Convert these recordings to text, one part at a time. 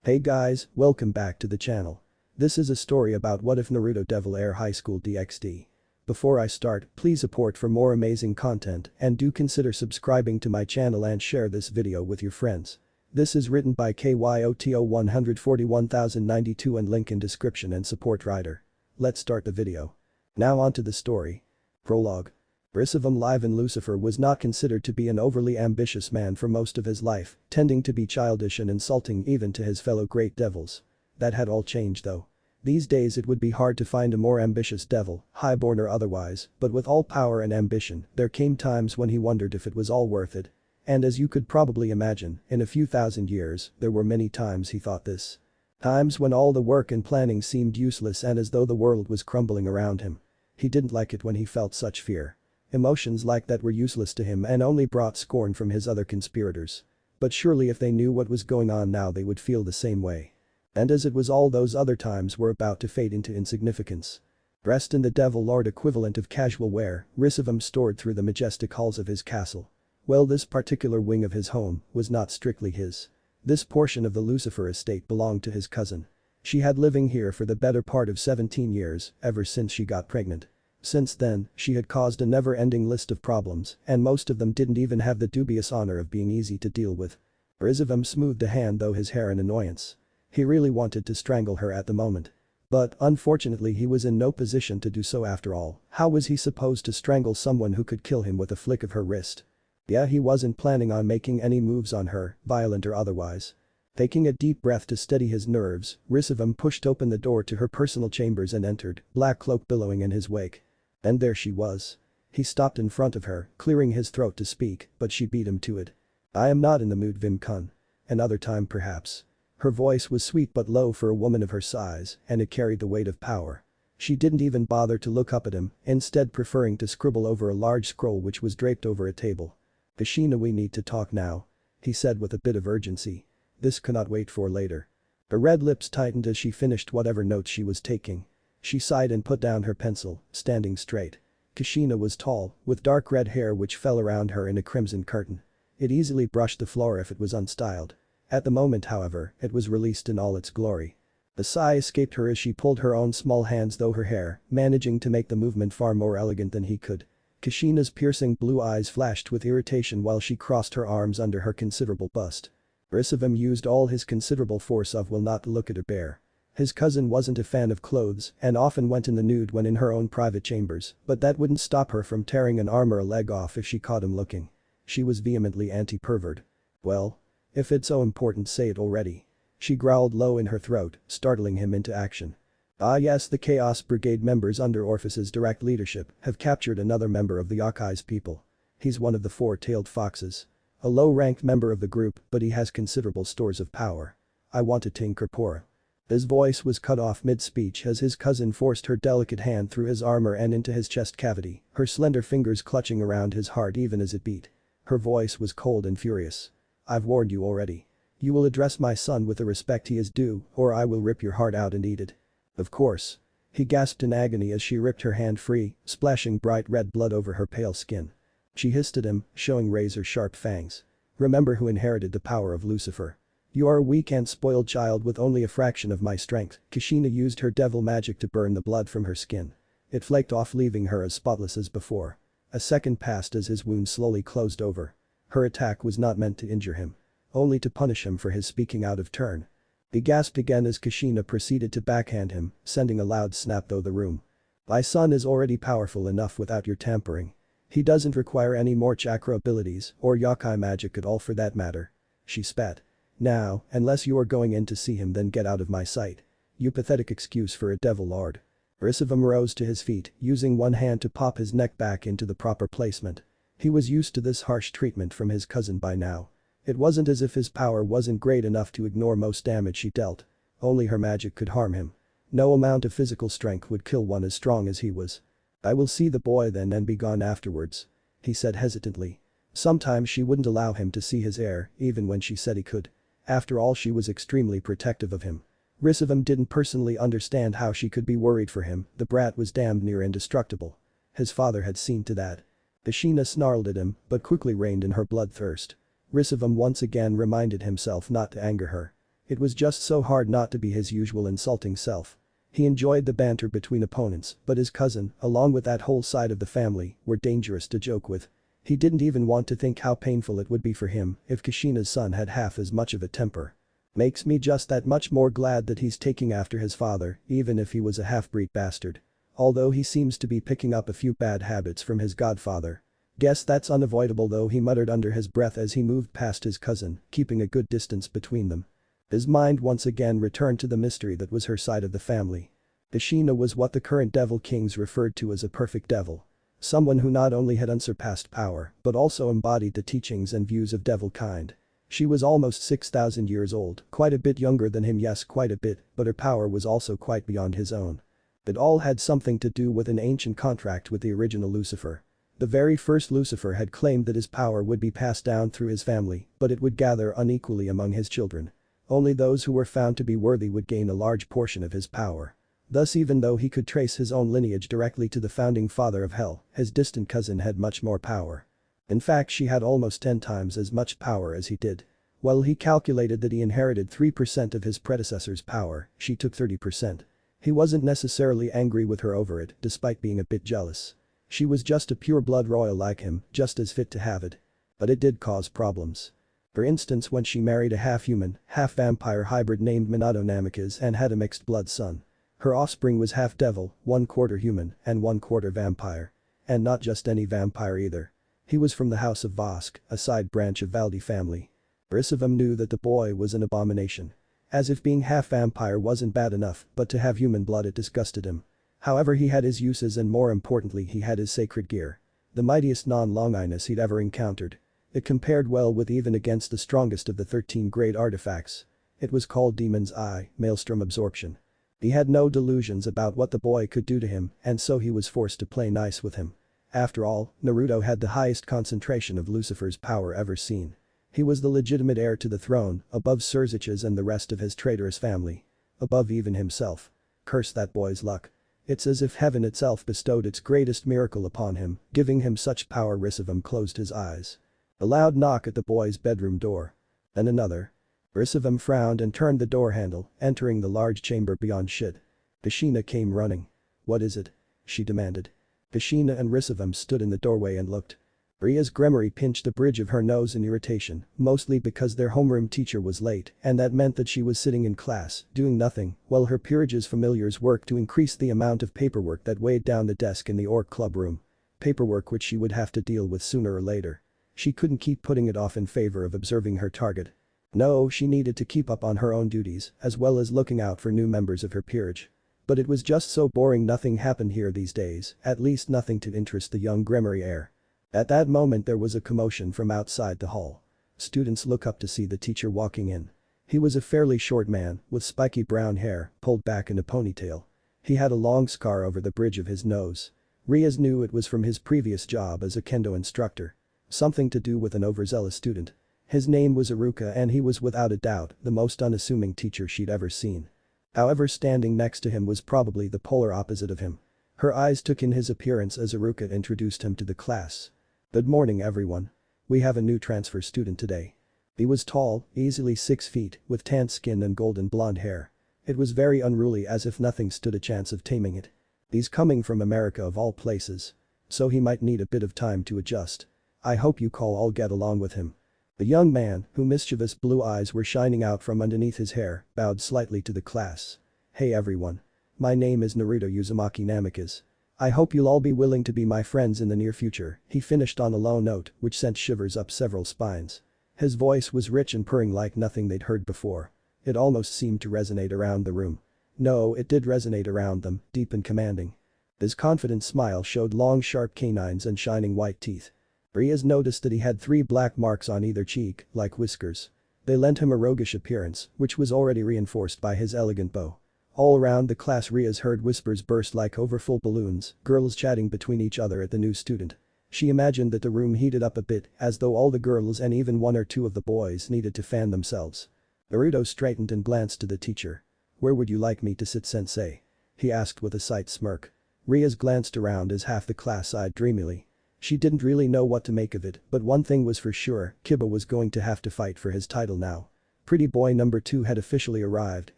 Hey guys, welcome back to the channel. This is a story about what if Naruto Devil Heir High School DxD. Before I start, please support for more amazing content and do consider subscribing to my channel and share this video with your friends. This is written by KYOTO 141092 and link in description and support writer. Let's start the video. Now on to the story. Prologue. Risavum Livan Lucifer was not considered to be an overly ambitious man for most of his life, tending to be childish and insulting even to his fellow great devils. That had all changed though. These days it would be hard to find a more ambitious devil, highborn or otherwise, but with all power and ambition, there came times when he wondered if it was all worth it. And as you could probably imagine, in a few thousand years, there were many times he thought this. Times when all the work and planning seemed useless and as though the world was crumbling around him. He didn't like it when he felt such fear. Emotions like that were useless to him and only brought scorn from his other conspirators. But surely if they knew what was going on now they would feel the same way. And as it was, all those other times were about to fade into insignificance. Dressed in the Devil Lord equivalent of casual wear, Risavum stored through the majestic halls of his castle. Well, this particular wing of his home was not strictly his. This portion of the Lucifer estate belonged to his cousin. She had living here for the better part of 17 years, ever since she got pregnant. Since then, she had caused a never-ending list of problems, and most of them didn't even have the dubious honor of being easy to deal with. Risavum smoothed a hand though his hair in annoyance. He really wanted to strangle her at the moment. But, unfortunately, he was in no position to do so after all. How was he supposed to strangle someone who could kill him with a flick of her wrist? Yeah, he wasn't planning on making any moves on her, violent or otherwise. Taking a deep breath to steady his nerves, Risavum pushed open the door to her personal chambers and entered, black cloak billowing in his wake. And there she was. He stopped in front of her, clearing his throat to speak, but she beat him to it. I am not in the mood, Vim-kun. Another time perhaps. Her voice was sweet but low for a woman of her size, and it carried the weight of power. She didn't even bother to look up at him, instead preferring to scribble over a large scroll which was draped over a table. Kushina, we need to talk now. He said with a bit of urgency. This cannot wait for later. Her red lips tightened as she finished whatever notes she was taking. She sighed and put down her pencil, standing straight. Kushina was tall, with dark red hair which fell around her in a crimson curtain. It easily brushed the floor if it was unstyled. At the moment, however, it was released in all its glory. A sigh escaped her as she pulled her own small hands through her hair, managing to make the movement far more elegant than he could. Kushina's piercing blue eyes flashed with irritation while she crossed her arms under her considerable bust. Risavum used all his considerable force of will not look at a bear. His cousin wasn't a fan of clothes and often went in the nude when in her own private chambers, but that wouldn't stop her from tearing an arm or a leg off if she caught him looking. She was vehemently anti-pervert. Well? If it's so important, say it already. She growled low in her throat, startling him into action. Ah yes, the Chaos Brigade members under Orpheus's direct leadership have captured another member of the Yokkai's people. He's one of the four-tailed foxes. A low-ranked member of the group, but he has considerable stores of power. I wanted to incorpore. His voice was cut off mid-speech as his cousin forced her delicate hand through his armor and into his chest cavity, her slender fingers clutching around his heart even as it beat. Her voice was cold and furious. I've warned you already. You will address my son with the respect he is due, or I will rip your heart out and eat it. Of course. He gasped in agony as she ripped her hand free, splashing bright red blood over her pale skin. She hissed at him, showing razor-sharp fangs. Remember who inherited the power of Lucifer. You are a weak and spoiled child with only a fraction of my strength. Kushina used her devil magic to burn the blood from her skin. It flaked off, leaving her as spotless as before. A second passed as his wound slowly closed over. Her attack was not meant to injure him. Only to punish him for his speaking out of turn. He gasped again as Kushina proceeded to backhand him, sending a loud snap through the room. My son is already powerful enough without your tampering. He doesn't require any more chakra abilities or yokai magic at all for that matter. She spat. Now, unless you are going in to see him, then get out of my sight. You pathetic excuse for a devil lord. Risavum rose to his feet, using one hand to pop his neck back into the proper placement. He was used to this harsh treatment from his cousin by now. It wasn't as if his power wasn't great enough to ignore most damage she dealt. Only her magic could harm him. No amount of physical strength would kill one as strong as he was. I will see the boy then and be gone afterwards. He said hesitantly. Sometimes she wouldn't allow him to see his heir, even when she said he could. After all, she was extremely protective of him. Risavum didn't personally understand how she could be worried for him, the brat was damned near indestructible. His father had seen to that. Kushina snarled at him, but quickly reined in her bloodthirst. Risavum once again reminded himself not to anger her. It was just so hard not to be his usual insulting self. He enjoyed the banter between opponents, but his cousin, along with that whole side of the family, were dangerous to joke with. He didn't even want to think how painful it would be for him if Kushina's son had half as much of a temper. Makes me just that much more glad that he's taking after his father, even if he was a half-breed bastard. Although he seems to be picking up a few bad habits from his godfather. Guess that's unavoidable though, he muttered under his breath as he moved past his cousin, keeping a good distance between them. His mind once again returned to the mystery that was her side of the family. Kushina was what the current Devil Kings referred to as a perfect devil. Someone who not only had unsurpassed power, but also embodied the teachings and views of devil kind. She was almost 6,000 years old, quite a bit younger than him, yes, quite a bit, but her power was also quite beyond his own. It all had something to do with an ancient contract with the original Lucifer. The very first Lucifer had claimed that his power would be passed down through his family, but it would gather unequally among his children. Only those who were found to be worthy would gain a large portion of his power. Thus, even though he could trace his own lineage directly to the founding father of hell, his distant cousin had much more power. In fact, she had almost 10 times as much power as he did. While he calculated that he inherited 3% of his predecessor's power, she took 30%. He wasn't necessarily angry with her over it, despite being a bit jealous. She was just a pure-blood royal like him, just as fit to have it. But it did cause problems. For instance, when she married a half-human, half-vampire hybrid named Minato Namikaze and had a mixed-blood son. Her offspring was half-devil, 1/4 human, and 1/4 vampire. And not just any vampire either. He was from the House of Vosk, a side branch of Valdi family. Risavam knew that the boy was an abomination. As if being half-vampire wasn't bad enough, but to have human blood, it disgusted him. However, he had his uses, and more importantly he had his sacred gear. The mightiest non-Longinus he'd ever encountered. It compared well with even against the strongest of the 13 great artifacts. It was called Demon's Eye, Maelstrom Absorption. He had no delusions about what the boy could do to him, and so he was forced to play nice with him. After all, Naruto had the highest concentration of Lucifer's power ever seen. He was the legitimate heir to the throne, above Surzich's and the rest of his traitorous family. Above even himself. Curse that boy's luck. It's as if heaven itself bestowed its greatest miracle upon him, giving him such power. Risavam closed his eyes. A loud knock at the boy's bedroom door. Then another. Risavam frowned and turned the door handle, entering the large chamber beyond shit. Kushina came running. "What is it?" she demanded. Kushina and Risavam stood in the doorway and looked. Ria's Gremory pinched the bridge of her nose in irritation, mostly because their homeroom teacher was late, and that meant that she was sitting in class, doing nothing, while her peerage's familiars worked to increase the amount of paperwork that weighed down the desk in the Orc Club room. Paperwork which she would have to deal with sooner or later. She couldn't keep putting it off in favor of observing her target. No, she needed to keep up on her own duties, as well as looking out for new members of her peerage. But it was just so boring. Nothing happened here these days, at least nothing to interest the young Gremory heir. At that moment there was a commotion from outside the hall. Students look up to see the teacher walking in. He was a fairly short man, with spiky brown hair, pulled back in a ponytail. He had a long scar over the bridge of his nose. Riaz knew it was from his previous job as a kendo instructor. Something to do with an overzealous student. His name was Iruka, and he was without a doubt the most unassuming teacher she'd ever seen. However, standing next to him was probably the polar opposite of him. Her eyes took in his appearance as Iruka introduced him to the class. "Good morning, everyone. We have a new transfer student today." He was tall, easily 6 feet, with tan skin and golden blonde hair. It was very unruly, as if nothing stood a chance of taming it. He's coming from America of all places. So he might need a bit of time to adjust. I hope you all get along with him. The young man, whose mischievous blue eyes were shining out from underneath his hair, bowed slightly to the class. "Hey everyone. My name is Naruto Uzumaki Namikaze. I hope you'll all be willing to be my friends in the near future," he finished on a low note which sent shivers up several spines. His voice was rich and purring like nothing they'd heard before. It almost seemed to resonate around the room. No, it did resonate around them, deep and commanding. His confident smile showed long sharp canines and shining white teeth. Riaz noticed that he had 3 black marks on either cheek, like whiskers. They lent him a roguish appearance, which was already reinforced by his elegant bow. All around the class Riaz heard whispers burst like overfull balloons, girls chatting between each other at the new student. She imagined that the room heated up a bit, as though all the girls and even 1 or 2 of the boys needed to fan themselves. Naruto straightened and glanced to the teacher. "Where would you like me to sit, sensei?" he asked with a slight smirk. Riaz glanced around as half the class sighed dreamily. She didn't really know what to make of it, but one thing was for sure, Kiba was going to have to fight for his title now. Pretty boy number 2 had officially arrived,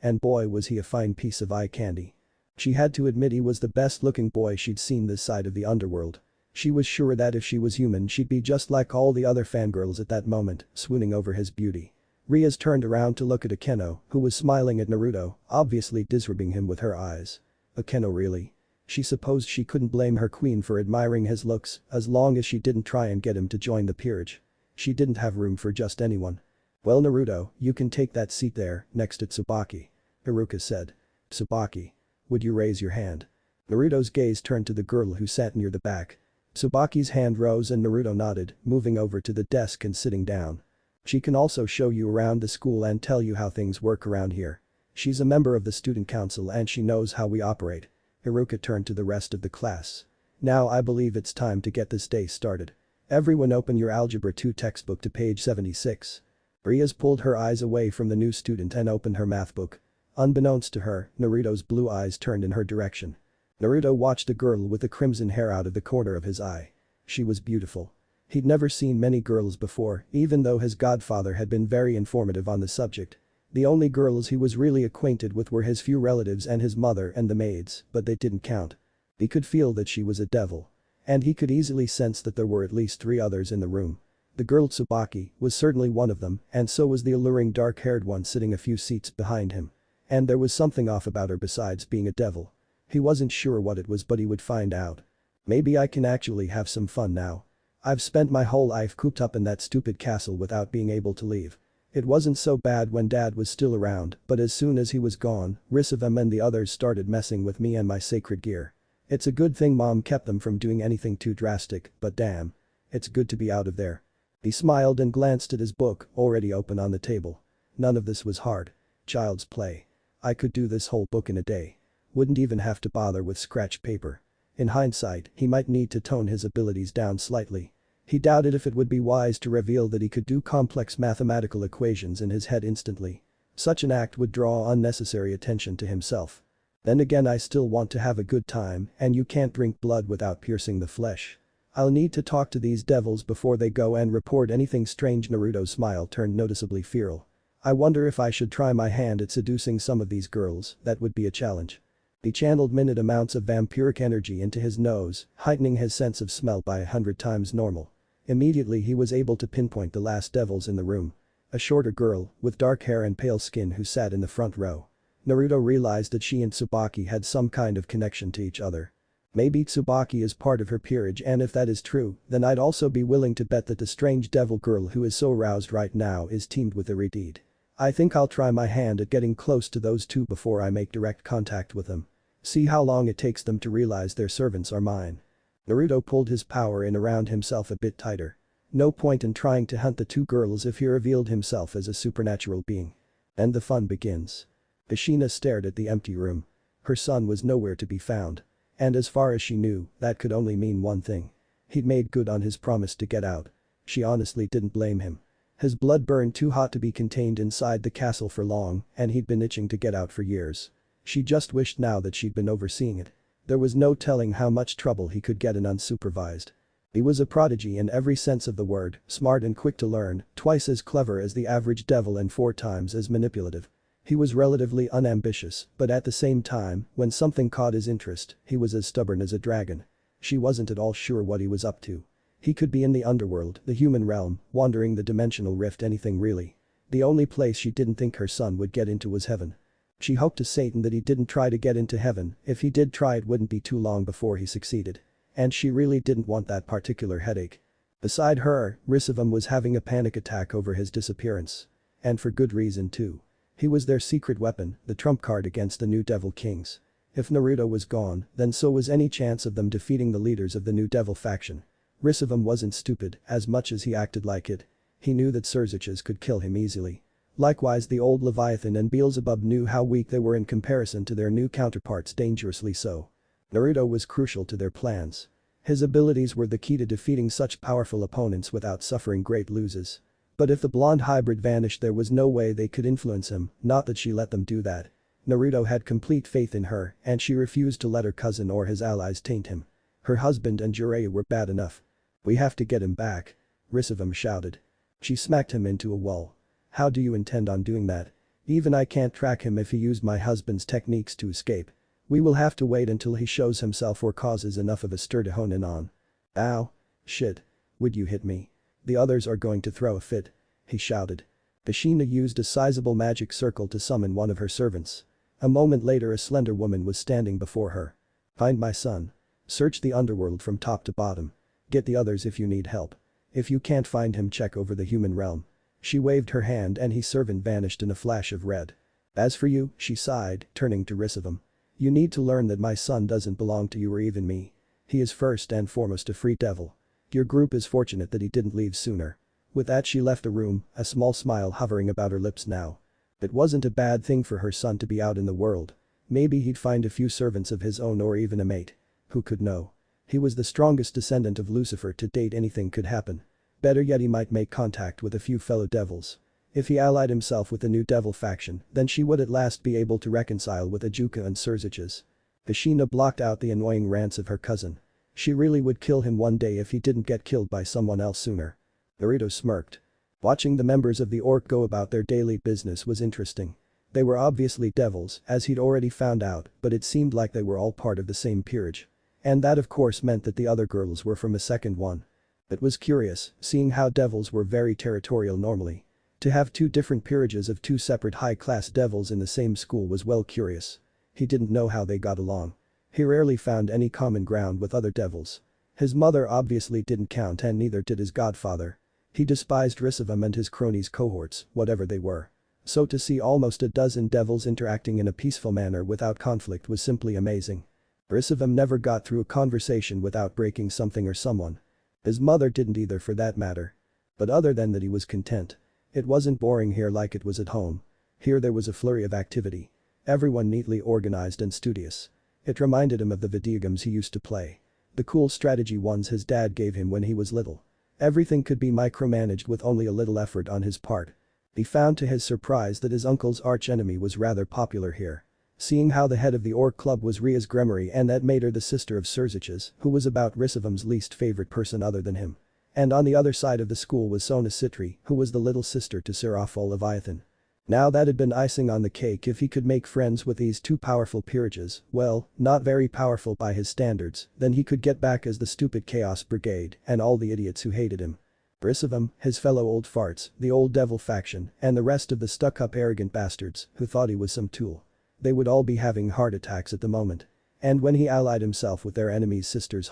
and boy was he a fine piece of eye candy. She had to admit he was the best looking boy she'd seen this side of the underworld. She was sure that if she was human she'd be just like all the other fangirls at that moment, swooning over his beauty. Riaz turned around to look at Akeno, who was smiling at Naruto, obviously disrobing him with her eyes. Akeno really? She supposed she couldn't blame her queen for admiring his looks, as long as she didn't try and get him to join the peerage. She didn't have room for just anyone. Well Naruto, you can take that seat there, next to Tsubaki. Iruka said. Tsubaki. Would you raise your hand? Naruto's gaze turned to the girl who sat near the back. Tsubaki's hand rose and Naruto nodded, moving over to the desk and sitting down. She can also show you around the school and tell you how things work around here. She's a member of the student council and she knows how we operate. Iruka turned to the rest of the class. Now I believe it's time to get this day started. Everyone open your Algebra 2 textbook to page 76. Riaz pulled her eyes away from the new student and opened her math book. Unbeknownst to her, Naruto's blue eyes turned in her direction. Naruto watched a girl with the crimson hair out of the corner of his eye. She was beautiful. He'd never seen many girls before, even though his godfather had been very informative on the subject. The only girls he was really acquainted with were his few relatives and his mother and the maids, but they didn't count. He could feel that she was a devil. And he could easily sense that there were at least 3 others in the room. The girl Tsubaki was certainly one of them, and so was the alluring dark-haired one sitting a few seats behind him. And there was something off about her besides being a devil. He wasn't sure what it was but he would find out. Maybe I can actually have some fun now. I've spent my whole life cooped up in that stupid castle without being able to leave. It wasn't so bad when Dad was still around, but as soon as he was gone, Risavem and the others started messing with me and my sacred gear. It's a good thing Mom kept them from doing anything too drastic, but damn. It's good to be out of there. He smiled and glanced at his book, already open on the table. None of this was hard. Child's play. I could do this whole book in a day. Wouldn't even have to bother with scratch paper. In hindsight, he might need to tone his abilities down slightly. He doubted if it would be wise to reveal that he could do complex mathematical equations in his head instantly. Such an act would draw unnecessary attention to himself. Then again I still want to have a good time and you can't drink blood without piercing the flesh. I'll need to talk to these devils before they go and report anything strange. Naruto's smile turned noticeably feral. I wonder if I should try my hand at seducing some of these girls, that would be a challenge. He channeled minute amounts of vampiric energy into his nose, heightening his sense of smell by 100 times normal. Immediately he was able to pinpoint the last devils in the room. A shorter girl, with dark hair and pale skin who sat in the front row. Naruto realized that she and Tsubaki had some kind of connection to each other. Maybe Tsubaki is part of her peerage and if that is true, then I'd also be willing to bet that the strange devil girl who is so aroused right now is teamed with Iridid. I think I'll try my hand at getting close to those two before I make direct contact with them. See how long it takes them to realize their servants are mine. Naruto pulled his power in around himself a bit tighter. No point in trying to hunt the 2 girls if he revealed himself as a supernatural being. And the fun begins. Ashina stared at the empty room. Her son was nowhere to be found. And as far as she knew, that could only mean one thing. He'd made good on his promise to get out. She honestly didn't blame him. His blood burned too hot to be contained inside the castle for long, and he'd been itching to get out for years. She just wished now that she'd been overseeing it. There was no telling how much trouble he could get in unsupervised. He was a prodigy in every sense of the word, smart and quick to learn, twice as clever as the average devil and 4 times as manipulative. He was relatively unambitious, but at the same time, when something caught his interest, he was as stubborn as a dragon. She wasn't at all sure what he was up to. He could be in the underworld, the human realm, wandering the dimensional rift, anything really. The only place she didn't think her son would get into was heaven. She hoped to Satan that he didn't try to get into heaven, if he did try it wouldn't be too long before he succeeded. And she really didn't want that particular headache. Beside her, Risavem was having a panic attack over his disappearance. And for good reason too. He was their secret weapon, the trump card against the new Devil Kings. If Naruto was gone, then so was any chance of them defeating the leaders of the new Devil faction. Risavem wasn't stupid, as much as he acted like it. He knew that Surziches could kill him easily. Likewise the old Leviathan and Beelzebub knew how weak they were in comparison to their new counterparts, dangerously so. Naruto was crucial to their plans. His abilities were the key to defeating such powerful opponents without suffering great losses. But if the blonde hybrid vanished there was no way they could influence him, not that she let them do that. Naruto had complete faith in her and she refused to let her cousin or his allies taint him. Her husband and Jiraiya were bad enough. We have to get him back. Risavem shouted. She smacked him into a wall. How do you intend on doing that? Even I can't track him if he used my husband's techniques to escape. We will have to wait until he shows himself or causes enough of a stir to hone in on. Ow. Shit. Would you hit me? The others are going to throw a fit. He shouted. Ashina used a sizable magic circle to summon one of her servants. A moment later a slender woman was standing before her. Find my son. Search the underworld from top to bottom. Get the others if you need help. If you can't find him, check over the human realm. She waved her hand and his servant vanished in a flash of red. As for you, she sighed, turning to Rissavam. You need to learn that my son doesn't belong to you or even me. He is first and foremost a free devil. Your group is fortunate that he didn't leave sooner. With that she left the room, a small smile hovering about her lips now. It wasn't a bad thing for her son to be out in the world. Maybe he'd find a few servants of his own or even a mate. Who could know? He was the strongest descendant of Lucifer to date, anything could happen. Better yet, he might make contact with a few fellow devils. If he allied himself with the new devil faction, then she would at last be able to reconcile with Ajuka and Surziches. Ashina blocked out the annoying rants of her cousin. She really would kill him one day if he didn't get killed by someone else sooner. Naruto smirked. Watching the members of the orc go about their daily business was interesting. They were obviously devils, as he'd already found out, but it seemed like they were all part of the same peerage. And that of course meant that the other girls were from a second one. It was curious, seeing how devils were very territorial normally. To have two different peerages of two separate high-class devils in the same school was well curious. He didn't know how they got along. He rarely found any common ground with other devils. His mother obviously didn't count and neither did his godfather. He despised Rissavam and his cronies' cohorts, whatever they were. So to see almost a dozen devils interacting in a peaceful manner without conflict was simply amazing. Rissavam never got through a conversation without breaking something or someone. His mother didn't either for that matter. But other than that, he was content. It wasn't boring here like it was at home. Here there was a flurry of activity. Everyone neatly organized and studious. It reminded him of the video games he used to play. The cool strategy ones his dad gave him when he was little. Everything could be micromanaged with only a little effort on his part. He found to his surprise that his uncle's archenemy was rather popular here. Seeing how the head of the orc club was Ria's Gremory and that made her the sister of Surziches, who was about Rissavam's least favorite person other than him. And on the other side of the school was Sona Citri, who was the little sister to Seraphol Leviathan. Now that had been icing on the cake. If he could make friends with these two powerful peerages, well, not very powerful by his standards, then he could get back as the stupid Chaos Brigade and all the idiots who hated him. Rissavam, his fellow old farts, the old devil faction, and the rest of the stuck-up arrogant bastards who thought he was some tool. They would all be having heart attacks at the moment. And when he allied himself with their enemy's sisters,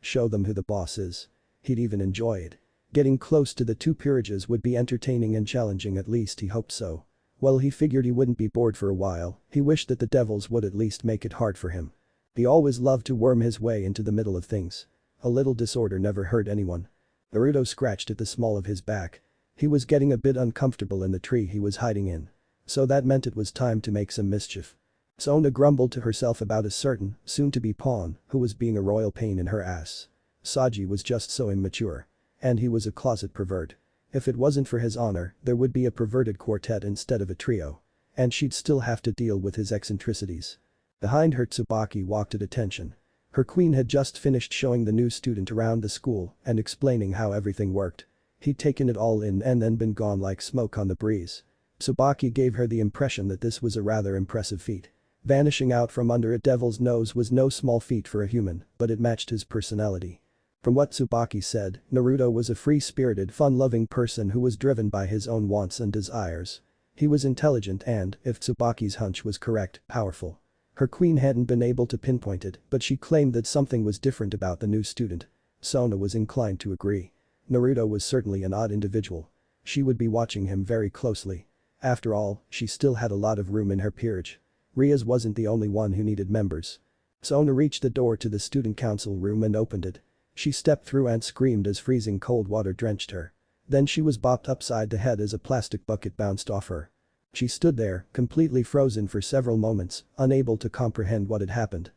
show them who the boss is. He'd even enjoy it. Getting close to the two peerages would be entertaining and challenging, at least he hoped so. Well, he figured he wouldn't be bored for a while. He wished that the devils would at least make it hard for him. He always loved to worm his way into the middle of things. A little disorder never hurt anyone. Naruto scratched at the small of his back. He was getting a bit uncomfortable in the tree he was hiding in. So that meant it was time to make some mischief. Sona grumbled to herself about a certain, soon-to-be pawn, who was being a royal pain in her ass. Saji was just so immature. And he was a closet pervert. If it wasn't for his honor, there would be a perverted quartet instead of a trio. And she'd still have to deal with his eccentricities. Behind her, Tsubaki walked at attention. Her queen had just finished showing the new student around the school and explaining how everything worked. He'd taken it all in and then been gone like smoke on the breeze. Tsubaki gave her the impression that this was a rather impressive feat. Vanishing out from under a devil's nose was no small feat for a human, but it matched his personality. From what Tsubaki said, Naruto was a free-spirited, fun-loving person who was driven by his own wants and desires. He was intelligent and, if Tsubaki's hunch was correct, powerful. Her queen hadn't been able to pinpoint it, but she claimed that something was different about the new student. Sona was inclined to agree. Naruto was certainly an odd individual. She would be watching him very closely. After all, she still had a lot of room in her peerage. Ria's wasn't the only one who needed members. Sona reached the door to the student council room and opened it. She stepped through and screamed as freezing cold water drenched her. Then she was bopped upside the head as a plastic bucket bounced off her. She stood there, completely frozen for several moments, unable to comprehend what had happened.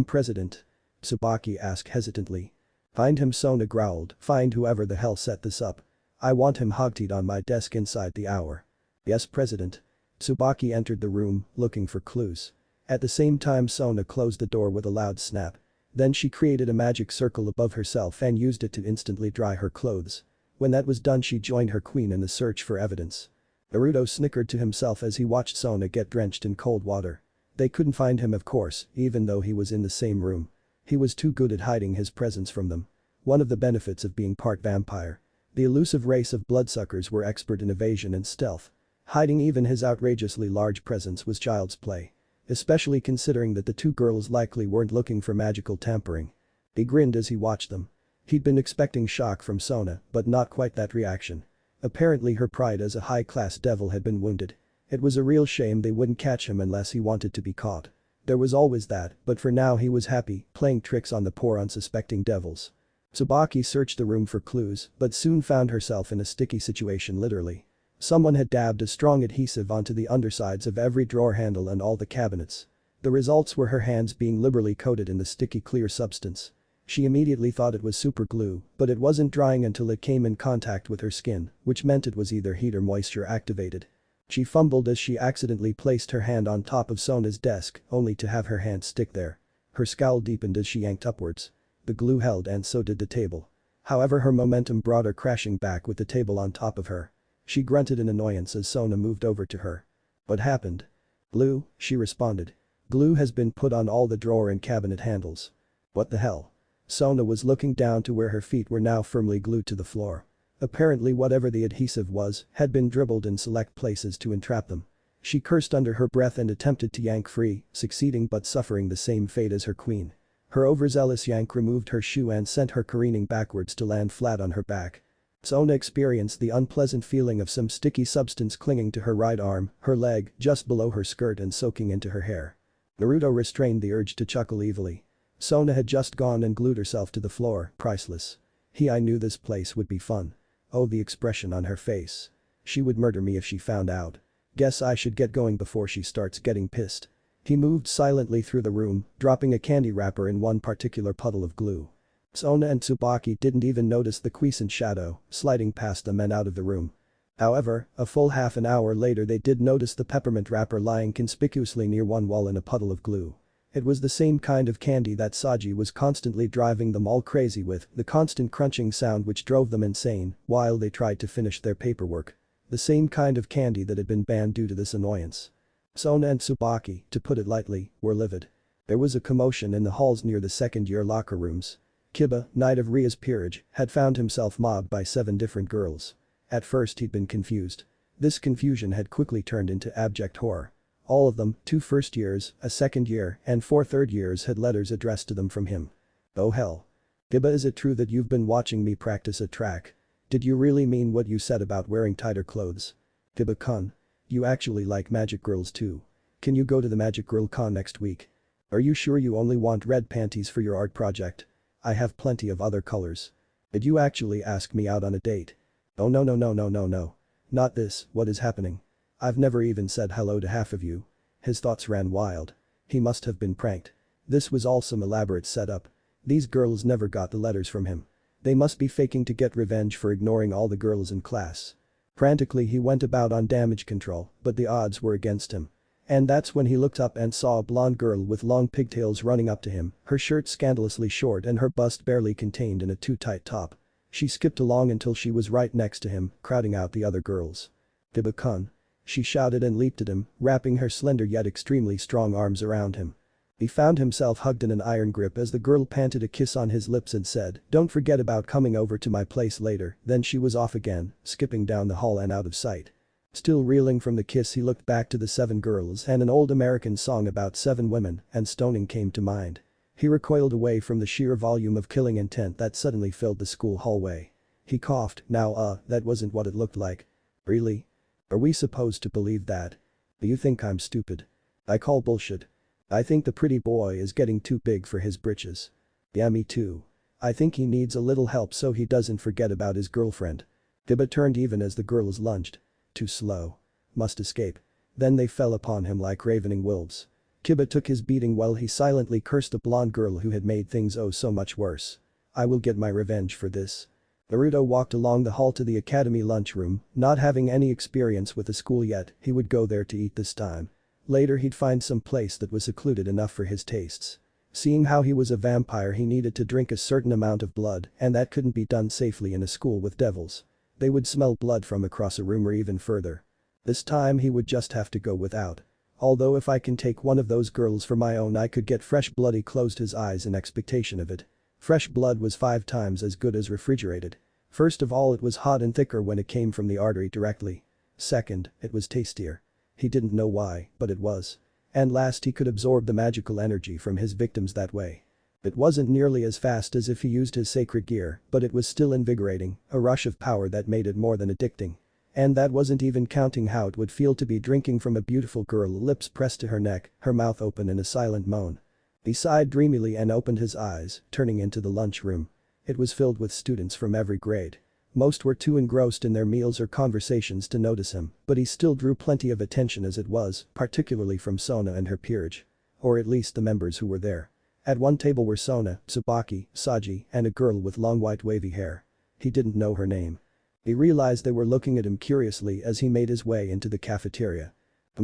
President?" Tsubaki asked hesitantly. "Find him," Sona growled. "Find whoever the hell set this up. I want him hogtied on my desk inside the hour." "Yes, President." Tsubaki entered the room, looking for clues. At the same time, Sona closed the door with a loud snap. Then she created a magic circle above herself and used it to instantly dry her clothes. When that was done, she joined her queen in the search for evidence. Naruto snickered to himself as he watched Sona get drenched in cold water. They couldn't find him of course, even though he was in the same room. He was too good at hiding his presence from them. One of the benefits of being part vampire. The elusive race of bloodsuckers were expert in evasion and stealth. Hiding even his outrageously large presence was child's play. Especially considering that the two girls likely weren't looking for magical tampering. He grinned as he watched them. He'd been expecting shock from Sona, but not quite that reaction. Apparently her pride as a high-class devil had been wounded. It was a real shame they wouldn't catch him unless he wanted to be caught. There was always that, but for now he was happy, playing tricks on the poor unsuspecting devils. Tsubaki searched the room for clues, but soon found herself in a sticky situation literally. Someone had dabbed a strong adhesive onto the undersides of every drawer handle and all the cabinets. The results were her hands being liberally coated in the sticky clear substance. She immediately thought it was super glue, but it wasn't drying until it came in contact with her skin, which meant it was either heat or moisture activated. She fumbled as she accidentally placed her hand on top of Sona's desk, only to have her hand stick there. Her scowl deepened as she yanked upwards. The glue held and so did the table. However, her momentum brought her crashing back with the table on top of her. She grunted in annoyance as Sona moved over to her. "What happened?" "Glue," she responded. "Glue has been put on all the drawer and cabinet handles." "What the hell?" Sona was looking down to where her feet were now firmly glued to the floor. Apparently whatever the adhesive was had been dribbled in select places to entrap them. She cursed under her breath and attempted to yank free, succeeding but suffering the same fate as her queen. Her overzealous yank removed her shoe and sent her careening backwards to land flat on her back. Sona experienced the unpleasant feeling of some sticky substance clinging to her right arm, her leg, just below her skirt and soaking into her hair. Naruto restrained the urge to chuckle evilly. Sona had just gone and glued herself to the floor, priceless. I knew this place would be fun. Oh, the expression on her face. She would murder me if she found out. Guess I should get going before she starts getting pissed. He moved silently through the room, dropping a candy wrapper in one particular puddle of glue. Sona and Tsubaki didn't even notice the quiescent shadow, sliding past them and out of the room. However, a full half an hour later they did notice the peppermint wrapper lying conspicuously near one wall in a puddle of glue. It was the same kind of candy that Saji was constantly driving them all crazy with, the constant crunching sound which drove them insane while they tried to finish their paperwork. The same kind of candy that had been banned due to this annoyance. Sona and Tsubaki, to put it lightly, were livid. There was a commotion in the halls near the second-year locker rooms. Kiba, night of Ria's peerage, had found himself mobbed by 7 different girls. At first he'd been confused. This confusion had quickly turned into abject horror. All of them, 2 first years, a second year, and 4 third years had letters addressed to them from him. "Oh hell. Kiba, is it true that you've been watching me practice at track? Did you really mean what you said about wearing tighter clothes? Kiba-kun. You actually like magic girls too. Can you go to the magic girl con next week? Are you sure you only want red panties for your art project? I have plenty of other colors. Did you actually ask me out on a date? Oh no no no no no no. Not this, what is happening? I've never even said hello to half of you." His thoughts ran wild. He must have been pranked. This was all some elaborate setup. These girls never got the letters from him. They must be faking to get revenge for ignoring all the girls in class. Frantically he went about on damage control, but the odds were against him. And that's when he looked up and saw a blonde girl with long pigtails running up to him, her shirt scandalously short and her bust barely contained in a too tight top. She skipped along until she was right next to him, crowding out the other girls. "Kiba-kun." She shouted and leaped at him, wrapping her slender yet extremely strong arms around him. He found himself hugged in an iron grip as the girl panted a kiss on his lips and said, "Don't forget about coming over to my place later." Then she was off again, skipping down the hall and out of sight. Still reeling from the kiss, he looked back to the 7 girls and an old American song about 7 women, and stoning came to mind. He recoiled away from the sheer volume of killing intent that suddenly filled the school hallway. He coughed, that wasn't what it looked like. "Really? Are we supposed to believe that? Do you think I'm stupid? I call bullshit. I think the pretty boy is getting too big for his britches. Yeah, me too. I think he needs a little help so he doesn't forget about his girlfriend." Kiba turned even as the girls lunged. Too slow. Must escape. Then they fell upon him like ravening wolves. Kiba took his beating while he silently cursed the blonde girl who had made things oh so much worse. "I will get my revenge for this." Naruto walked along the hall to the academy lunchroom, not having any experience with the school yet, he would go there to eat this time. Later he'd find some place that was secluded enough for his tastes. Seeing how he was a vampire, he needed to drink a certain amount of blood, and that couldn't be done safely in a school with devils. They would smell blood from across a room or even further. This time he would just have to go without. Although if I can take one of those girls for my own I could get fresh blood. He closed his eyes in expectation of it. Fresh blood was 5 times as good as refrigerated. First of all, it was hot and thicker when it came from the artery directly. Second, it was tastier. He didn't know why, but it was. And last, he could absorb the magical energy from his victims that way. It wasn't nearly as fast as if he used his sacred gear, but it was still invigorating, a rush of power that made it more than addicting. And that wasn't even counting how it would feel to be drinking from a beautiful girl, lips pressed to her neck, her mouth open in a silent moan. He sighed dreamily and opened his eyes, turning into the lunchroom. It was filled with students from every grade. Most were too engrossed in their meals or conversations to notice him, but he still drew plenty of attention as it was, particularly from Sona and her peerage. Or at least the members who were there. At one table were Sona, Tsubaki, Saji, and a girl with long white wavy hair. He didn't know her name. He realized they were looking at him curiously as he made his way into the cafeteria.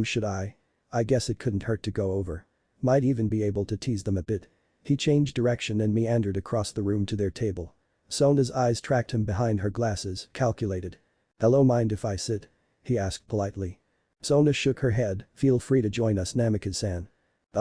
Should I? I guess it couldn't hurt to go over. Might even be able to tease them a bit. He changed direction and meandered across the room to their table. Sona's eyes tracked him behind her glasses, calculated. "Hello, mind if I sit?" he asked politely. Sona shook her head. "Feel free to join us, Namikaze-san."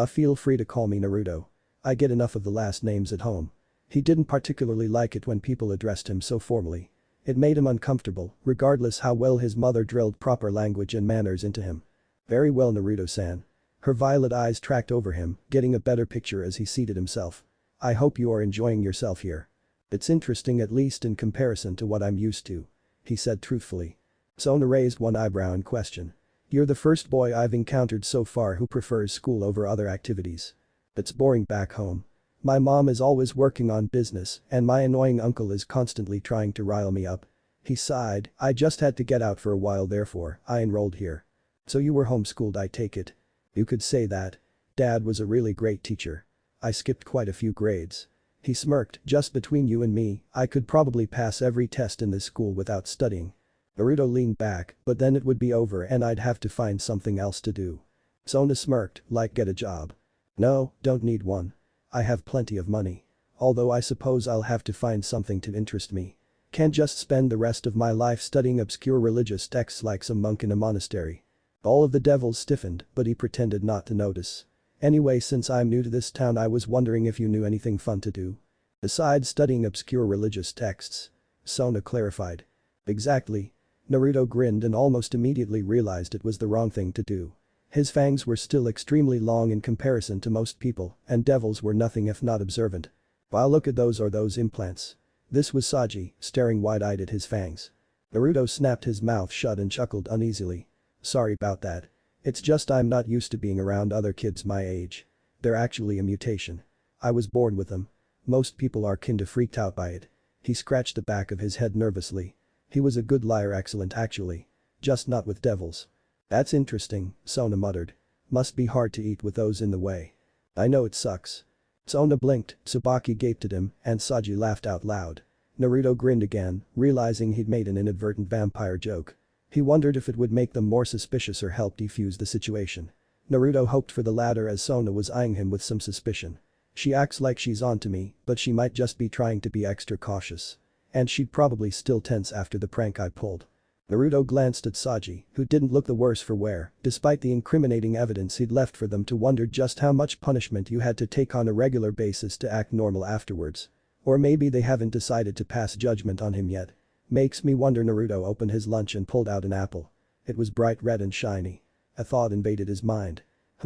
Feel free to call me Naruto. I get enough of the last names at home." He didn't particularly like it when people addressed him so formally. It made him uncomfortable, regardless how well his mother drilled proper language and manners into him. "Very well, Naruto-san." Her violet eyes tracked over him, getting a better picture as he seated himself. "I hope you are enjoying yourself here." "It's interesting, at least in comparison to what I'm used to," he said truthfully. Sona raised one eyebrow in question. "You're the first boy I've encountered so far who prefers school over other activities. It's boring back home. My mom is always working on business and my annoying uncle is constantly trying to rile me up." He sighed. "I just had to get out for a while, therefore I enrolled here." "So you were homeschooled, I take it?" "You could say that. Dad was a really great teacher. I skipped quite a few grades." He smirked. "Just between you and me, I could probably pass every test in this school without studying." Naruto leaned back, "But then it would be over and I'd have to find something else to do." Sona smirked. "Like get a job?" "No, don't need one. I have plenty of money. Although I suppose I'll have to find something to interest me. Can't just spend the rest of my life studying obscure religious texts like some monk in a monastery." All of the devils stiffened, but he pretended not to notice. "Anyway, since I'm new to this town, I was wondering if you knew anything fun to do. Besides studying obscure religious texts." Sona clarified. "Exactly." Naruto grinned and almost immediately realized it was the wrong thing to do. His fangs were still extremely long in comparison to most people, and devils were nothing if not observant. "Wow, look at those implants." This was Saji, staring wide-eyed at his fangs. Naruto snapped his mouth shut and chuckled uneasily. "Sorry about that. It's just I'm not used to being around other kids my age. They're actually a mutation. I was born with them. Most people are kinda freaked out by it." He scratched the back of his head nervously. He was a good liar, excellent actually. Just not with devils. "That's interesting," Sona muttered. "Must be hard to eat with those in the way." "I know it sucks." Sona blinked, Tsubaki gaped at him, and Saji laughed out loud. Naruto grinned again, realizing he'd made an inadvertent vampire joke. He wondered if it would make them more suspicious or help defuse the situation. Naruto hoped for the latter as Sona was eyeing him with some suspicion. "She acts like she's onto me, but she might just be trying to be extra cautious. And she'd probably still tense after the prank I pulled." Naruto glanced at Saji, who didn't look the worse for wear, despite the incriminating evidence he'd left for them to wonder just how much punishment you had to take on a regular basis to act normal afterwards. Or maybe they haven't decided to pass judgment on him yet. "Makes me wonder." Naruto opened his lunch and pulled out an apple. It was bright red and shiny. A thought invaded his mind.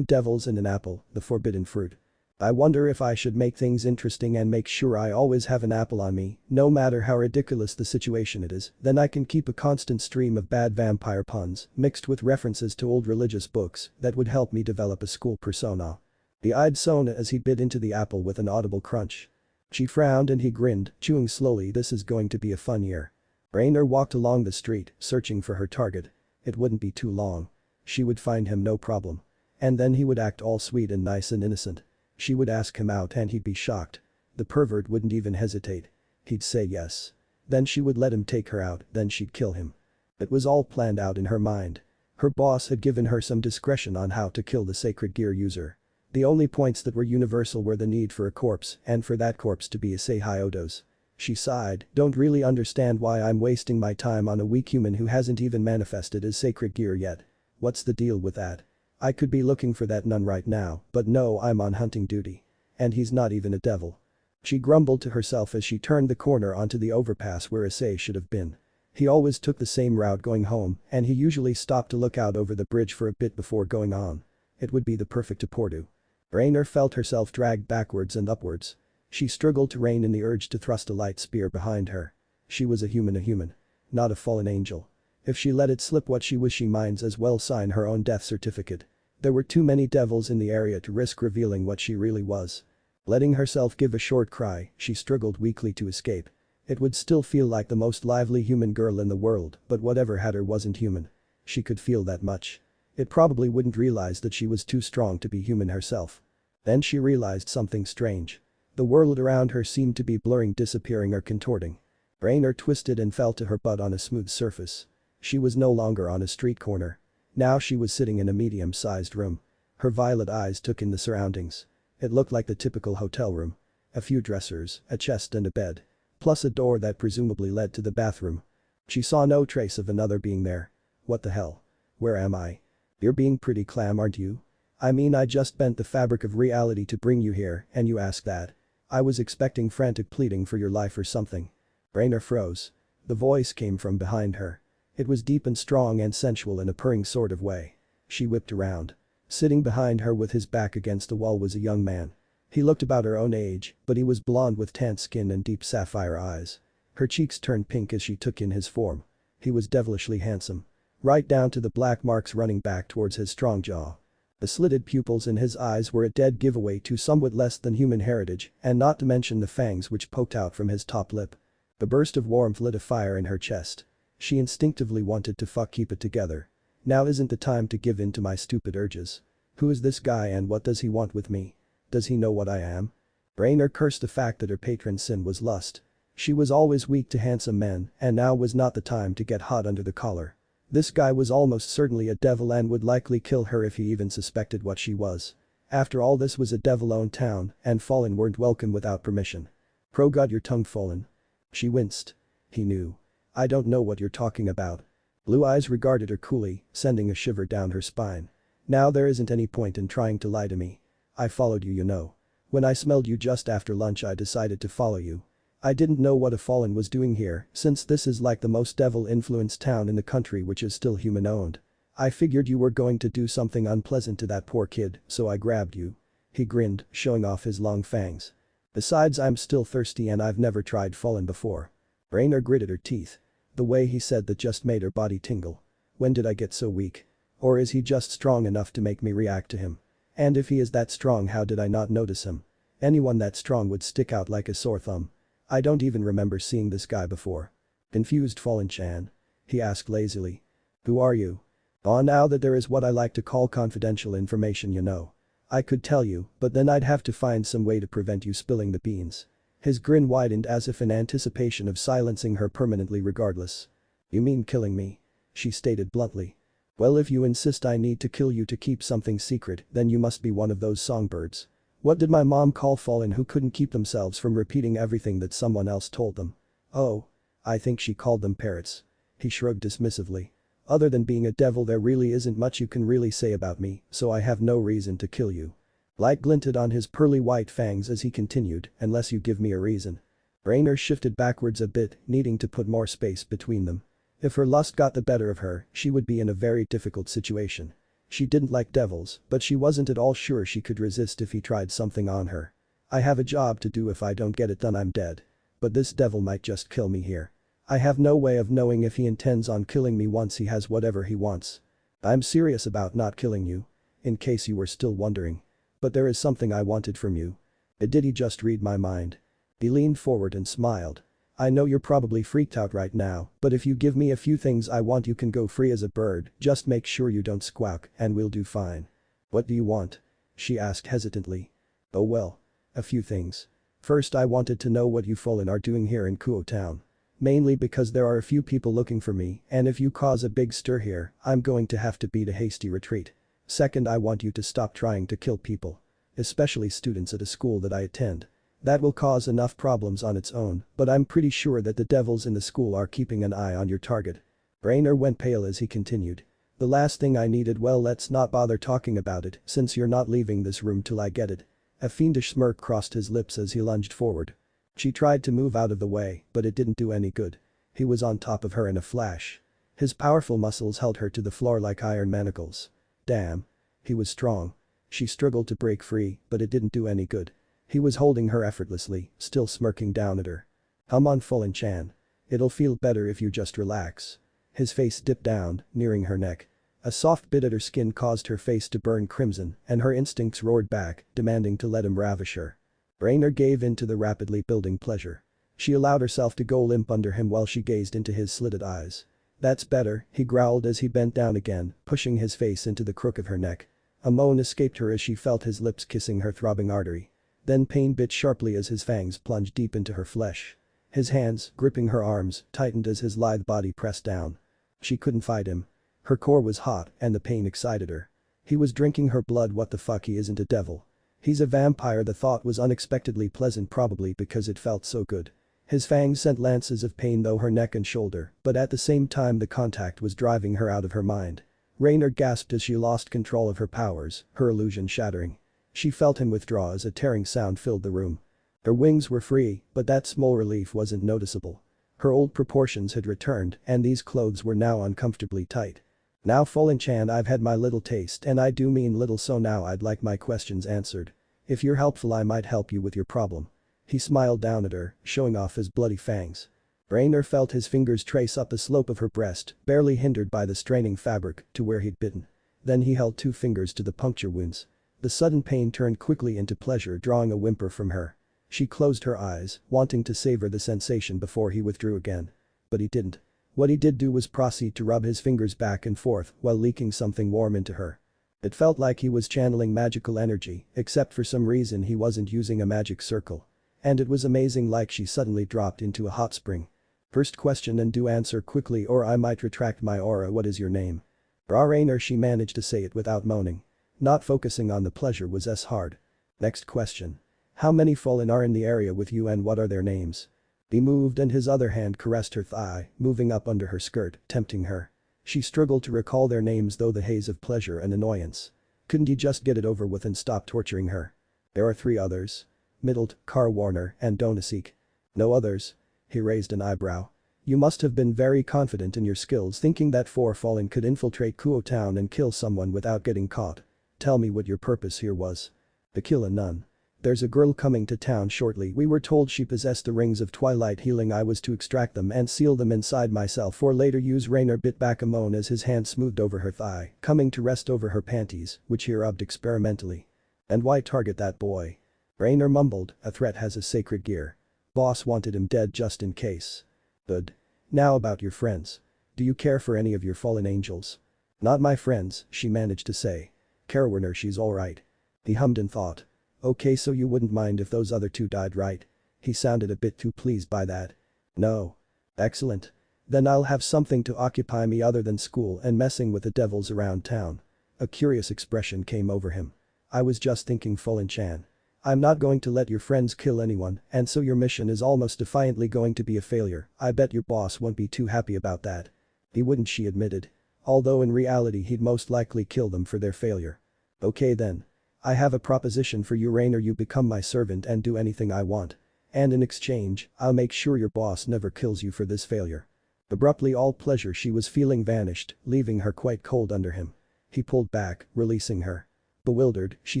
Devils and an apple, the forbidden fruit. "I wonder if I should make things interesting and make sure I always have an apple on me, no matter how ridiculous the situation it is, then I can keep a constant stream of bad vampire puns, mixed with references to old religious books, that would help me develop a school persona." He eyed Sona as he bit into the apple with an audible crunch. She frowned and he grinned, chewing slowly. "This is going to be a fun year." Rainer walked along the street, searching for her target. It wouldn't be too long. She would find him no problem. And then he would act all sweet and nice and innocent. She would ask him out and he'd be shocked. The pervert wouldn't even hesitate. He'd say yes. Then she would let him take her out, then she'd kill him. It was all planned out in her mind. Her boss had given her some discretion on how to kill the sacred gear user. The only points that were universal were the need for a corpse and for that corpse to be a Seihyodo's. She sighed, don't really understand why I'm wasting my time on a weak human who hasn't even manifested his sacred gear yet. What's the deal with that? I could be looking for that nun right now, but no, I'm on hunting duty. And he's not even a devil. She grumbled to herself as she turned the corner onto the overpass where Issei should have been. He always took the same route going home, and he usually stopped to look out over the bridge for a bit before going on. It would be the perfect Portu. Rainer felt herself dragged backwards and upwards. She struggled to rein in the urge to thrust a light spear behind her. She was a human, not a fallen angel. If she let it slip, what she might as well sign her own death certificate. There were too many devils in the area to risk revealing what she really was. Letting herself give a short cry, she struggled weakly to escape. It would still feel like the most lively human girl in the world, but whatever had her wasn't human. She could feel that much. It probably wouldn't realize that she was too strong to be human herself. Then she realized something strange. The world around her seemed to be blurring, disappearing or contorting. Rainer twisted and fell to her butt on a smooth surface. She was no longer on a street corner. Now she was sitting in a medium-sized room. Her violet eyes took in the surroundings. It looked like the typical hotel room. A few dressers, a chest and a bed. Plus a door that presumably led to the bathroom. She saw no trace of another being there. What the hell? Where am I? You're being pretty clam, aren't you? I mean, I just bent the fabric of reality to bring you here, and you ask that? I was expecting frantic pleading for your life or something. Rainer froze. The voice came from behind her. It was deep and strong and sensual in a purring sort of way. She whipped around. Sitting behind her with his back against the wall was a young man. He looked about her own age, but he was blonde with tanned skin and deep sapphire eyes. Her cheeks turned pink as she took in his form. He was devilishly handsome. Right down to the black marks running back towards his strong jaw. The slitted pupils in his eyes were a dead giveaway to somewhat less than human heritage, and not to mention the fangs which poked out from his top lip. The burst of warmth lit a fire in her chest. She instinctively wanted to keep it together. Now isn't the time to give in to my stupid urges. Who is this guy and what does he want with me? Does he know what I am? Rainer cursed the fact that her patron's sin was lust. She was always weak to handsome men, and now was not the time to get hot under the collar. This guy was almost certainly a devil and would likely kill her if he even suspected what she was. After all, this was a devil-owned town, and Fallen weren't welcome without permission. Pro, got your tongue, Fallen. She winced. He knew. I don't know what you're talking about. Blue eyes regarded her coolly, sending a shiver down her spine. Now there isn't any point in trying to lie to me. I followed you, you know. When I smelled you just after lunch, I decided to follow you. I didn't know what a Fallen was doing here, since this is like the most devil-influenced town in the country which is still human-owned. I figured you were going to do something unpleasant to that poor kid, so I grabbed you. He grinned, showing off his long fangs. Besides, I'm still thirsty and I've never tried Fallen before. Rainer gritted her teeth. The way he said that just made her body tingle. When did I get so weak? Or is he just strong enough to make me react to him? And if he is that strong, how did I not notice him? Anyone that strong would stick out like a sore thumb. I don't even remember seeing this guy before. Confused Fallen-chan? He asked lazily. Who are you? Oh, now that there is what I like to call confidential information, you know. I could tell you, but then I'd have to find some way to prevent you spilling the beans. His grin widened as if in anticipation of silencing her permanently regardless. You mean killing me? She stated bluntly. Well, if you insist I need to kill you to keep something secret, then you must be one of those songbirds. What did my mom call Fallen who couldn't keep themselves from repeating everything that someone else told them? Oh. I think she called them parrots. He shrugged dismissively. Other than being a devil, there really isn't much you can really say about me, so I have no reason to kill you. Light glinted on his pearly white fangs as he continued, unless you give me a reason. Rainer shifted backwards a bit, needing to put more space between them. If her lust got the better of her, she would be in a very difficult situation. She didn't like devils, but she wasn't at all sure she could resist if he tried something on her. I have a job to do. If I don't get it done, I'm dead. But this devil might just kill me here. I have no way of knowing if he intends on killing me once he has whatever he wants. I'm serious about not killing you. In case you were still wondering. But there is something I wanted from you. Did he just read my mind? He leaned forward and smiled. I know you're probably freaked out right now, but if you give me a few things I want, you can go free as a bird. Just make sure you don't squawk and we'll do fine. What do you want? She asked hesitantly. Oh well. A few things. First, I wanted to know what you Fallen are doing here in Kuo Town. Mainly because there are a few people looking for me, and if you cause a big stir here, I'm going to have to beat a hasty retreat. Second, I want you to stop trying to kill people. Especially students at a school that I attend. That will cause enough problems on its own, but I'm pretty sure that the devils in the school are keeping an eye on your target." Rainer went pale as he continued. "The last thing I needed, well, let's not bother talking about it since you're not leaving this room till I get it." A fiendish smirk crossed his lips as he lunged forward. She tried to move out of the way, but it didn't do any good. He was on top of her in a flash. His powerful muscles held her to the floor like iron manacles. Damn. He was strong. She struggled to break free, but it didn't do any good. He was holding her effortlessly, still smirking down at her. "Come on, Fulin-chan. It'll feel better if you just relax." His face dipped down, nearing her neck. A soft bit at her skin caused her face to burn crimson, and her instincts roared back, demanding to let him ravish her. Rainer gave in to the rapidly building pleasure. She allowed herself to go limp under him while she gazed into his slitted eyes. "That's better," he growled as he bent down again, pushing his face into the crook of her neck. A moan escaped her as she felt his lips kissing her throbbing artery. Then pain bit sharply as his fangs plunged deep into her flesh. His hands, gripping her arms, tightened as his lithe body pressed down. She couldn't fight him. Her core was hot and the pain excited her. He was drinking her blood. What the fuck, he isn't a devil. He's a vampire. The thought was unexpectedly pleasant, probably because it felt so good. His fangs sent lances of pain through her neck and shoulder, but at the same time the contact was driving her out of her mind. Rainer gasped as she lost control of her powers, her illusion shattering. She felt him withdraw as a tearing sound filled the room. Her wings were free, but that small relief wasn't noticeable. Her old proportions had returned and these clothes were now uncomfortably tight. "Now Fulin-chan, I've had my little taste, and I do mean little, so now I'd like my questions answered. If you're helpful I might help you with your problem." He smiled down at her, showing off his bloody fangs. Rainer felt his fingers trace up the slope of her breast, barely hindered by the straining fabric, to where he'd bitten. Then he held 2 fingers to the puncture wounds. The sudden pain turned quickly into pleasure, drawing a whimper from her. She closed her eyes, wanting to savor the sensation before he withdrew again. But he didn't. What he did do was proceed to rub his fingers back and forth while leaking something warm into her. It felt like he was channeling magical energy, except for some reason he wasn't using a magic circle. And it was amazing, like she suddenly dropped into a hot spring. "First question, and do answer quickly or I might retract my aura. What is your name?" Rainer, she managed to say it without moaning. Not focusing on the pleasure was hard. "Next question. How many Fallen are in the area with you and what are their names?" He moved and his other hand caressed her thigh, moving up under her skirt, tempting her. She struggled to recall their names through the haze of pleasure and annoyance. Couldn't he just get it over with and stop torturing her? "There are 3 others. Middled, Carl Warner, and Donasik." "No others?" He raised an eyebrow. "You must have been very confident in your skills, thinking that 4 Fallen could infiltrate Kuo Town and kill someone without getting caught. Tell me what your purpose here was." "To kill a nun. There's a girl coming to town shortly. We were told she possessed the rings of twilight healing. I was to extract them and seal them inside myself for later use." Rainer bit back a moan as his hand smoothed over her thigh, coming to rest over her panties, which he rubbed experimentally. "And why target that boy?" Rainer mumbled, "A threat has a sacred gear. Boss wanted him dead just in case." "Good. Now about your friends. Do you care for any of your fallen angels?" "Not my friends," she managed to say. "Kerwerner, she's alright." He hummed in thought. "Okay, so you wouldn't mind if those other 2 died, right?" He sounded a bit too pleased by that. "No." "Excellent. Then I'll have something to occupy me other than school and messing with the devils around town." A curious expression came over him. "I was just thinking, Fulin-chan. I'm not going to let your friends kill anyone, and so your mission is almost defiantly going to be a failure. I bet your boss won't be too happy about that." He wouldn't, she admitted. Although in reality he'd most likely kill them for their failure. "Okay then. I have a proposition for you, Rainer. You become my servant and do anything I want. And in exchange, I'll make sure your boss never kills you for this failure." Abruptly all pleasure she was feeling vanished, leaving her quite cold under him. He pulled back, releasing her. Bewildered, she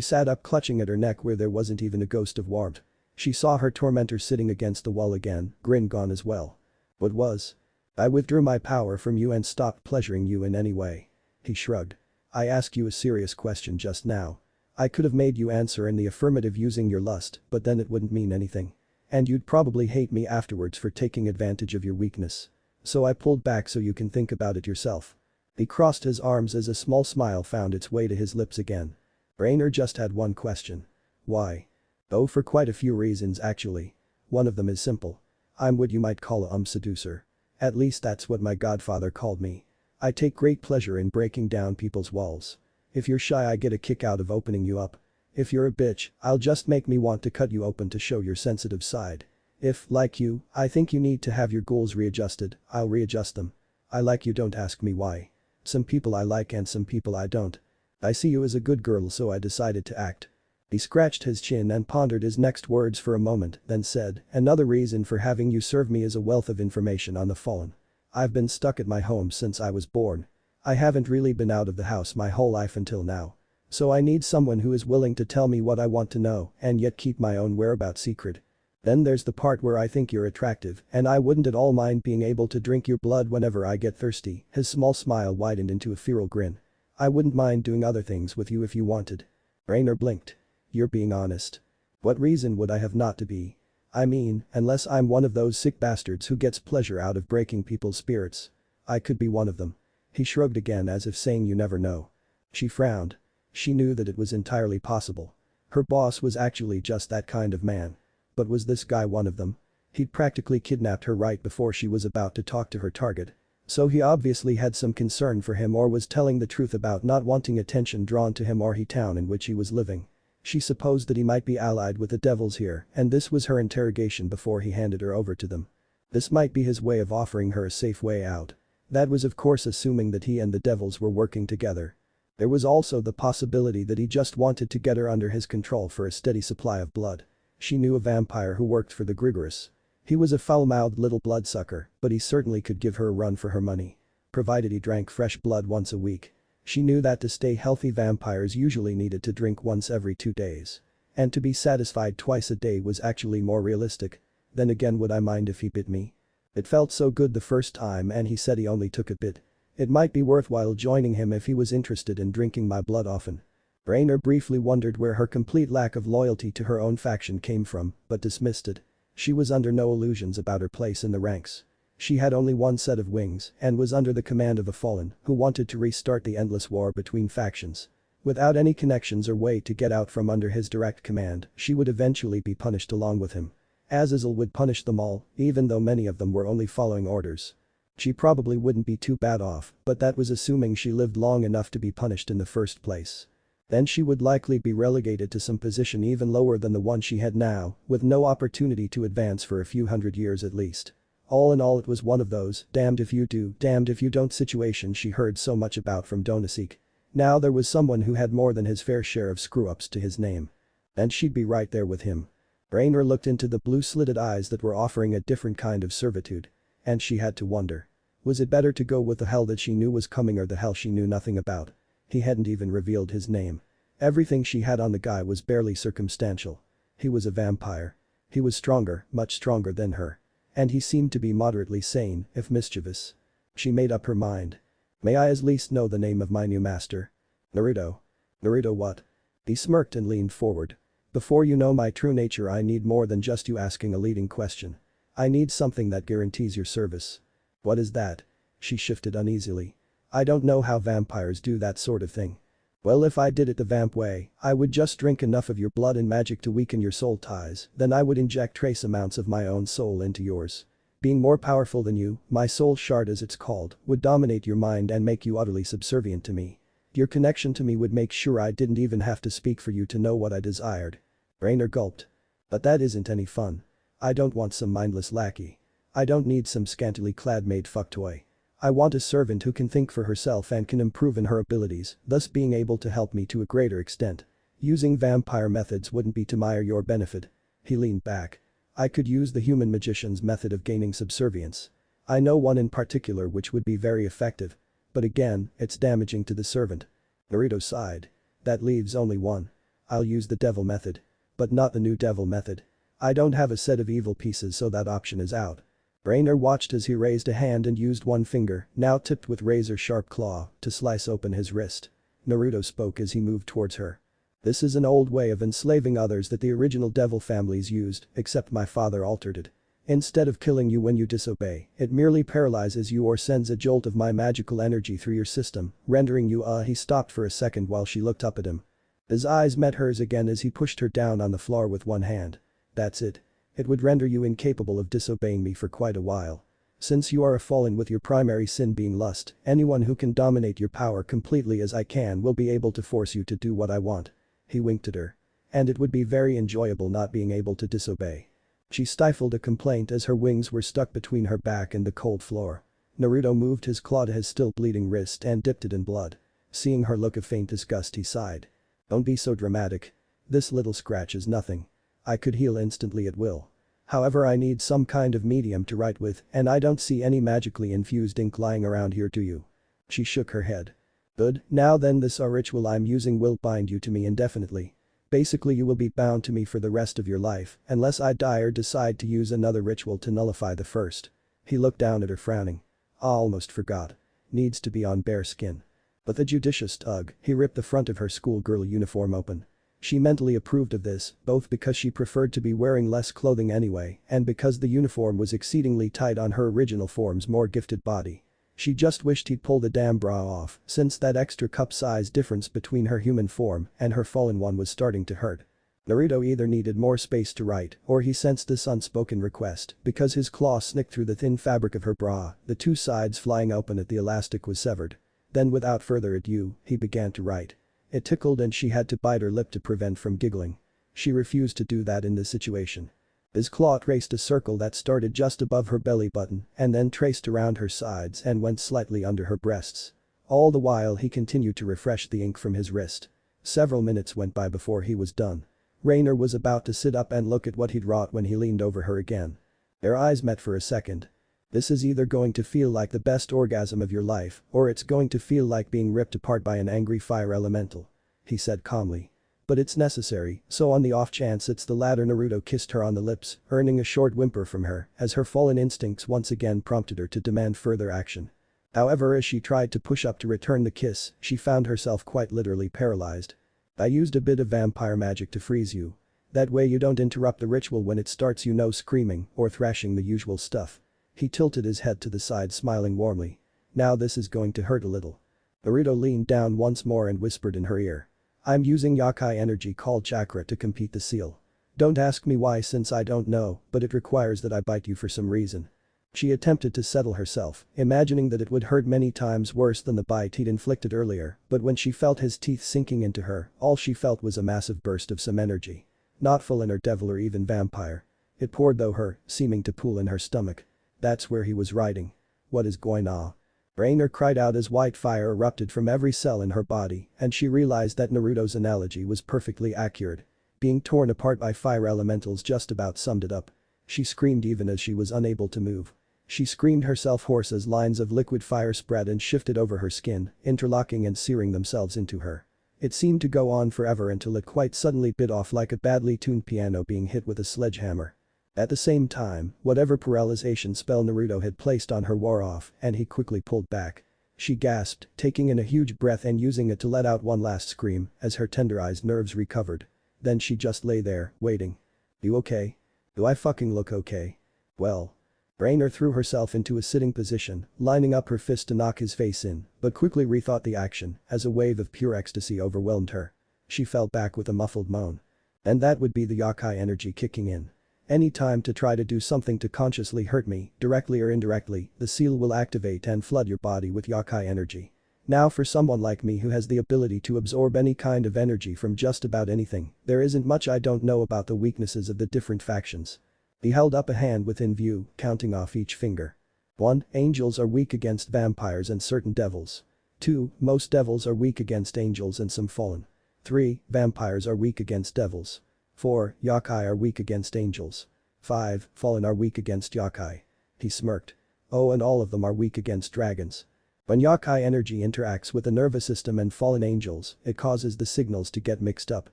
sat up, clutching at her neck where there wasn't even a ghost of warmth. She saw her tormentor sitting against the wall again, grin gone as well. "What was?" "I withdrew my power from you and stopped pleasuring you in any way." He shrugged. "I asked you a serious question just now. I could have made you answer in the affirmative using your lust, but then it wouldn't mean anything. And you'd probably hate me afterwards for taking advantage of your weakness. So I pulled back so you can think about it yourself." He crossed his arms as a small smile found its way to his lips again. Rainer just had one question. "Why?" "Oh, for quite a few reasons actually. One of them is simple. I'm what you might call a seducer. At least that's what my godfather called me. I take great pleasure in breaking down people's walls. If you're shy I get a kick out of opening you up. If you're a bitch, I'll just make me want to cut you open to show your sensitive side. If, like you, I think you need to have your goals readjusted, I'll readjust them. I like you, don't ask me why. Some people I like and some people I don't. I see you as a good girl, so I decided to act. He scratched his chin and pondered his next words for a moment, then said, another reason for having you serve me is a wealth of information on the fallen. I've been stuck at my home since I was born. I haven't really been out of the house my whole life until now. So I need someone who is willing to tell me what I want to know and yet keep my own whereabouts secret. Then there's the part where I think you're attractive and I wouldn't at all mind being able to drink your blood whenever I get thirsty. His small smile widened into a feral grin. I wouldn't mind doing other things with you if you wanted. Rainer blinked. You're being honest. What reason would I have not to be? I mean, unless I'm one of those sick bastards who gets pleasure out of breaking people's spirits. I could be one of them. He shrugged again as if saying you never know. She frowned. She knew that it was entirely possible. Her boss was actually just that kind of man. But was this guy one of them? He'd practically kidnapped her right before she was about to talk to her target. So he obviously had some concern for him or was telling the truth about not wanting attention drawn to him or the town in which he was living. She supposed that he might be allied with the devils here and this was her interrogation before he handed her over to them. This might be his way of offering her a safe way out. That was of course assuming that he and the devils were working together. There was also the possibility that he just wanted to get her under his control for a steady supply of blood. She knew a vampire who worked for the Grigorous. He was a foul-mouthed little bloodsucker, but he certainly could give her a run for her money. Provided he drank fresh blood once a week. She knew that to stay healthy vampires usually needed to drink once every 2 days. And to be satisfied twice a day was actually more realistic. Then again, would I mind if he bit me? It felt so good the first time and he said he only took a bit. It might be worthwhile joining him if he was interested in drinking my blood often. Rainer briefly wondered where her complete lack of loyalty to her own faction came from, but dismissed it. She was under no illusions about her place in the ranks. She had only one set of wings and was under the command of a fallen who wanted to restart the endless war between factions. Without any connections or way to get out from under his direct command, she would eventually be punished along with him. Azazel would punish them all, even though many of them were only following orders. She probably wouldn't be too bad off, but that was assuming she lived long enough to be punished in the first place. Then she would likely be relegated to some position even lower than the one she had now, with no opportunity to advance for a few hundred years at least. All in all, it was one of those damned if you do, damned if you don't situations she heard so much about from Donasik. Now there was someone who had more than his fair share of screw-ups to his name. And she'd be right there with him. Rainer looked into the blue-slitted eyes that were offering a different kind of servitude. And she had to wonder. Was it better to go with the hell that she knew was coming or the hell she knew nothing about? He hadn't even revealed his name. Everything she had on the guy was barely circumstantial. He was a vampire. He was stronger, much stronger than her. And he seemed to be moderately sane, if mischievous. She made up her mind. May I at least know the name of my new master? Naruto. Naruto what? He smirked and leaned forward. Before you know my true nature, I need more than just you asking a leading question. I need something that guarantees your service. What is that? She shifted uneasily. I don't know how vampires do that sort of thing. Well, if I did it the vamp way, I would just drink enough of your blood and magic to weaken your soul ties, then I would inject trace amounts of my own soul into yours. Being more powerful than you, my soul shard as it's called, would dominate your mind and make you utterly subservient to me. Your connection to me would make sure I didn't even have to speak for you to know what I desired. Rainer gulped. But that isn't any fun. I don't want some mindless lackey. I don't need some scantily clad maid fuck toy. I want a servant who can think for herself and can improve in her abilities, thus being able to help me to a greater extent. Using vampire methods wouldn't be to my or your benefit. He leaned back. I could use the human magician's method of gaining subservience. I know one in particular which would be very effective. But again, it's damaging to the servant. Naruto sighed. That leaves only one. I'll use the devil method. But not the new devil method. I don't have a set of evil pieces, so that option is out. Rainer watched as he raised a hand and used one finger, now tipped with razor-sharp claw, to slice open his wrist. Naruto spoke as he moved towards her. This is an old way of enslaving others that the original devil families used, except my father altered it. Instead of killing you when you disobey, it merely paralyzes you or sends a jolt of my magical energy through your system, rendering you He stopped for a second while she looked up at him. His eyes met hers again as he pushed her down on the floor with one hand. That's it. It would render you incapable of disobeying me for quite a while. Since you are a fallen with your primary sin being lust, anyone who can dominate your power completely as I can will be able to force you to do what I want. He winked at her. And it would be very enjoyable not being able to disobey. She stifled a complaint as her wings were stuck between her back and the cold floor. Naruto moved his claw to his still bleeding wrist and dipped it in blood. Seeing her look of faint disgust, he sighed. Don't be so dramatic. This little scratch is nothing. I could heal instantly at will. However, I need some kind of medium to write with, and I don't see any magically infused ink lying around here, do you? She shook her head. Good, now then, this ritual I'm using will bind you to me indefinitely. Basically, you will be bound to me for the rest of your life, unless I die or decide to use another ritual to nullify the first. He looked down at her, frowning. I almost forgot. Needs to be on bare skin. But the judicious tug, he ripped the front of her schoolgirl uniform open. She mentally approved of this, both because she preferred to be wearing less clothing anyway and because the uniform was exceedingly tight on her original form's more gifted body. She just wished he'd pull the damn bra off, since that extra cup size difference between her human form and her fallen one was starting to hurt. Naruto either needed more space to write or he sensed this unspoken request because his claw snicked through the thin fabric of her bra, the two sides flying open as the elastic was severed. Then without further ado, he began to write. It tickled and she had to bite her lip to prevent from giggling. She refused to do that in this situation. His claw traced a circle that started just above her belly button and then traced around her sides and went slightly under her breasts. All the while he continued to refresh the ink from his wrist. Several minutes went by before he was done. Rainer was about to sit up and look at what he'd wrought when he leaned over her again. Their eyes met for a second. This is either going to feel like the best orgasm of your life or it's going to feel like being ripped apart by an angry fire elemental. He said calmly. But it's necessary, so on the off chance it's the latter, Naruto kissed her on the lips, earning a short whimper from her as her fallen instincts once again prompted her to demand further action. However, as she tried to push up to return the kiss, she found herself quite literally paralyzed. I used a bit of vampire magic to freeze you. That way you don't interrupt the ritual when it starts, you know, screaming or thrashing, the usual stuff. He tilted his head to the side, smiling warmly. Now this is going to hurt a little. Naruto leaned down once more and whispered in her ear. I'm using yokai energy called chakra to complete the seal. Don't ask me why, since I don't know, but it requires that I bite you for some reason. She attempted to settle herself, imagining that it would hurt many times worse than the bite he'd inflicted earlier, but when she felt his teeth sinking into her, all she felt was a massive burst of some energy. Not Fallen or devil or even vampire. It poured through her, seeming to pool in her stomach. That's where he was writing. What is going on? Rainer cried out as white fire erupted from every cell in her body, and she realized that Naruto's analogy was perfectly accurate. Being torn apart by fire elementals just about summed it up. She screamed even as she was unable to move. She screamed herself hoarse as lines of liquid fire spread and shifted over her skin, interlocking and searing themselves into her. It seemed to go on forever until it quite suddenly bit off like a badly tuned piano being hit with a sledgehammer. At the same time, whatever paralyzation spell Naruto had placed on her wore off and he quickly pulled back. She gasped, taking in a huge breath and using it to let out one last scream as her tenderized nerves recovered. Then she just lay there, waiting. You okay? Do I fucking look okay? Well. Rainer threw herself into a sitting position, lining up her fist to knock his face in, but quickly rethought the action as a wave of pure ecstasy overwhelmed her. She fell back with a muffled moan. And that would be the yokai energy kicking in. Any time to try to do something to consciously hurt me, directly or indirectly, the seal will activate and flood your body with yokai energy. Now for someone like me who has the ability to absorb any kind of energy from just about anything, there isn't much I don't know about the weaknesses of the different factions. He held up a hand within view, counting off each finger. 1. Angels are weak against vampires and certain devils. 2. Most devils are weak against angels and some fallen. 3. Vampires are weak against devils. 4. Yokai are weak against angels. 5. Fallen are weak against yokai. He smirked. Oh, and all of them are weak against dragons. When yokai energy interacts with the nervous system and fallen angels, it causes the signals to get mixed up.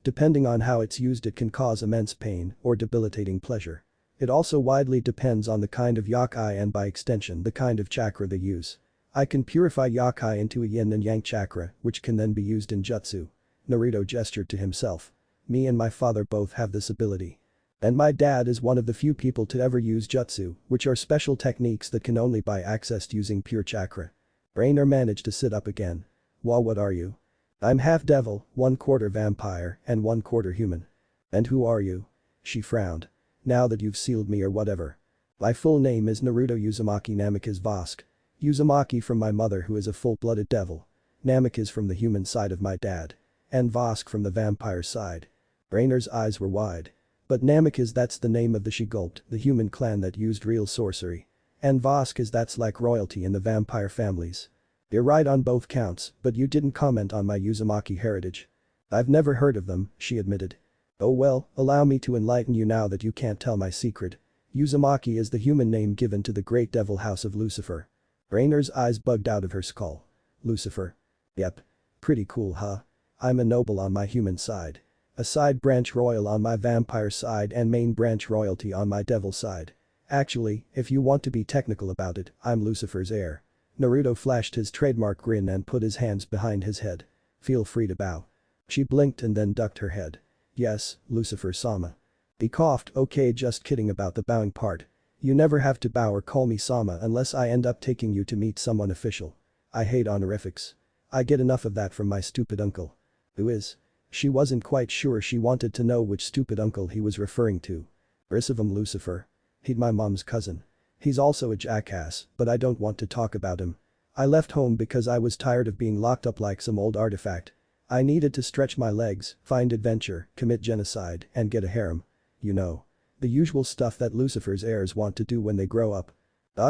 Depending on how it's used, it can cause immense pain or debilitating pleasure. It also widely depends on the kind of yokai and by extension the kind of chakra they use. I can purify yokai into a yin and yang chakra, which can then be used in jutsu. Naruto gestured to himself. Me and my father both have this ability. And my dad is one of the few people to ever use jutsu, which are special techniques that can only be accessed using pure chakra. Rainer managed to sit up again. Well, what are you? I'm half devil, 1/4 vampire, and 1/4 human. And who are you? She frowned. Now that you've sealed me or whatever. My full name is Naruto Uzumaki Namikaze Vosk. Uzumaki from my mother, who is a full-blooded devil. Namikaze from the human side of my dad. And Vosk from the vampire side. Rainer's eyes were wide. But Namek is that's the name of the she gulped, the human clan that used real sorcery. And Vosk is that's like royalty in the vampire families. You're right on both counts, but you didn't comment on my Uzumaki heritage. I've never heard of them, she admitted. Oh well, allow me to enlighten you now that you can't tell my secret. Uzumaki is the human name given to the great devil house of Lucifer. Rainer's eyes bugged out of her skull. Lucifer. Yep. Pretty cool, huh? I'm a noble on my human side. A side branch royal on my vampire side and main branch royalty on my devil side. Actually, if you want to be technical about it, I'm Lucifer's heir. Naruto flashed his trademark grin and put his hands behind his head. Feel free to bow. She blinked and then ducked her head. Yes, Lucifer-sama. He coughed, okay, just kidding about the bowing part. You never have to bow or call me Sama unless I end up taking you to meet someone official. I hate honorifics. I get enough of that from my stupid uncle. Who is? She wasn't quite sure she wanted to know which stupid uncle he was referring to. Risivum Lucifer. He'd my mom's cousin. He's also a jackass, but I don't want to talk about him. I left home because I was tired of being locked up like some old artifact. I needed to stretch my legs, find adventure, commit genocide, and get a harem. You know. The usual stuff that Lucifer's heirs want to do when they grow up.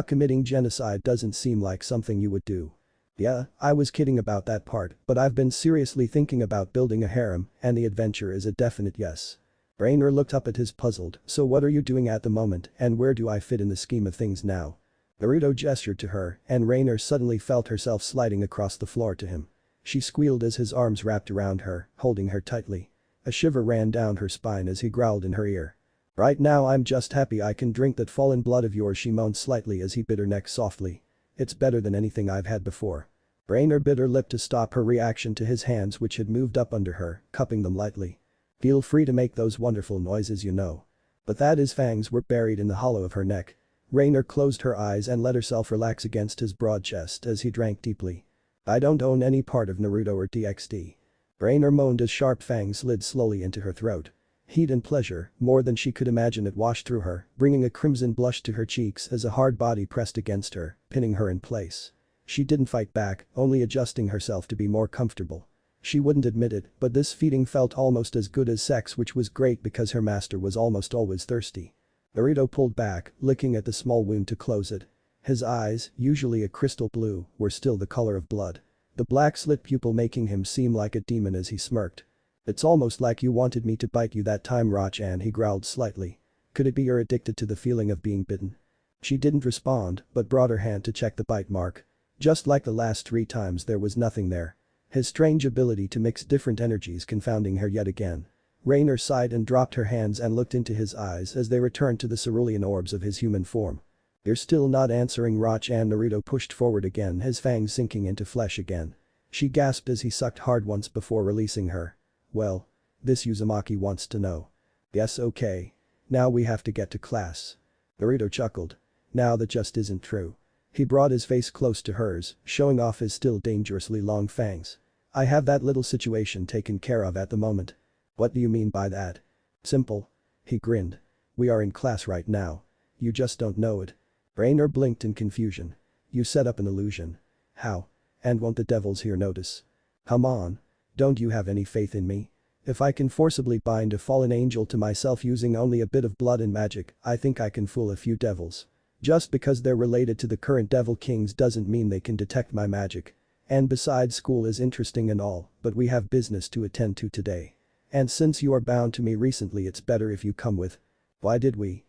Committing genocide doesn't seem like something you would do. Yeah, I was kidding about that part, but I've been seriously thinking about building a harem, and the adventure is a definite yes. Rainer looked up at his puzzled, so what are you doing at the moment and where do I fit in the scheme of things now? Naruto gestured to her and Rainer suddenly felt herself sliding across the floor to him. She squealed as his arms wrapped around her, holding her tightly. A shiver ran down her spine as he growled in her ear. Right now I'm just happy I can drink that fallen blood of yours, she moaned slightly as he bit her neck softly. It's better than anything I've had before. Rainer bit her lip to stop her reaction to his hands which had moved up under her, cupping them lightly. Feel free to make those wonderful noises you know. But that his fangs were buried in the hollow of her neck. Rainer closed her eyes and let herself relax against his broad chest as he drank deeply. I don't own any part of Naruto or DxD. Rainer moaned as sharp fangs slid slowly into her throat. Heat and pleasure, more than she could imagine it washed through her, bringing a crimson blush to her cheeks as a hard body pressed against her, pinning her in place. She didn't fight back, only adjusting herself to be more comfortable. She wouldn't admit it, but this feeding felt almost as good as sex, which was great because her master was almost always thirsty. Naruto pulled back, licking at the small wound to close it. His eyes, usually a crystal blue, were still the color of blood. The black slit pupil making him seem like a demon as he smirked. It's almost like you wanted me to bite you that time, Rachan, he growled slightly. Could it be you're addicted to the feeling of being bitten? She didn't respond, but brought her hand to check the bite mark. Just like the last 3 times there was nothing there. His strange ability to mix different energies confounding her yet again. Rainer sighed and dropped her hands and looked into his eyes as they returned to the cerulean orbs of his human form. You're still not answering, Rachan. Naruto pushed forward again, his fangs sinking into flesh again. She gasped as he sucked hard once before releasing her. Well. This Uzumaki wants to know. Yes, okay. Now we have to get to class. Naruto chuckled. Now that just isn't true. He brought his face close to hers, showing off his still dangerously long fangs. I have that little situation taken care of at the moment. What do you mean by that? Simple. He grinned. We are in class right now. You just don't know it. Rainer blinked in confusion. You set up an illusion. How? And won't the devils here notice? Come on. Don't you have any faith in me? If I can forcibly bind a fallen angel to myself using only a bit of blood and magic, I think I can fool a few devils. Just because they're related to the current devil kings doesn't mean they can detect my magic. And besides, school is interesting and all, but we have business to attend to today. And since you are bound to me recently, it's better if you come with. Why did we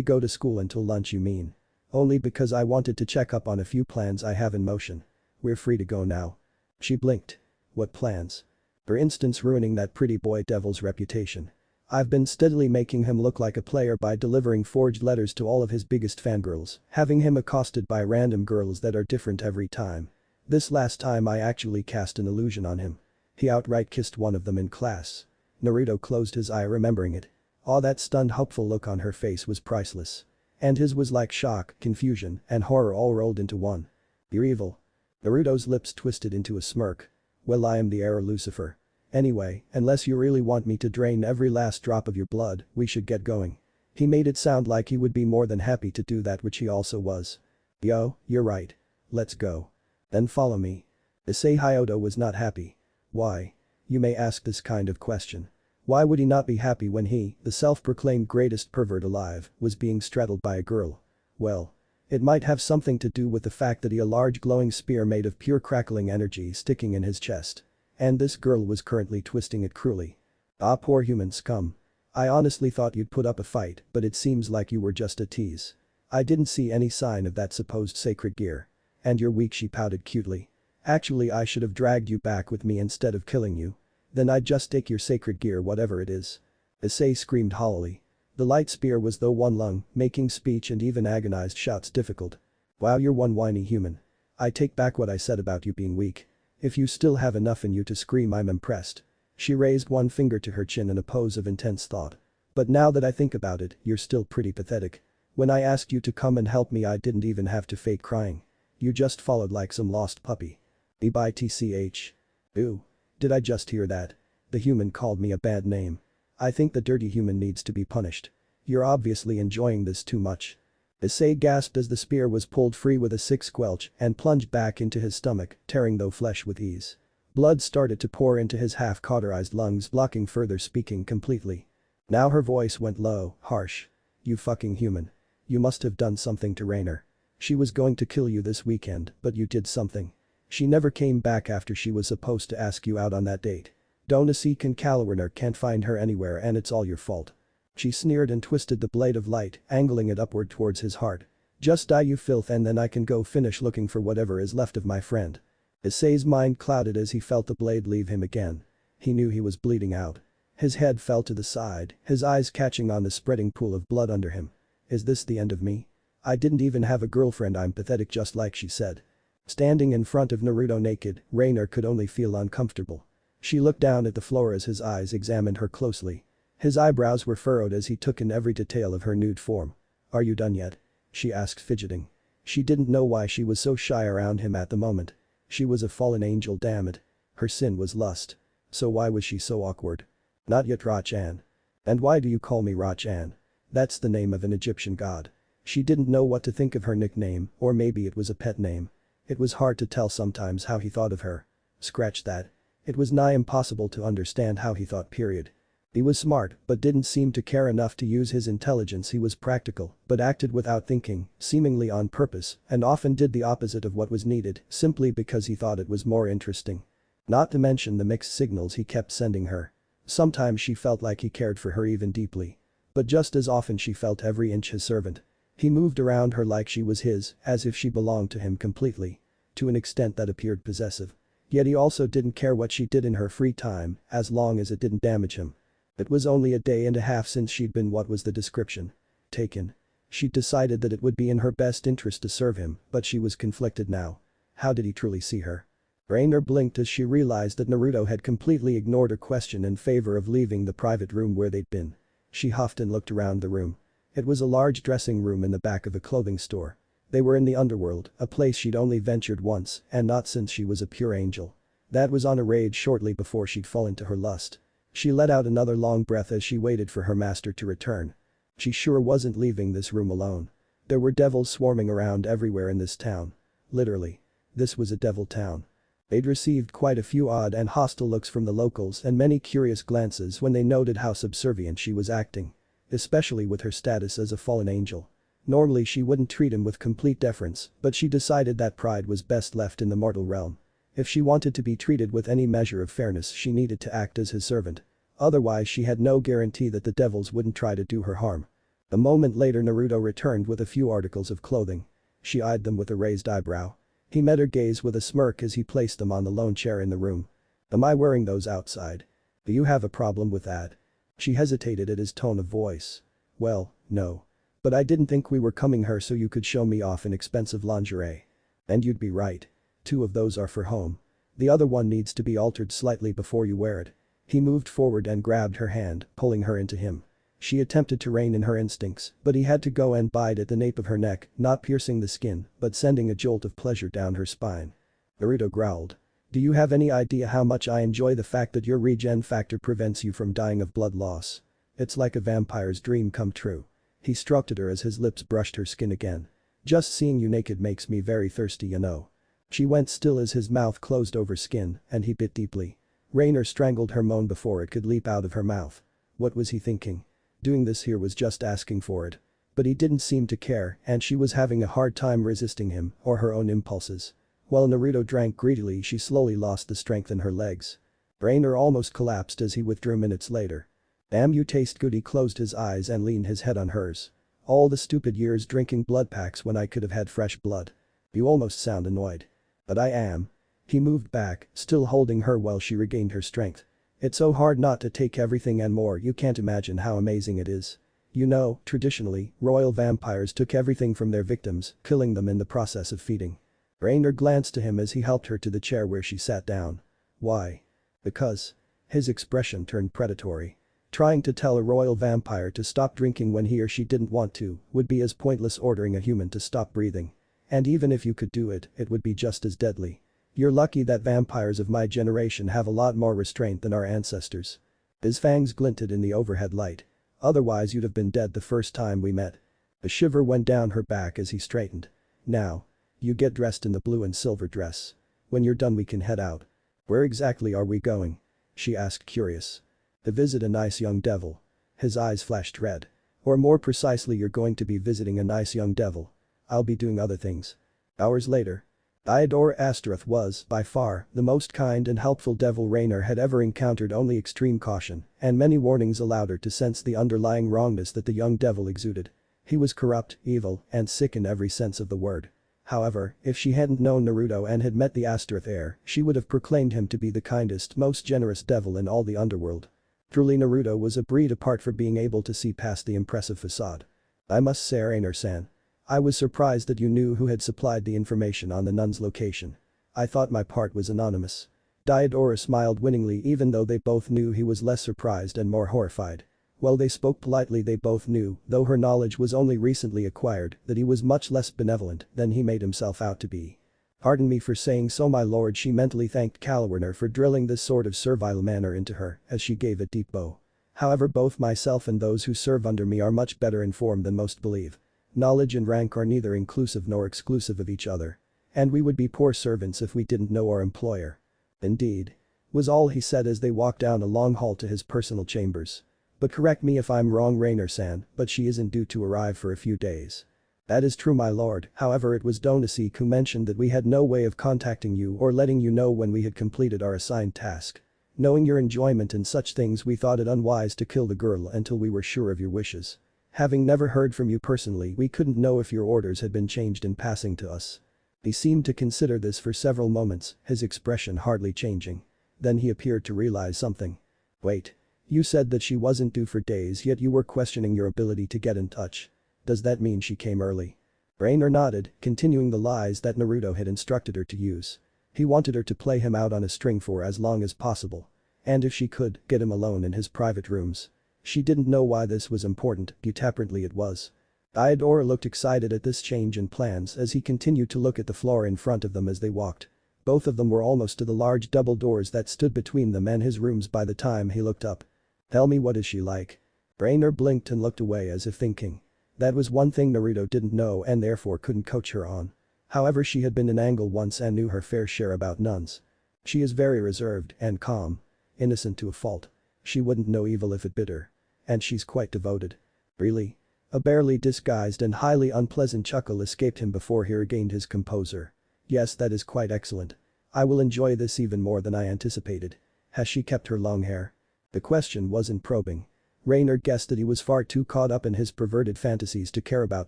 go to school until lunch, you mean? Only because I wanted to check up on a few plans I have in motion. We're free to go now. She blinked. What plans? For instance, ruining that pretty boy devil's reputation. I've been steadily making him look like a player by delivering forged letters to all of his biggest fangirls, having him accosted by random girls that are different every time. This last time I actually cast an illusion on him. He outright kissed one of them in class. Naruto closed his eye remembering it. Oh, that stunned hopeful look on her face was priceless. And his was like shock, confusion, and horror all rolled into one. You're evil. Naruto's lips twisted into a smirk. Well, I am the heir Lucifer. Anyway, unless you really want me to drain every last drop of your blood, we should get going. He made it sound like he would be more than happy to do that, which he also was. Yo, you're right. Let's go. Then follow me. Issei Hyoto was not happy. Why? You may ask this kind of question. Why would he not be happy when he, the self-proclaimed greatest pervert alive, was being straddled by a girl? Well. It might have something to do with the fact that he had a large glowing spear made of pure crackling energy sticking in his chest. And this girl was currently twisting it cruelly. Ah, poor human scum. I honestly thought you'd put up a fight, but it seems like you were just a tease. I didn't see any sign of that supposed sacred gear. And you're weak, she pouted cutely. Actually, I should have dragged you back with me instead of killing you. Then I'd just take your sacred gear, whatever it is. Issei screamed hollowly. The light spear was though one lung, making speech and even agonized shouts difficult. Wow, you're one whiny human. I take back what I said about you being weak. If you still have enough in you to scream, I'm impressed. She raised one finger to her chin in a pose of intense thought. But now that I think about it, you're still pretty pathetic. When I asked you to come and help me, I didn't even have to fake crying. You just followed like some lost puppy. Bitch. Ooh. Did I just hear that? The human called me a bad name. I think the dirty human needs to be punished. You're obviously enjoying this too much. Issei gasped as the spear was pulled free with a sick squelch and plunged back into his stomach, tearing though flesh with ease. Blood started to pour into his half-cauterized lungs, blocking further speaking completely. Now her voice went low, harsh. You fucking human. You must have done something to Rainer. She was going to kill you this weekend, but you did something. She never came back after she was supposed to ask you out on that date. Donaseek and Kaloriner can't find her anywhere and it's all your fault. She sneered and twisted the blade of light, angling it upward towards his heart. Just die, you filth, and then I can go finish looking for whatever is left of my friend. Issei's mind clouded as he felt the blade leave him again. He knew he was bleeding out. His head fell to the side, his eyes catching on the spreading pool of blood under him. Is this the end of me? I didn't even have a girlfriend, I'm pathetic, just like she said. Standing in front of Naruto naked, Rainer could only feel uncomfortable. She looked down at the floor as his eyes examined her closely. His eyebrows were furrowed as he took in every detail of her nude form. Are you done yet? She asked, fidgeting. She didn't know why she was so shy around him at the moment. She was a fallen angel, damn it. Her sin was lust. So why was she so awkward? Not yet, Ra-chan. And why do you call me Ra-chan? That's the name of an Egyptian god. She didn't know what to think of her nickname, or maybe it was a pet name. It was hard to tell sometimes how he thought of her. Scratch that. It was nigh impossible to understand how he thought, period. He was smart, but didn't seem to care enough to use his intelligence. He was practical, but acted without thinking, seemingly on purpose, and often did the opposite of what was needed, simply because he thought it was more interesting. Not to mention the mixed signals he kept sending her. Sometimes she felt like he cared for her even deeply. But just as often she felt every inch his servant. He moved around her like she was his, as if she belonged to him completely. To an extent that appeared possessive. Yet he also didn't care what she did in her free time, as long as it didn't damage him. It was only a day and a half since she'd been, what was the description? Taken. She'd decided that it would be in her best interest to serve him, but she was conflicted now. How did he truly see her? Rainer blinked as she realized that Naruto had completely ignored her question in favor of leaving the private room where they'd been. She huffed and looked around the room. It was a large dressing room in the back of a clothing store. They were in the underworld, a place she'd only ventured once, and not since she was a pure angel. That was on a raid shortly before she'd fallen to her lust. She let out another long breath as she waited for her master to return. She sure wasn't leaving this room alone. There were devils swarming around everywhere in this town. Literally. This was a devil town. They'd received quite a few odd and hostile looks from the locals and many curious glances when they noted how subservient she was acting. Especially with her status as a fallen angel. Normally she wouldn't treat him with complete deference, but she decided that pride was best left in the mortal realm. If she wanted to be treated with any measure of fairness, she needed to act as his servant. Otherwise she had no guarantee that the devils wouldn't try to do her harm. A moment later Naruto returned with a few articles of clothing. She eyed them with a raised eyebrow. He met her gaze with a smirk as he placed them on the lone chair in the room. Am I wearing those outside? Do you have a problem with that? She hesitated at his tone of voice. Well, no. But I didn't think we were coming here so you could show me off in expensive lingerie. And you'd be right. 2 of those are for home. The other one needs to be altered slightly before you wear it. He moved forward and grabbed her hand, pulling her into him. She attempted to rein in her instincts, but he had to go and bite at the nape of her neck, not piercing the skin, but sending a jolt of pleasure down her spine. Naruto growled. Do you have any idea how much I enjoy the fact that your regen factor prevents you from dying of blood loss? It's like a vampire's dream come true. He stroked at her as his lips brushed her skin again. Just seeing you naked makes me very thirsty, you know. She went still as his mouth closed over skin and he bit deeply. Raynor strangled her moan before it could leap out of her mouth. What was he thinking? Doing this here was just asking for it. But he didn't seem to care and she was having a hard time resisting him or her own impulses. While Naruto drank greedily, she slowly lost the strength in her legs. Raynor almost collapsed as he withdrew minutes later. "Damn, you taste good." He closed his eyes and leaned his head on hers. "All the stupid years drinking blood packs when I could have had fresh blood. You almost sound annoyed." "But I am." He moved back, still holding her while she regained her strength. "It's so hard not to take everything and more. You can't imagine how amazing it is. You know, traditionally, royal vampires took everything from their victims, killing them in the process of feeding." Raynor glanced to him as he helped her to the chair where she sat down. "Why?" "Because." His expression turned predatory. Trying to tell a royal vampire to stop drinking when he or she didn't want to would be as pointless ordering a human to stop breathing. And even if you could do it, it would be just as deadly. You're lucky that vampires of my generation have a lot more restraint than our ancestors. His fangs glinted in the overhead light. "Otherwise you'd have been dead the first time we met." A shiver went down her back as he straightened. "Now. You get dressed in the blue and silver dress. When you're done we can head out." "Where exactly are we going?" she asked, curious. "To visit a nice young devil." His eyes flashed red. "Or more precisely, you're going to be visiting a nice young devil. I'll be doing other things." Hours later. Diodora Astaroth was, by far, the most kind and helpful devil Raynor had ever encountered. Only extreme caution and many warnings allowed her to sense the underlying wrongness that the young devil exuded. He was corrupt, evil, and sick in every sense of the word. However, if she hadn't known Naruto and had met the Astaroth heir, she would have proclaimed him to be the kindest, most generous devil in all the underworld. Truly, Naruto was a breed apart for being able to see past the impressive facade. "I must say, Raynor-san, I was surprised that you knew who had supplied the information on the nun's location. I thought my part was anonymous." Diodora smiled winningly, even though they both knew he was less surprised and more horrified. While they spoke politely, they both knew, though her knowledge was only recently acquired, that he was much less benevolent than he made himself out to be. "Pardon me for saying so, my lord." She mentally thanked Calawerner for drilling this sort of servile manner into her as she gave a deep bow. "However, both myself and those who serve under me are much better informed than most believe. Knowledge and rank are neither inclusive nor exclusive of each other. And we would be poor servants if we didn't know our employer." "Indeed," was all he said as they walked down a long hall to his personal chambers. "But correct me if I'm wrong, Raynor-san, but she isn't due to arrive for a few days." "That is true, my lord. However, it was Donasek who mentioned that we had no way of contacting you or letting you know when we had completed our assigned task. Knowing your enjoyment in such things, we thought it unwise to kill the girl until we were sure of your wishes. Having never heard from you personally, we couldn't know if your orders had been changed in passing to us." He seemed to consider this for several moments, his expression hardly changing. Then he appeared to realize something. "Wait. You said that she wasn't due for days, yet you were questioning your ability to get in touch. Does that mean she came early?" Raynor nodded, continuing the lies that Naruto had instructed her to use. He wanted her to play him out on a string for as long as possible. And if she could, get him alone in his private rooms. She didn't know why this was important, but apparently it was. Diodora looked excited at this change in plans as he continued to look at the floor in front of them as they walked. Both of them were almost to the large double doors that stood between them and his rooms by the time he looked up. "Tell me, what is she like?" Raynor blinked and looked away as if thinking. That was one thing Naruto didn't know and therefore couldn't coach her on. However, she had been in Angle once and knew her fair share about nuns. "She is very reserved and calm. Innocent to a fault. She wouldn't know evil if it bit her. And she's quite devoted." "Really?" A barely disguised and highly unpleasant chuckle escaped him before he regained his composure. "Yes, that is quite excellent. I will enjoy this even more than I anticipated. Has she kept her long hair?" The question wasn't probing. Raynor guessed that he was far too caught up in his perverted fantasies to care about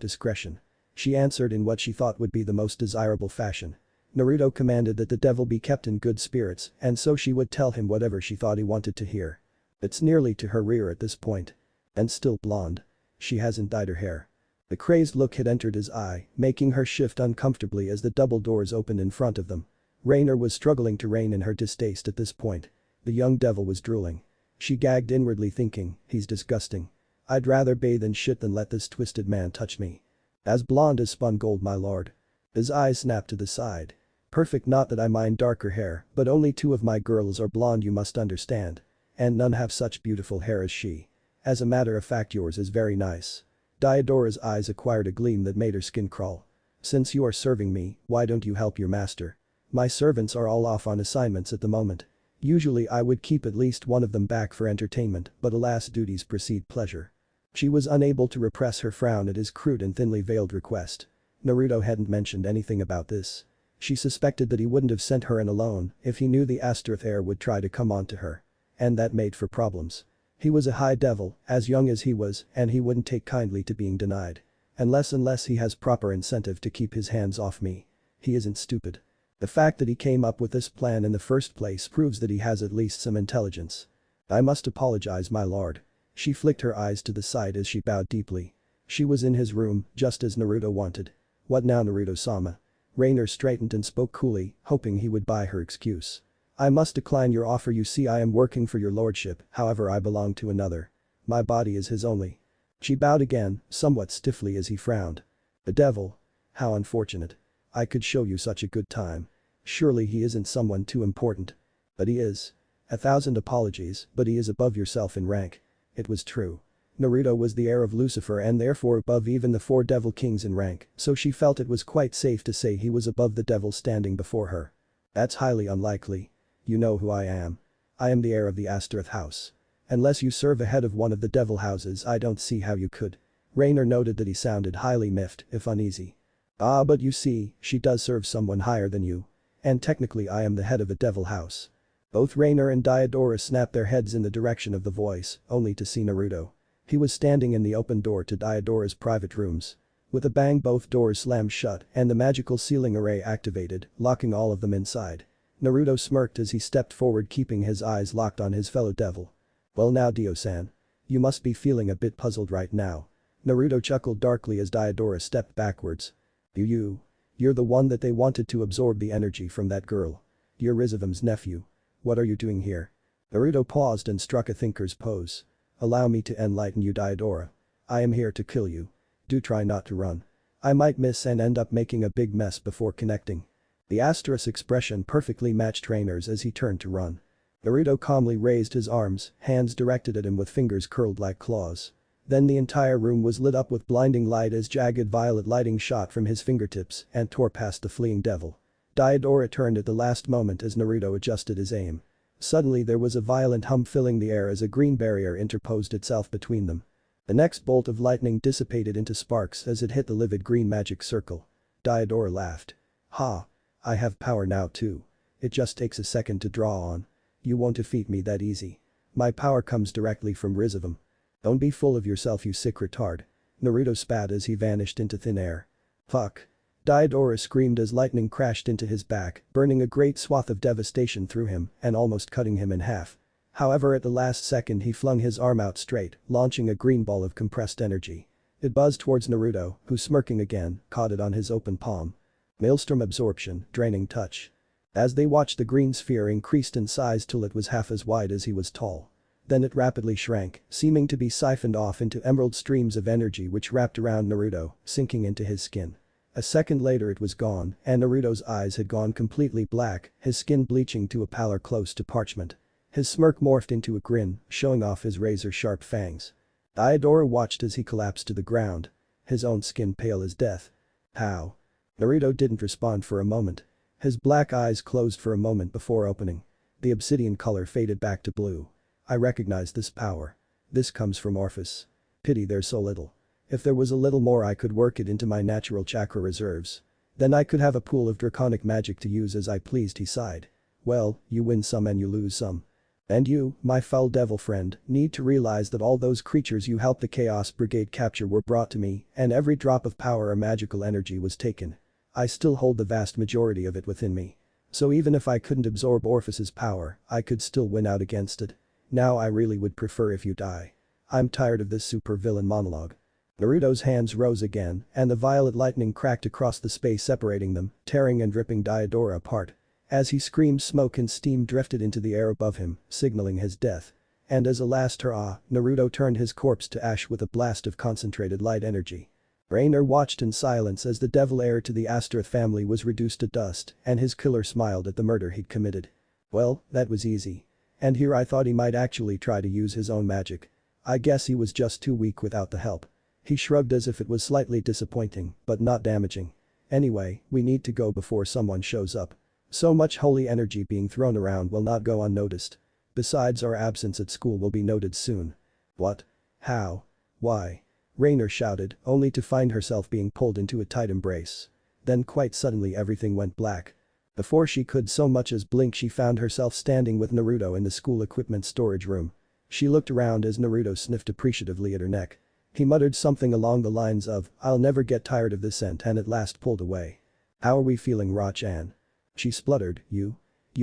discretion. She answered in what she thought would be the most desirable fashion. Naruto commanded that the devil be kept in good spirits, and so she would tell him whatever she thought he wanted to hear. It's nearly to her rear at this point. And still blonde. She hasn't dyed her hair. The crazed look had entered his eye, making her shift uncomfortably as the double doors opened in front of them. Raynor was struggling to rein in her distaste at this point. The young devil was drooling. She gagged inwardly, thinking, he's disgusting. I'd rather bathe in shit than let this twisted man touch me. As blonde as spun gold, my lord. His eyes snapped to the side. Perfect, not that I mind darker hair, but only two of my girls are blonde, you must understand. And none have such beautiful hair as she. As a matter of fact, yours is very nice. Diodora's eyes acquired a gleam that made her skin crawl. Since you are serving me, why don't you help your master? My servants are all off on assignments at the moment. Usually I would keep at least one of them back for entertainment, but alas, duties precede pleasure. She was unable to repress her frown at his crude and thinly veiled request. Naruto hadn't mentioned anything about this. She suspected that he wouldn't have sent her in alone if he knew the Astaroth heir would try to come on to her. And that made for problems. He was a high devil, as young as he was, and he wouldn't take kindly to being denied. Unless he has proper incentive to keep his hands off me. He isn't stupid. The fact that he came up with this plan in the first place proves that he has at least some intelligence. I must apologize, my lord. She flicked her eyes to the side as she bowed deeply. She was in his room, just as Naruto wanted. What now, Naruto-sama? Reiner straightened and spoke coolly, hoping he would buy her excuse. I must decline your offer. You see, I am working for your lordship, however I belong to another. My body is his only. She bowed again, somewhat stiffly as he frowned. The devil. How unfortunate. I could show you such a good time. Surely he isn't someone too important. But he is. 1,000 apologies, but he is above yourself in rank. It was true. Naruto was the heir of Lucifer and therefore above even the 4 devil kings in rank, so she felt it was quite safe to say he was above the devil standing before her. That's highly unlikely. You know who I am. I am the heir of the Astaroth house. Unless you serve ahead of one of the devil houses, I don't see how you could. Reiner noted that he sounded highly miffed, if uneasy. Ah, but you see, she does serve someone higher than you. And technically I am the head of a devil house. Both Reiner and Diodora snapped their heads in the direction of the voice, only to see Naruto. He was standing in the open door to Diodora's private rooms. With a bang, both doors slammed shut and the magical sealing array activated, locking all of them inside. Naruto smirked as he stepped forward, keeping his eyes locked on his fellow devil. Well now, Dio-san. You must be feeling a bit puzzled right now. Naruto chuckled darkly as Diodora stepped backwards. You're the one that they wanted to absorb the energy from that girl. You're Rizavum's nephew. What are you doing here? Naruto paused and struck a thinker's pose. Allow me to enlighten you, Diodora. I am here to kill you. Do try not to run. I might miss and end up making a big mess before connecting. The Astaroth's expression perfectly matched Reiner's as he turned to run. Naruto calmly raised his arms, hands directed at him with fingers curled like claws. Then the entire room was lit up with blinding light as jagged violet lighting shot from his fingertips and tore past the fleeing devil. Diodora turned at the last moment as Naruto adjusted his aim. Suddenly there was a violent hum filling the air as a green barrier interposed itself between them. The next bolt of lightning dissipated into sparks as it hit the livid green magic circle. Diodora laughed. Ha! I have power now too. It just takes a second to draw on. You won't defeat me that easy. My power comes directly from Rizavum. Don't be full of yourself, you sick retard. Naruto spat as he vanished into thin air. Fuck. Diodora screamed as lightning crashed into his back, burning a great swath of devastation through him and almost cutting him in half. However, at the last second he flung his arm out straight, launching a green ball of compressed energy. It buzzed towards Naruto, who, smirking again, caught it on his open palm. Maelstrom absorption, draining touch. As they watched, the green sphere increased in size till it was half as wide as he was tall. Then it rapidly shrank, seeming to be siphoned off into emerald streams of energy which wrapped around Naruto, sinking into his skin. A second later it was gone, and Naruto's eyes had gone completely black, his skin bleaching to a pallor close to parchment. His smirk morphed into a grin, showing off his razor-sharp fangs. Diodora watched as he collapsed to the ground. His own skin pale as death. How? Naruto didn't respond for a moment. His black eyes closed for a moment before opening. The obsidian color faded back to blue. I recognize this power. This comes from Orpheus. Pity there's so little. If there was a little more, I could work it into my natural chakra reserves. Then I could have a pool of draconic magic to use as I pleased, he sighed. Well, you win some and you lose some. And you, my foul devil friend, need to realize that all those creatures you helped the Chaos Brigade capture were brought to me, and every drop of power or magical energy was taken. I still hold the vast majority of it within me. So even if I couldn't absorb Orpheus's power, I could still win out against it. Now I really would prefer if you die. I'm tired of this supervillain monologue. Naruto's hands rose again, and the violet lightning cracked across the space separating them, tearing and ripping Diodora apart. As he screamed, smoke and steam drifted into the air above him, signaling his death. And as a last hurrah, Naruto turned his corpse to ash with a blast of concentrated light energy. Reiner watched in silence as the devil heir to the Astaroth family was reduced to dust, and his killer smiled at the murder he'd committed. Well, that was easy. And here I thought he might actually try to use his own magic. I guess he was just too weak without the help. He shrugged as if it was slightly disappointing, but not damaging. Anyway, we need to go before someone shows up. So much holy energy being thrown around will not go unnoticed. Besides, our absence at school will be noted soon. What? How? Why? Rainer shouted, only to find herself being pulled into a tight embrace. Then quite suddenly everything went black. Before she could so much as blink, she found herself standing with Naruto in the school equipment storage room. She looked around as Naruto sniffed appreciatively at her neck. He muttered something along the lines of, "I'll never get tired of this scent," and at last pulled away. "How are we feeling, Ra-chan?" She spluttered, You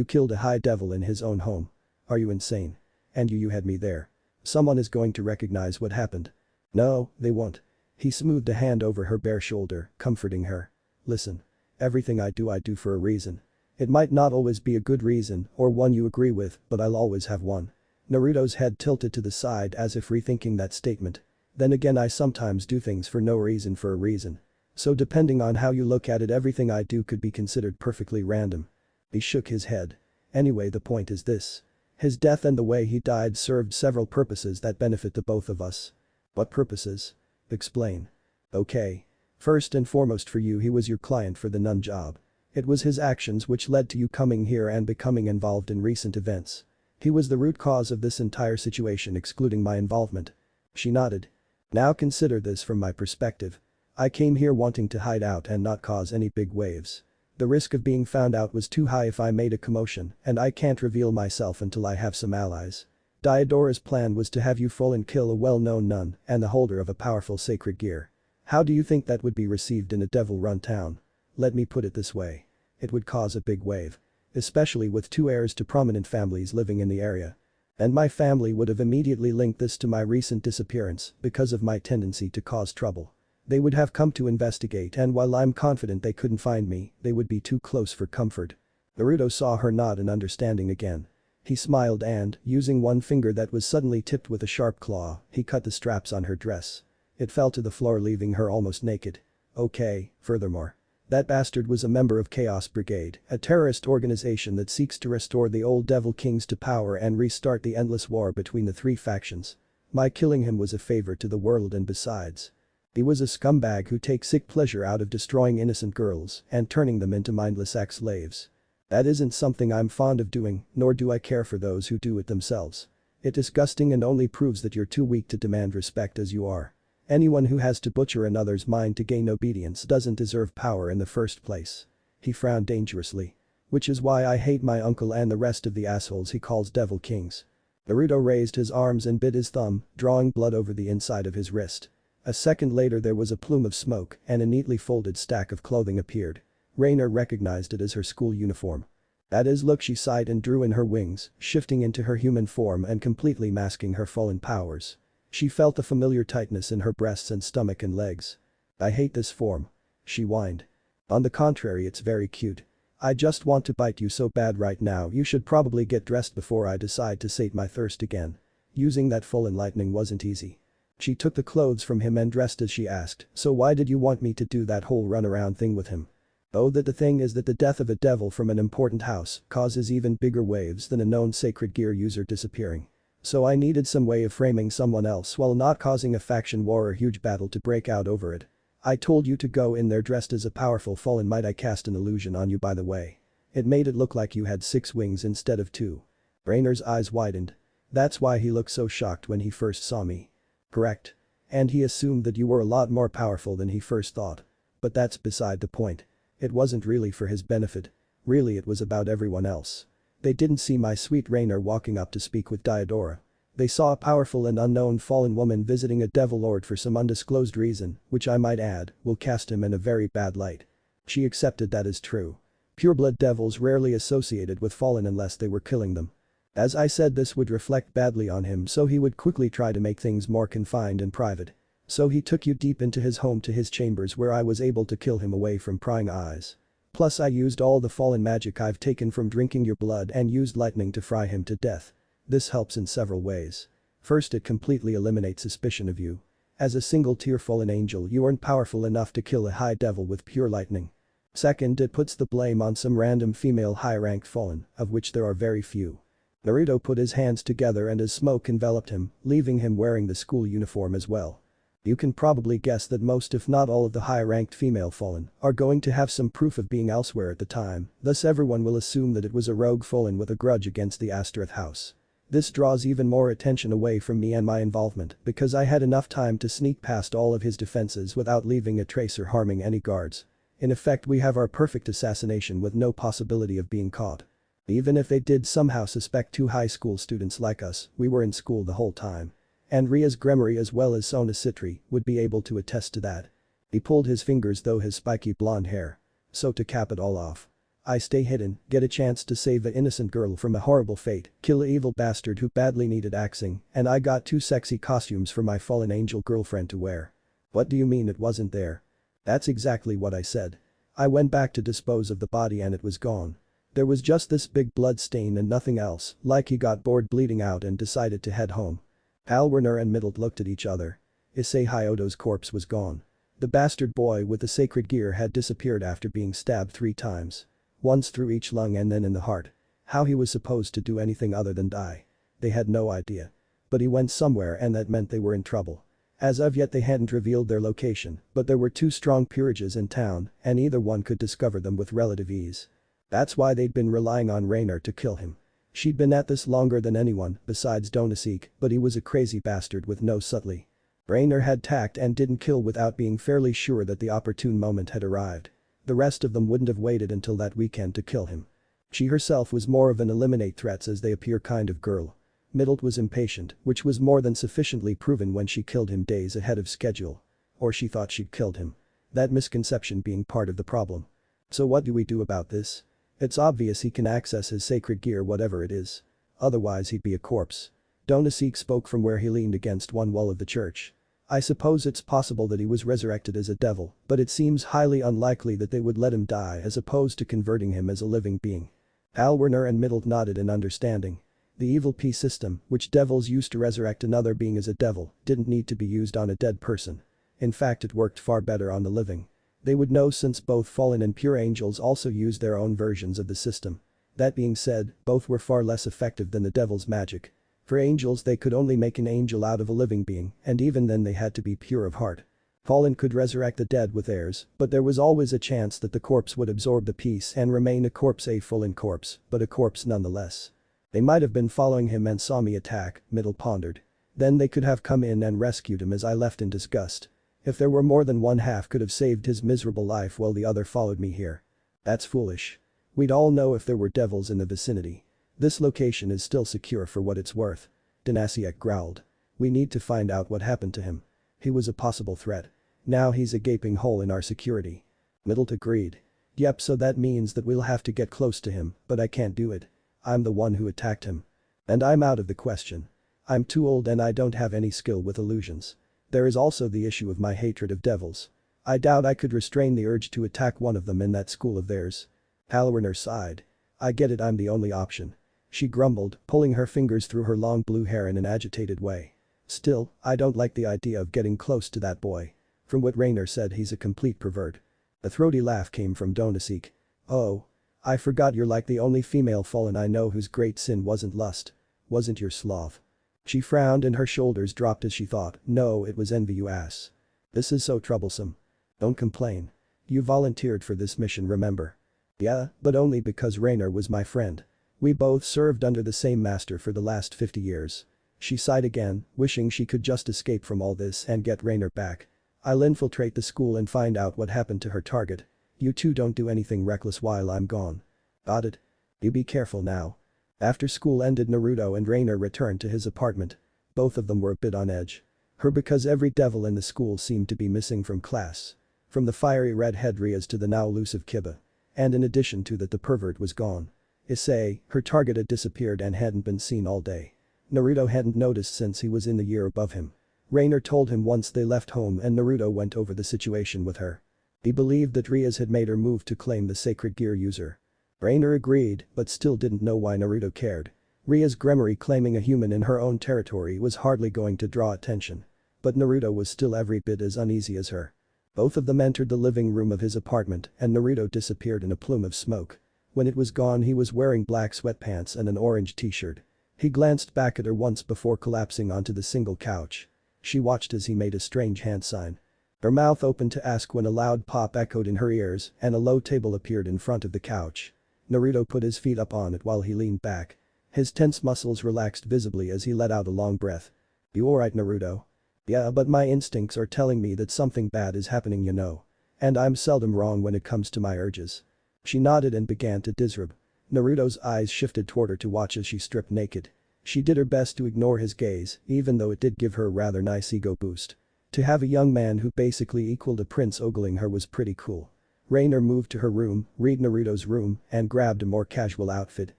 killed a high devil in his own home. Are you insane? And you had me there. Someone is going to recognize what happened." "No, they won't." He smoothed a hand over her bare shoulder, comforting her. "Listen. Everything I do for a reason. It might not always be a good reason or one you agree with, but I'll always have one." Naruto's head tilted to the side as if rethinking that statement. "Then again, I sometimes do things for no reason for a reason. So depending on how you look at it, everything I do could be considered perfectly random." He shook his head. "Anyway, the point is this. His death and the way he died served several purposes that benefit the both of us." "What purposes?" "Explain." "Okay. First and foremost, for you, he was your client for the nun job. It was his actions which led to you coming here and becoming involved in recent events. He was the root cause of this entire situation, excluding my involvement." She nodded. "Now consider this from my perspective. I came here wanting to hide out and not cause any big waves. The risk of being found out was too high if I made a commotion, and I can't reveal myself until I have some allies. Diodora's plan was to have you fall and kill a well-known nun and the holder of a powerful sacred gear. How do you think that would be received in a devil-run town? Let me put it this way. It would cause a big wave. Especially with two heirs to prominent families living in the area. And my family would have immediately linked this to my recent disappearance because of my tendency to cause trouble. They would have come to investigate, and while I'm confident they couldn't find me, they would be too close for comfort." Naruto saw her nod in understanding again. He smiled and, using one finger that was suddenly tipped with a sharp claw, he cut the straps on her dress. It fell to the floor, leaving her almost naked. "Okay, furthermore. That bastard was a member of Chaos Brigade, a terrorist organization that seeks to restore the old Devil Kings to power and restart the endless war between the three factions. My killing him was a favor to the world, and besides, he was a scumbag who takes sick pleasure out of destroying innocent girls and turning them into mindless ex-slaves. That isn't something I'm fond of doing, nor do I care for those who do it themselves. It's disgusting and only proves that you're too weak to demand respect as you are. Anyone who has to butcher another's mind to gain obedience doesn't deserve power in the first place." He frowned dangerously. "Which is why I hate my uncle and the rest of the assholes he calls Devil Kings." Naruto raised his arms and bit his thumb, drawing blood over the inside of his wrist. A second later, there was a plume of smoke and a neatly folded stack of clothing appeared. Rainer recognized it as her school uniform. "That is, look," she sighed and drew in her wings, shifting into her human form and completely masking her fallen powers. She felt a familiar tightness in her breasts and stomach and legs. "I hate this form," she whined. "On the contrary, it's very cute. I just want to bite you so bad right now. You should probably get dressed before I decide to sate my thirst again." Using that full enlightening wasn't easy. She took the clothes from him and dressed as she asked, "So why did you want me to do that whole runaround thing with him?" "Oh, the thing is that the death of a devil from an important house causes even bigger waves than a known sacred gear user disappearing. So I needed some way of framing someone else while not causing a faction war or huge battle to break out over it. I told you to go in there dressed as a powerful fallen. Might I cast an illusion on you, by the way? It made it look like you had 6 wings instead of 2. Rainer's eyes widened. "That's why he looked so shocked when he first saw me." "Correct. And he assumed that you were a lot more powerful than he first thought. But that's beside the point. It wasn't really for his benefit. Really, it was about everyone else. They didn't see my sweet Rainer walking up to speak with Diodora. They saw a powerful and unknown fallen woman visiting a devil lord for some undisclosed reason, which I might add, will cast him in a very bad light." She accepted that as true. Pureblood devils rarely associated with fallen unless they were killing them. As I said, this would reflect badly on him, so he would quickly try to make things more confined and private. So he took you deep into his home, to his chambers, where I was able to kill him away from prying eyes. Plus I used all the fallen magic I've taken from drinking your blood and used lightning to fry him to death. This helps in several ways. First, it completely eliminates suspicion of you. As a single-tier fallen angel, you aren't powerful enough to kill a high devil with pure lightning. Second, it puts the blame on some random female high-ranked fallen, of which there are very few. Naruto put his hands together and as smoke enveloped him, leaving him wearing the school uniform as well. You can probably guess that most if not all of the high-ranked female fallen are going to have some proof of being elsewhere at the time, thus everyone will assume that it was a rogue fallen with a grudge against the Astereth house. This draws even more attention away from me and my involvement because I had enough time to sneak past all of his defenses without leaving a trace or harming any guards. In effect, we have our perfect assassination with no possibility of being caught. Even if they did somehow suspect two high school students like us, we were in school the whole time. And Ria's Gremory as well as Sona Citri would be able to attest to that. He pulled his fingers through his spiky blonde hair. So to cap it all off. I stay hidden, get a chance to save an innocent girl from a horrible fate, kill an evil bastard who badly needed axing, and I got two sexy costumes for my fallen angel girlfriend to wear. What do you mean it wasn't there? That's exactly what I said. I went back to dispose of the body and it was gone. There was just this big blood stain and nothing else, like he got bored bleeding out and decided to head home. Alwerner and Middle looked at each other. Issei Hyodo's corpse was gone. The bastard boy with the sacred gear had disappeared after being stabbed 3 times. Once through each lung and then in the heart. How he was supposed to do anything other than die. They had no idea. But he went somewhere and that meant they were in trouble. As of yet they hadn't revealed their location, but there were 2 strong peerages in town and either one could discover them with relative ease. That's why they'd been relying on Raynor to kill him. She'd been at this longer than anyone besides Donasik, but he was a crazy bastard with no subtlety. Raynor had tact and didn't kill without being fairly sure that the opportune moment had arrived. The rest of them wouldn't have waited until that weekend to kill him. She herself was more of an eliminate threats as they appear kind of girl. Middle was impatient, which was more than sufficiently proven when she killed him days ahead of schedule. Or she thought she'd killed him. That misconception being part of the problem. So what do we do about this? It's obvious he can access his sacred gear whatever it is. Otherwise he'd be a corpse. Donasik spoke from where he leaned against one wall of the church. I suppose it's possible that he was resurrected as a devil, but it seems highly unlikely that they would let him die as opposed to converting him as a living being. Alwerner and Middle nodded in understanding. The evil P system, which devils used to resurrect another being as a devil, didn't need to be used on a dead person. In fact, it worked far better on the living. They would know since both fallen and pure angels also used their own versions of the system. That being said, both were far less effective than the devil's magic. For angels they could only make an angel out of a living being, and even then they had to be pure of heart. Fallen could resurrect the dead with heirs, but there was always a chance that the corpse would absorb the piece and remain a corpse, a fallen corpse, but a corpse nonetheless. They might have been following him and saw me attack, Middle pondered. Then they could have come in and rescued him as I left in disgust. If there were more than one half could have saved his miserable life while the other followed me here. That's foolish. We'd all know if there were devils in the vicinity. This location is still secure for what it's worth. Donasiak growled. We need to find out what happened to him. He was a possible threat. Now he's a gaping hole in our security. Middle agreed. Yep, so that means that we'll have to get close to him, but I can't do it. I'm the one who attacked him. And I'm out of the question. I'm too old and I don't have any skill with illusions. There is also the issue of my hatred of devils. I doubt I could restrain the urge to attack one of them in that school of theirs. Alwerner sighed. I get it, I'm the only option. She grumbled, pulling her fingers through her long blue hair in an agitated way. Still, I don't like the idea of getting close to that boy. From what Raynor said, he's a complete pervert. A throaty laugh came from Donasik. Oh. I forgot you're like the only female fallen I know whose great sin wasn't lust. Wasn't your sloth. She frowned and her shoulders dropped as she thought, no, it was envy, you ass. This is so troublesome. Don't complain. You volunteered for this mission, remember? Yeah, but only because Raynor was my friend. We both served under the same master for the last 50 years. She sighed again, wishing she could just escape from all this and get Raynor back. I'll infiltrate the school and find out what happened to her target. You two don't do anything reckless while I'm gone. Got it? You be careful now. After school ended, Naruto and Raynor returned to his apartment. Both of them were a bit on edge. Because every devil in the school seemed to be missing from class. From the fiery redhead Rias to the now elusive Kiba. And in addition to that, the pervert was gone. Issei, her target, had disappeared and hadn't been seen all day. Naruto hadn't noticed since he was in the year above him. Raynor told him once they left home and Naruto went over the situation with her. He believed that Rias had made her move to claim the sacred gear user. Raynor agreed, but still didn't know why Naruto cared. Ria's Gremory claiming a human in her own territory was hardly going to draw attention. But Naruto was still every bit as uneasy as her. Both of them entered the living room of his apartment and Naruto disappeared in a plume of smoke. When it was gone, he was wearing black sweatpants and an orange t-shirt. He glanced back at her once before collapsing onto the single couch. She watched as he made a strange hand sign. Her mouth opened to ask when a loud pop echoed in her ears and a low table appeared in front of the couch. Naruto put his feet up on it while he leaned back. His tense muscles relaxed visibly as he let out a long breath. "You alright, Naruto?" "Yeah, but my instincts are telling me that something bad is happening, you know. And I'm seldom wrong when it comes to my urges." She nodded and began to disrobe. Naruto's eyes shifted toward her to watch as she stripped naked. She did her best to ignore his gaze, even though it did give her a rather nice ego boost. To have a young man who basically equaled a prince ogling her was pretty cool. Reiner moved to her room, read Naruto's room, and grabbed a more casual outfit.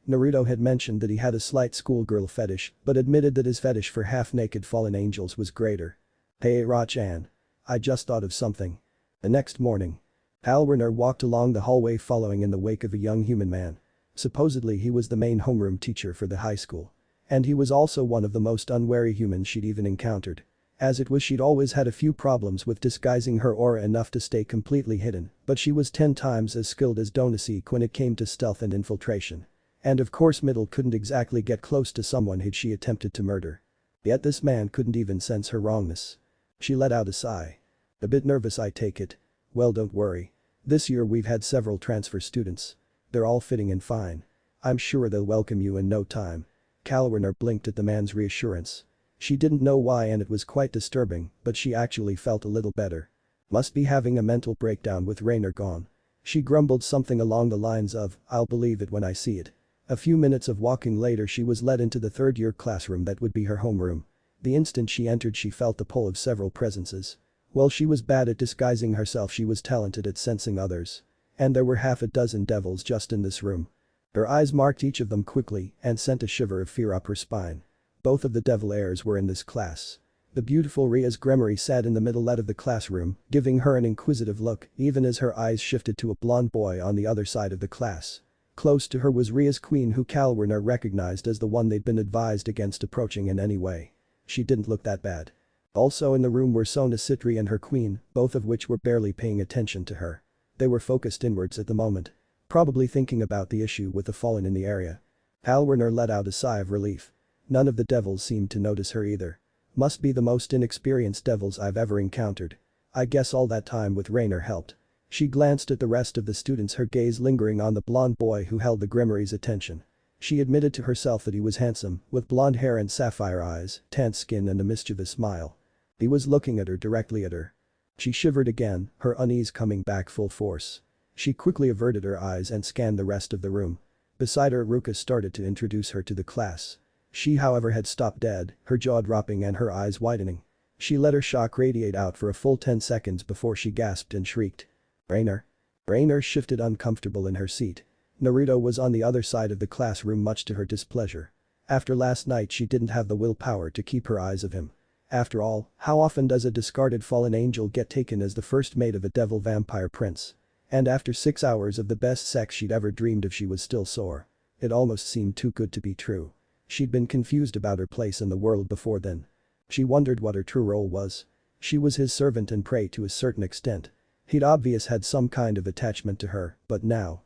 Naruto had mentioned that he had a slight schoolgirl fetish, but admitted that his fetish for half-naked fallen angels was greater. "Hey Ra-chan. I just thought of something." The next morning. Reiner walked along the hallway following in the wake of a young human man. Supposedly he was the main homeroom teacher for the high school. And he was also one of the most unwary humans she'd even encountered. As it was, she'd always had a few problems with disguising her aura enough to stay completely hidden, but she was 10 times as skilled as Donaseek when it came to stealth and infiltration. And of course Middle couldn't exactly get close to someone who'd she attempted to murder. Yet this man couldn't even sense her wrongness. She let out a sigh. "A bit nervous, I take it." "Well, don't worry. This year we've had several transfer students. They're all fitting in fine. I'm sure they'll welcome you in no time." Reiner blinked at the man's reassurance. She didn't know why and it was quite disturbing, but she actually felt a little better. Must be having a mental breakdown with Reiner gone. She grumbled something along the lines of, "I'll believe it when I see it." A few minutes of walking later she was led into the third-year classroom that would be her homeroom. The instant she entered she felt the pull of several presences. While she was bad at disguising herself, she was talented at sensing others. And there were half a dozen devils just in this room. Her eyes marked each of them quickly and sent a shiver of fear up her spine. Both of the devil heirs were in this class. The beautiful Ria's Gremory sat in the middle of the classroom, giving her an inquisitive look even as her eyes shifted to a blonde boy on the other side of the class. Close to her was Ria's queen, who Reiner recognized as the one they'd been advised against approaching in any way. She didn't look that bad. Also in the room were Sona Citri and her queen, both of which were barely paying attention to her. They were focused inwards at the moment. Probably thinking about the issue with the fallen in the area. Reiner let out a sigh of relief. None of the devils seemed to notice her either. Must be the most inexperienced devils I've ever encountered. I guess all that time with Reiner helped. She glanced at the rest of the students, her gaze lingering on the blonde boy who held the Gremory's attention. She admitted to herself that he was handsome, with blonde hair and sapphire eyes, tanned skin and a mischievous smile. He was looking at her, directly at her. She shivered again, her unease coming back full force. She quickly averted her eyes and scanned the rest of the room. Beside her, Ruka started to introduce her to the class. She, however, had stopped dead, her jaw dropping and her eyes widening. She let her shock radiate out for a full 10 seconds before she gasped and shrieked. "Reiner?" Reiner shifted uncomfortable in her seat. Naruto was on the other side of the classroom, much to her displeasure. After last night she didn't have the willpower to keep her eyes off him. After all, how often does a discarded fallen angel get taken as the first mate of a devil vampire prince? And after 6 hours of the best sex she'd ever dreamed of, she was still sore. It almost seemed too good to be true. She'd been confused about her place in the world before then. She wondered what her true role was. She was his servant and prey to a certain extent. He'd obviously had some kind of attachment to her, but now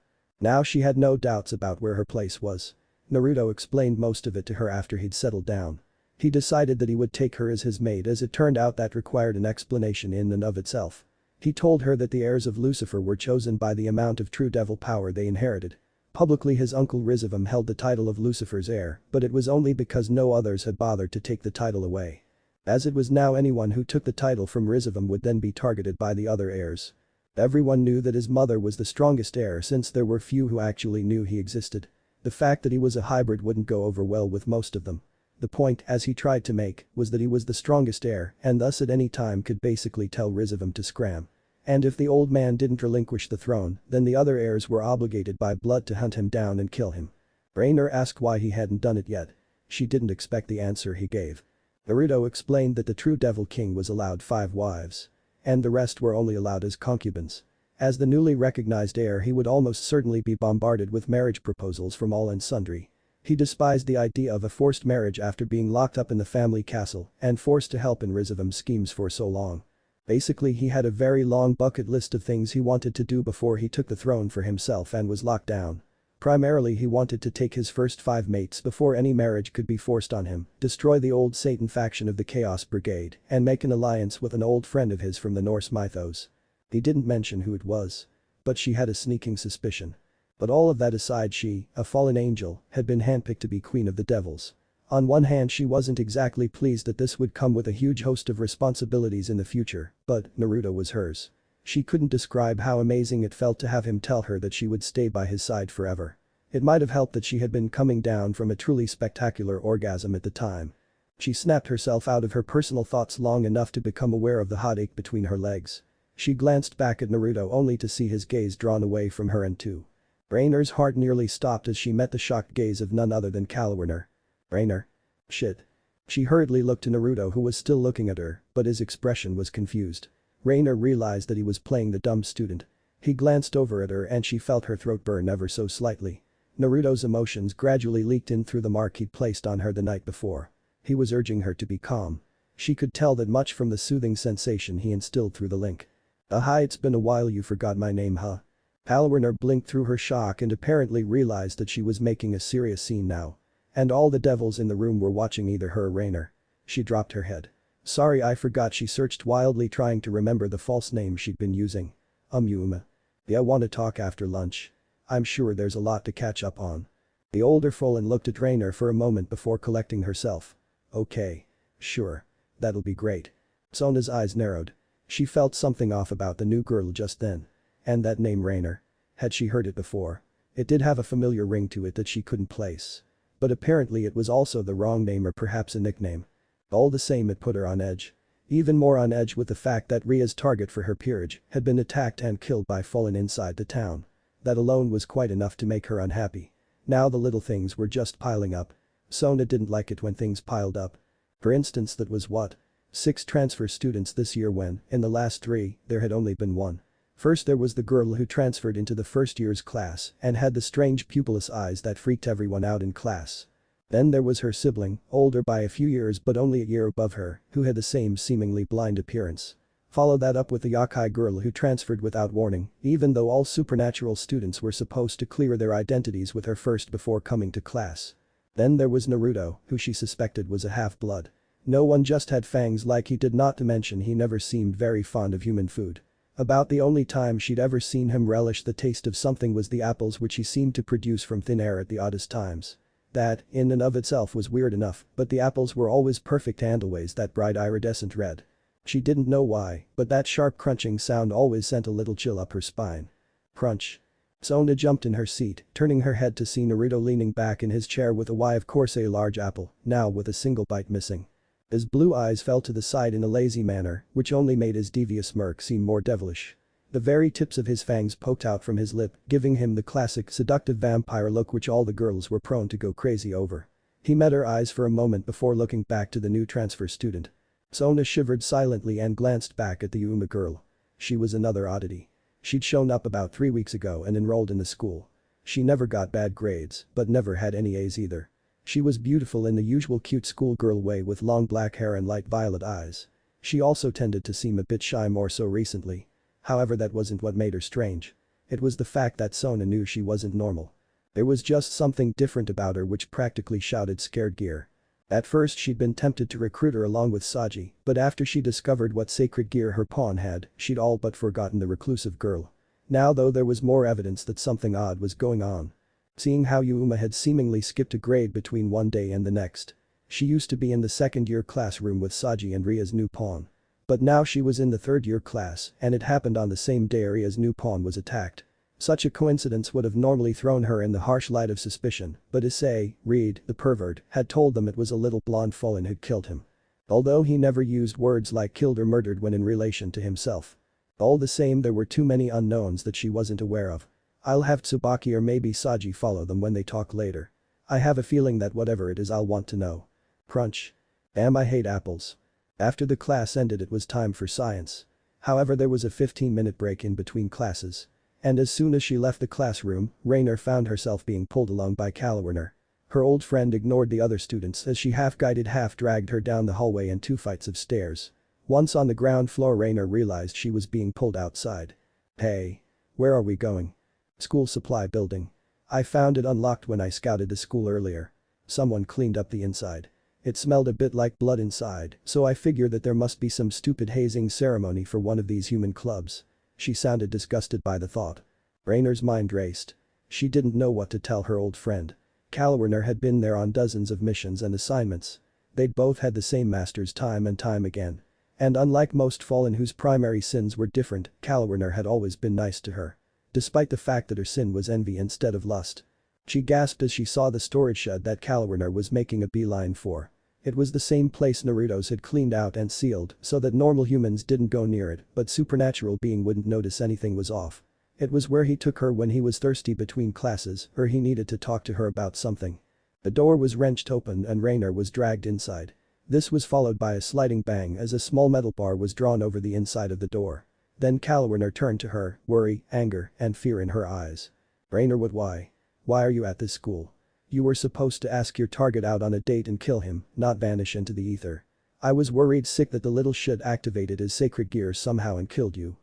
she had no doubts about where her place was. Naruto explained most of it to her after he'd settled down. He decided that he would take her as his maid, as it turned out that required an explanation in and of itself. He told her that the heirs of Lucifer were chosen by the amount of true devil power they inherited. Publicly his uncle Rizavam held the title of Lucifer's heir, but it was only because no others had bothered to take the title away. As it was now, anyone who took the title from Rizavam would then be targeted by the other heirs. Everyone knew that his mother was the strongest heir, since there were few who actually knew he existed. The fact that he was a hybrid wouldn't go over well with most of them. The point, as he tried to make, was that he was the strongest heir and thus at any time could basically tell Rizavam to scram. And if the old man didn't relinquish the throne, then the other heirs were obligated by blood to hunt him down and kill him. Reiner asked why he hadn't done it yet. She didn't expect the answer he gave. Naruto explained that the true Devil King was allowed 5 wives. And the rest were only allowed as concubines. As the newly recognized heir, he would almost certainly be bombarded with marriage proposals from all and sundry. He despised the idea of a forced marriage after being locked up in the family castle and forced to help in Rizavam's schemes for so long. Basically, he had a very long bucket list of things he wanted to do before he took the throne for himself and was locked down. Primarily he wanted to take his first 5 mates before any marriage could be forced on him, destroy the old Satan faction of the Chaos Brigade, and make an alliance with an old friend of his from the Norse mythos. He didn't mention who it was. But she had a sneaking suspicion. But all of that aside, she, a fallen angel, had been handpicked to be queen of the devils. On one hand, she wasn't exactly pleased that this would come with a huge host of responsibilities in the future, but Naruto was hers. She couldn't describe how amazing it felt to have him tell her that she would stay by his side forever. It might have helped that she had been coming down from a truly spectacular orgasm at the time. She snapped herself out of her personal thoughts long enough to become aware of the hot ache between her legs. She glanced back at Naruto only to see his gaze drawn away from her and too. Rainer's heart nearly stopped as she met the shocked gaze of none other than Calwarner. Rainer? Shit. She hurriedly looked to Naruto, who was still looking at her, but his expression was confused. Rainer realized that he was playing the dumb student. He glanced over at her and she felt her throat burn ever so slightly. Naruto's emotions gradually leaked in through the mark he'd placed on her the night before. He was urging her to be calm. She could tell that much from the soothing sensation he instilled through the link. Hi, it's been a while, you forgot my name, huh? Calwarner blinked through her shock and apparently realized that she was making a serious scene now. And all the devils in the room were watching either her or Rainer. She dropped her head. Sorry, I forgot. She searched wildly, trying to remember the false name she'd been using. Yuma. Yeah, want to talk after lunch? I'm sure there's a lot to catch up on. The older Fallen looked at Rainer for a moment before collecting herself. Okay. Sure. That'll be great. Sona's eyes narrowed. She felt something off about the new girl just then. And that name Rainer. Had she heard it before? It did have a familiar ring to it that she couldn't place. But apparently it was also the wrong name, or perhaps a nickname. All the same, it put her on edge. Even more on edge with the fact that Ria's target for her peerage had been attacked and killed by Fallen inside the town. That alone was quite enough to make her unhappy. Now the little things were just piling up. Sona didn't like it when things piled up. For instance, that was what? 6 transfer students this year when, in the last 3, there had only been 1. First there was the girl who transferred into the first year's class and had the strange pupilless eyes that freaked everyone out in class. Then there was her sibling, older by a few years but only a year above her, who had the same seemingly blind appearance. Follow that up with the yakai girl who transferred without warning, even though all supernatural students were supposed to clear their identities with her first before coming to class. Then there was Naruto, who she suspected was a half-blood. No one just had fangs like he did, not to mention he never seemed very fond of human food. About the only time she'd ever seen him relish the taste of something was the apples which he seemed to produce from thin air at the oddest times. That, in and of itself, was weird enough, but the apples were always perfect and always that bright iridescent red. She didn't know why, but that sharp crunching sound always sent a little chill up her spine. Crunch. Sona jumped in her seat, turning her head to see Naruto leaning back in his chair with of course a large apple, now with a single bite missing. His blue eyes fell to the side in a lazy manner, which only made his devious smirk seem more devilish. The very tips of his fangs poked out from his lip, giving him the classic seductive vampire look which all the girls were prone to go crazy over. He met her eyes for a moment before looking back to the new transfer student. Sona shivered silently and glanced back at the Yuma girl. She was another oddity. She'd shown up about 3 weeks ago and enrolled in the school. She never got bad grades, but never had any A's either. She was beautiful in the usual cute schoolgirl way with long black hair and light violet eyes. She also tended to seem a bit shy, more so recently. However, that wasn't what made her strange. It was the fact that Sona knew she wasn't normal. There was just something different about her which practically shouted scared gear. At first she'd been tempted to recruit her along with Saji, but after she discovered what sacred gear her pawn had, she'd all but forgotten the reclusive girl. Now though, there was more evidence that something odd was going on. Seeing how Yuma had seemingly skipped a grade between one day and the next. She used to be in the second-year classroom with Saji and Ria's new pawn. But now she was in the third-year class, and it happened on the same day Ria's new pawn was attacked. Such a coincidence would have normally thrown her in the harsh light of suspicion, but Issei, Reed, the pervert, had told them it was a little blonde Fallen who'd killed him. Although he never used words like killed or murdered when in relation to himself. All the same, there were too many unknowns that she wasn't aware of. I'll have Tsubaki or maybe Saji follow them when they talk later. I have a feeling that whatever it is, I'll want to know. Crunch. Damn, I hate apples. After the class ended, it was time for science. However, there was a 15-minute break in between classes. And as soon as she left the classroom, Rainer found herself being pulled along by Calwarner. Her old friend ignored the other students as she half-guided half-dragged her down the hallway and 2 flights of stairs. Once on the ground floor, Rainer realized she was being pulled outside. Hey. Where are we going? School supply building. I found it unlocked when I scouted the school earlier. Someone cleaned up the inside. It smelled a bit like blood inside, so I figure that there must be some stupid hazing ceremony for one of these human clubs. She sounded disgusted by the thought. Rainer's mind raced. She didn't know what to tell her old friend. Calwerner had been there on dozens of missions and assignments. They'd both had the same masters time and time again. And unlike most Fallen whose primary sins were different, Calwerner had always been nice to her. Despite the fact that her sin was envy instead of lust. She gasped as she saw the storage shed that Calwerner was making a beeline for. It was the same place Naruto's had cleaned out and sealed so that normal humans didn't go near it, but supernatural being wouldn't notice anything was off. It was where he took her when he was thirsty between classes or he needed to talk to her about something. The door was wrenched open and Rainer was dragged inside. This was followed by a sliding bang as a small metal bar was drawn over the inside of the door. Then Calwerner turned to her, worry, anger, and fear in her eyes. Rainer, what? Why? Why are you at this school? You were supposed to ask your target out on a date and kill him, not vanish into the ether. I was worried sick that the little shit activated his sacred gear somehow and killed you.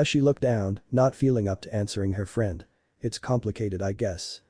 She looked down, not feeling up to answering her friend. It's complicated, I guess.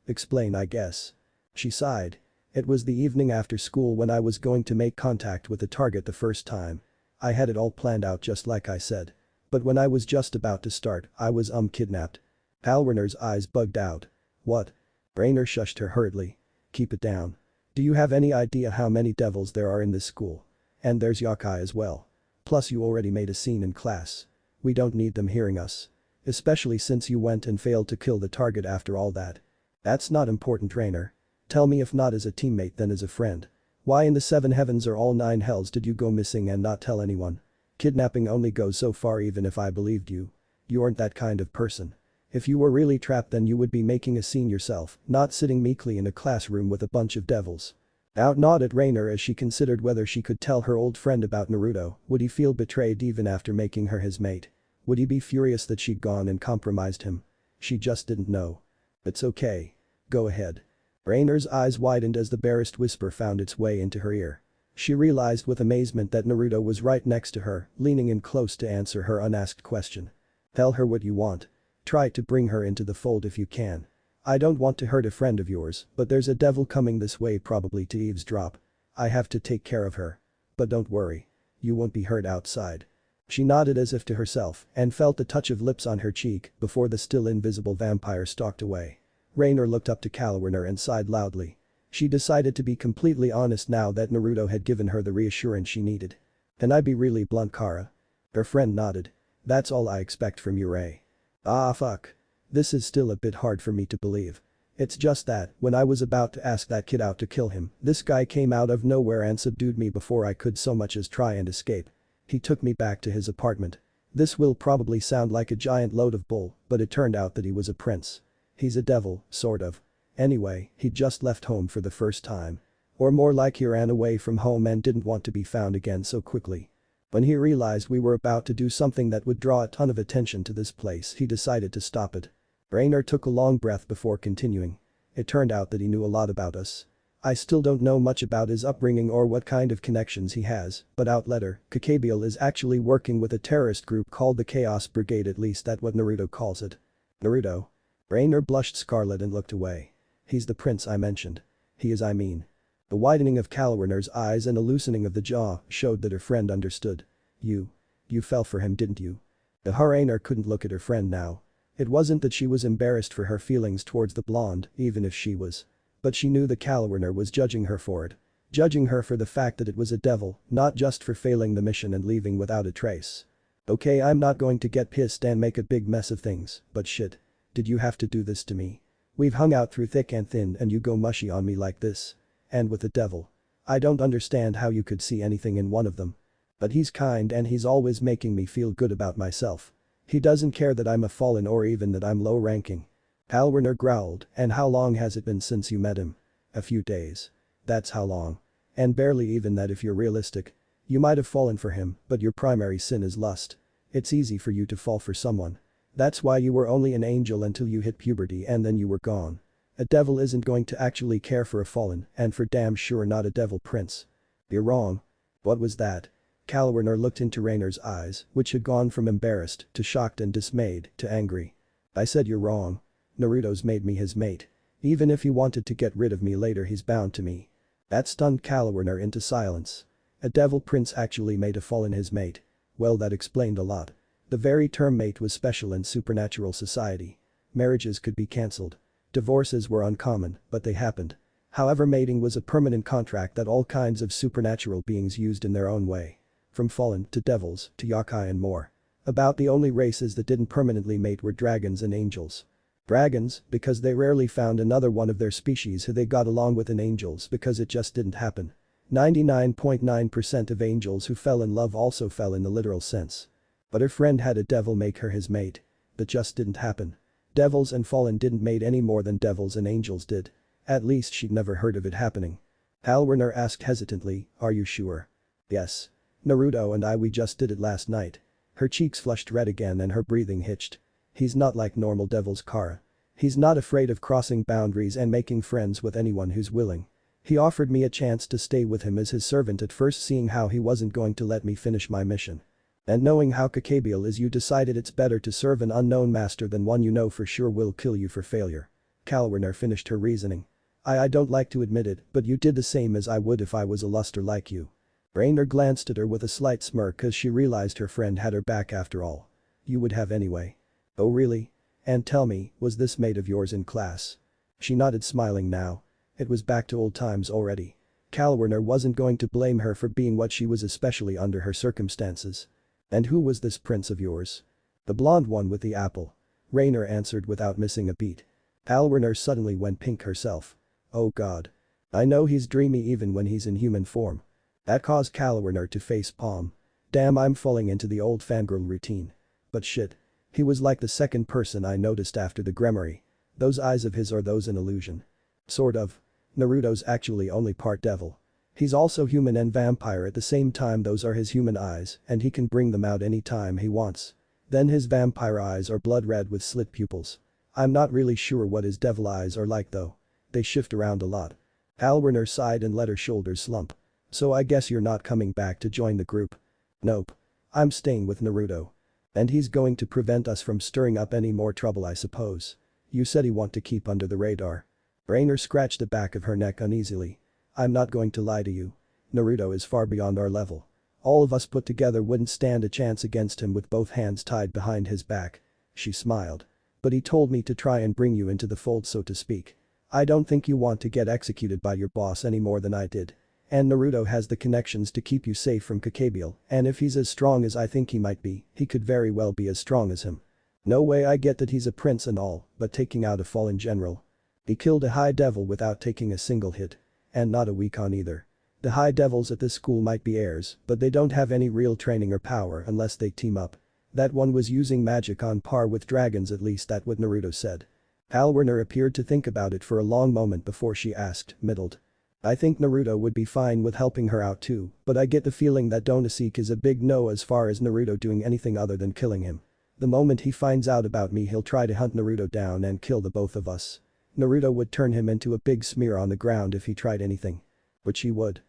Explain, I guess. She sighed. It was the evening after school when I was going to make contact with the target the first time. I had it all planned out just like I said. But when I was just about to start, I was kidnapped. Calwerner's eyes bugged out. What? Rainer shushed her hurriedly. Keep it down. Do you have any idea how many devils there are in this school? And there's yokai as well. Plus you already made a scene in class. We don't need them hearing us. Especially since you went and failed to kill the target after all that. That's not important, Rainer. Tell me, if not as a teammate then as a friend. Why in the 7 heavens or all 9 hells did you go missing and not tell anyone? Kidnapping only goes so far even if I believed you. You aren't that kind of person. If you were really trapped then you would be making a scene yourself, not sitting meekly in a classroom with a bunch of devils. Out nodded Rainer as she considered whether she could tell her old friend about Naruto. Would he feel betrayed even after making her his mate? Would he be furious that she'd gone and compromised him? She just didn't know. It's okay. Go ahead. Rainer's eyes widened as the barest whisper found its way into her ear. She realized with amazement that Naruto was right next to her, leaning in close to answer her unasked question. Tell her what you want. Try to bring her into the fold if you can. I don't want to hurt a friend of yours, but there's a devil coming this way, probably to eavesdrop. I have to take care of her. But don't worry. You won't be hurt outside. She nodded as if to herself and felt the touch of lips on her cheek before the still invisible vampire stalked away. Rainer looked up to Calwerner and sighed loudly. She decided to be completely honest now that Naruto had given her the reassurance she needed. Can I be really blunt, Kara? Her friend nodded. That's all I expect from you, Ray. Ah fuck. This is still a bit hard for me to believe. It's just that, when I was about to ask that kid out to kill him, this guy came out of nowhere and subdued me before I could so much as try and escape. He took me back to his apartment. This will probably sound like a giant load of bull, but it turned out that he was a prince. He's a devil, sort of. Anyway, he'd just left home for the first time. Or more like he ran away from home and didn't want to be found again so quickly. When he realized we were about to do something that would draw a ton of attention to this place, he decided to stop it. Rainer took a long breath before continuing. It turned out that he knew a lot about us. I still don't know much about his upbringing or what kind of connections he has, but Outletter, Kakabiel is actually working with a terrorist group called the Chaos Brigade, at least that's what Naruto calls it. Naruto? Rainer blushed scarlet and looked away. He's the prince I mentioned. He is, I mean. The widening of Calwerner's eyes and a loosening of the jaw showed that her friend understood. You fell for him, didn't you? The Rainer couldn't look at her friend now. It wasn't that she was embarrassed for her feelings towards the blonde, even if she was. But she knew that Calwerner was judging her for it. Judging her for the fact that it was a devil, not just for failing the mission and leaving without a trace. Okay, I'm not going to get pissed and make a big mess of things, but shit. Did you have to do this to me? We've hung out through thick and thin and you go mushy on me like this? And with the devil. I don't understand how you could see anything in one of them. But he's kind and he's always making me feel good about myself. He doesn't care that I'm a fallen or even that I'm low ranking. Calwerner growled, and how long has it been since you met him? A few days. That's how long. And barely even that if you're realistic. You might have fallen for him, but your primary sin is lust. It's easy for you to fall for someone. That's why you were only an angel until you hit puberty and then you were gone. A devil isn't going to actually care for a fallen, and for damn sure not a devil prince. You're wrong. What was that? Calwerner looked into Rainer's eyes, which had gone from embarrassed to shocked and dismayed to angry. I said you're wrong. Naruto's made me his mate. Even if he wanted to get rid of me later he's bound to me. That stunned Kalawurner into silence. A devil prince actually made a fallen his mate. Well, that explained a lot. The very term mate was special in supernatural society. Marriages could be cancelled. Divorces were uncommon, but they happened. However, mating was a permanent contract that all kinds of supernatural beings used in their own way. From fallen to devils to yokai and more. About the only races that didn't permanently mate were dragons and angels. Dragons, because they rarely found another one of their species who they got along with, and angels because it just didn't happen. 99.9% of angels who fell in love also fell in the literal sense. But her friend had a devil make her his mate. That just didn't happen. Devils and fallen didn't mate any more than devils and angels did. At least she'd never heard of it happening. Kalawurner asked hesitantly, "Are you sure?" "Yes. Naruto and we just did it last night." Her cheeks flushed red again and her breathing hitched. He's not like normal devils, Kara. He's not afraid of crossing boundaries and making friends with anyone who's willing. He offered me a chance to stay with him as his servant at first, seeing how he wasn't going to let me finish my mission. And knowing how Kakabiel is, you decided it's better to serve an unknown master than one you know for sure will kill you for failure. Kalawurner finished her reasoning. I don't like to admit it, but you did the same as I would if I was a luster like you." Rainer glanced at her with a slight smirk as she realized her friend had her back after all. "You would have anyway." "Oh really? And tell me, was this mate of yours in class?" She nodded, smiling now. It was back to old times already. Kalawurner wasn't going to blame her for being what she was, especially under her circumstances. "And who was this prince of yours?" "The blonde one with the apple." Rainer answered without missing a beat. Kalawurner suddenly went pink herself. "Oh god. I know he's dreamy even when he's in human form." That caused Kalawurner to face palm. "Damn, I'm falling into the old fangirl routine. But shit. He was like the second person I noticed after the Gremory. Those eyes of his, are those an illusion?" "Sort of. Naruto's actually only part devil. He's also human and vampire at the same time. Those are his human eyes and he can bring them out anytime he wants. Then his vampire eyes are blood red with slit pupils. I'm not really sure what his devil eyes are like though. They shift around a lot." Kalawurner sighed and let her shoulders slump. "So I guess you're not coming back to join the group?" "Nope. I'm staying with Naruto. And he's going to prevent us from stirring up any more trouble, I suppose. You said he want to keep under the radar." Rainer scratched the back of her neck uneasily. "I'm not going to lie to you. Naruto is far beyond our level. All of us put together wouldn't stand a chance against him with both hands tied behind his back." She smiled. "But he told me to try and bring you into the fold, so to speak. I don't think you want to get executed by your boss any more than I did. And Naruto has the connections to keep you safe from Kakabiel, and if he's as strong as I think he might be, he could very well be as strong as him. No way, I get that he's a prince and all, but taking out a fallen general. He killed a high devil without taking a single hit. And not a weakon either. The high devils at this school might be heirs, but they don't have any real training or power unless they team up. That one was using magic on par with dragons, at least that's what Naruto said." Kalawurner appeared to think about it for a long moment before she asked, middled. "I think Naruto would be fine with helping her out too, but I get the feeling that Donosike is a big no as far as Naruto doing anything other than killing him. The moment he finds out about me, he'll try to hunt Naruto down and kill the both of us. Naruto would turn him into a big smear on the ground if he tried anything." But she would,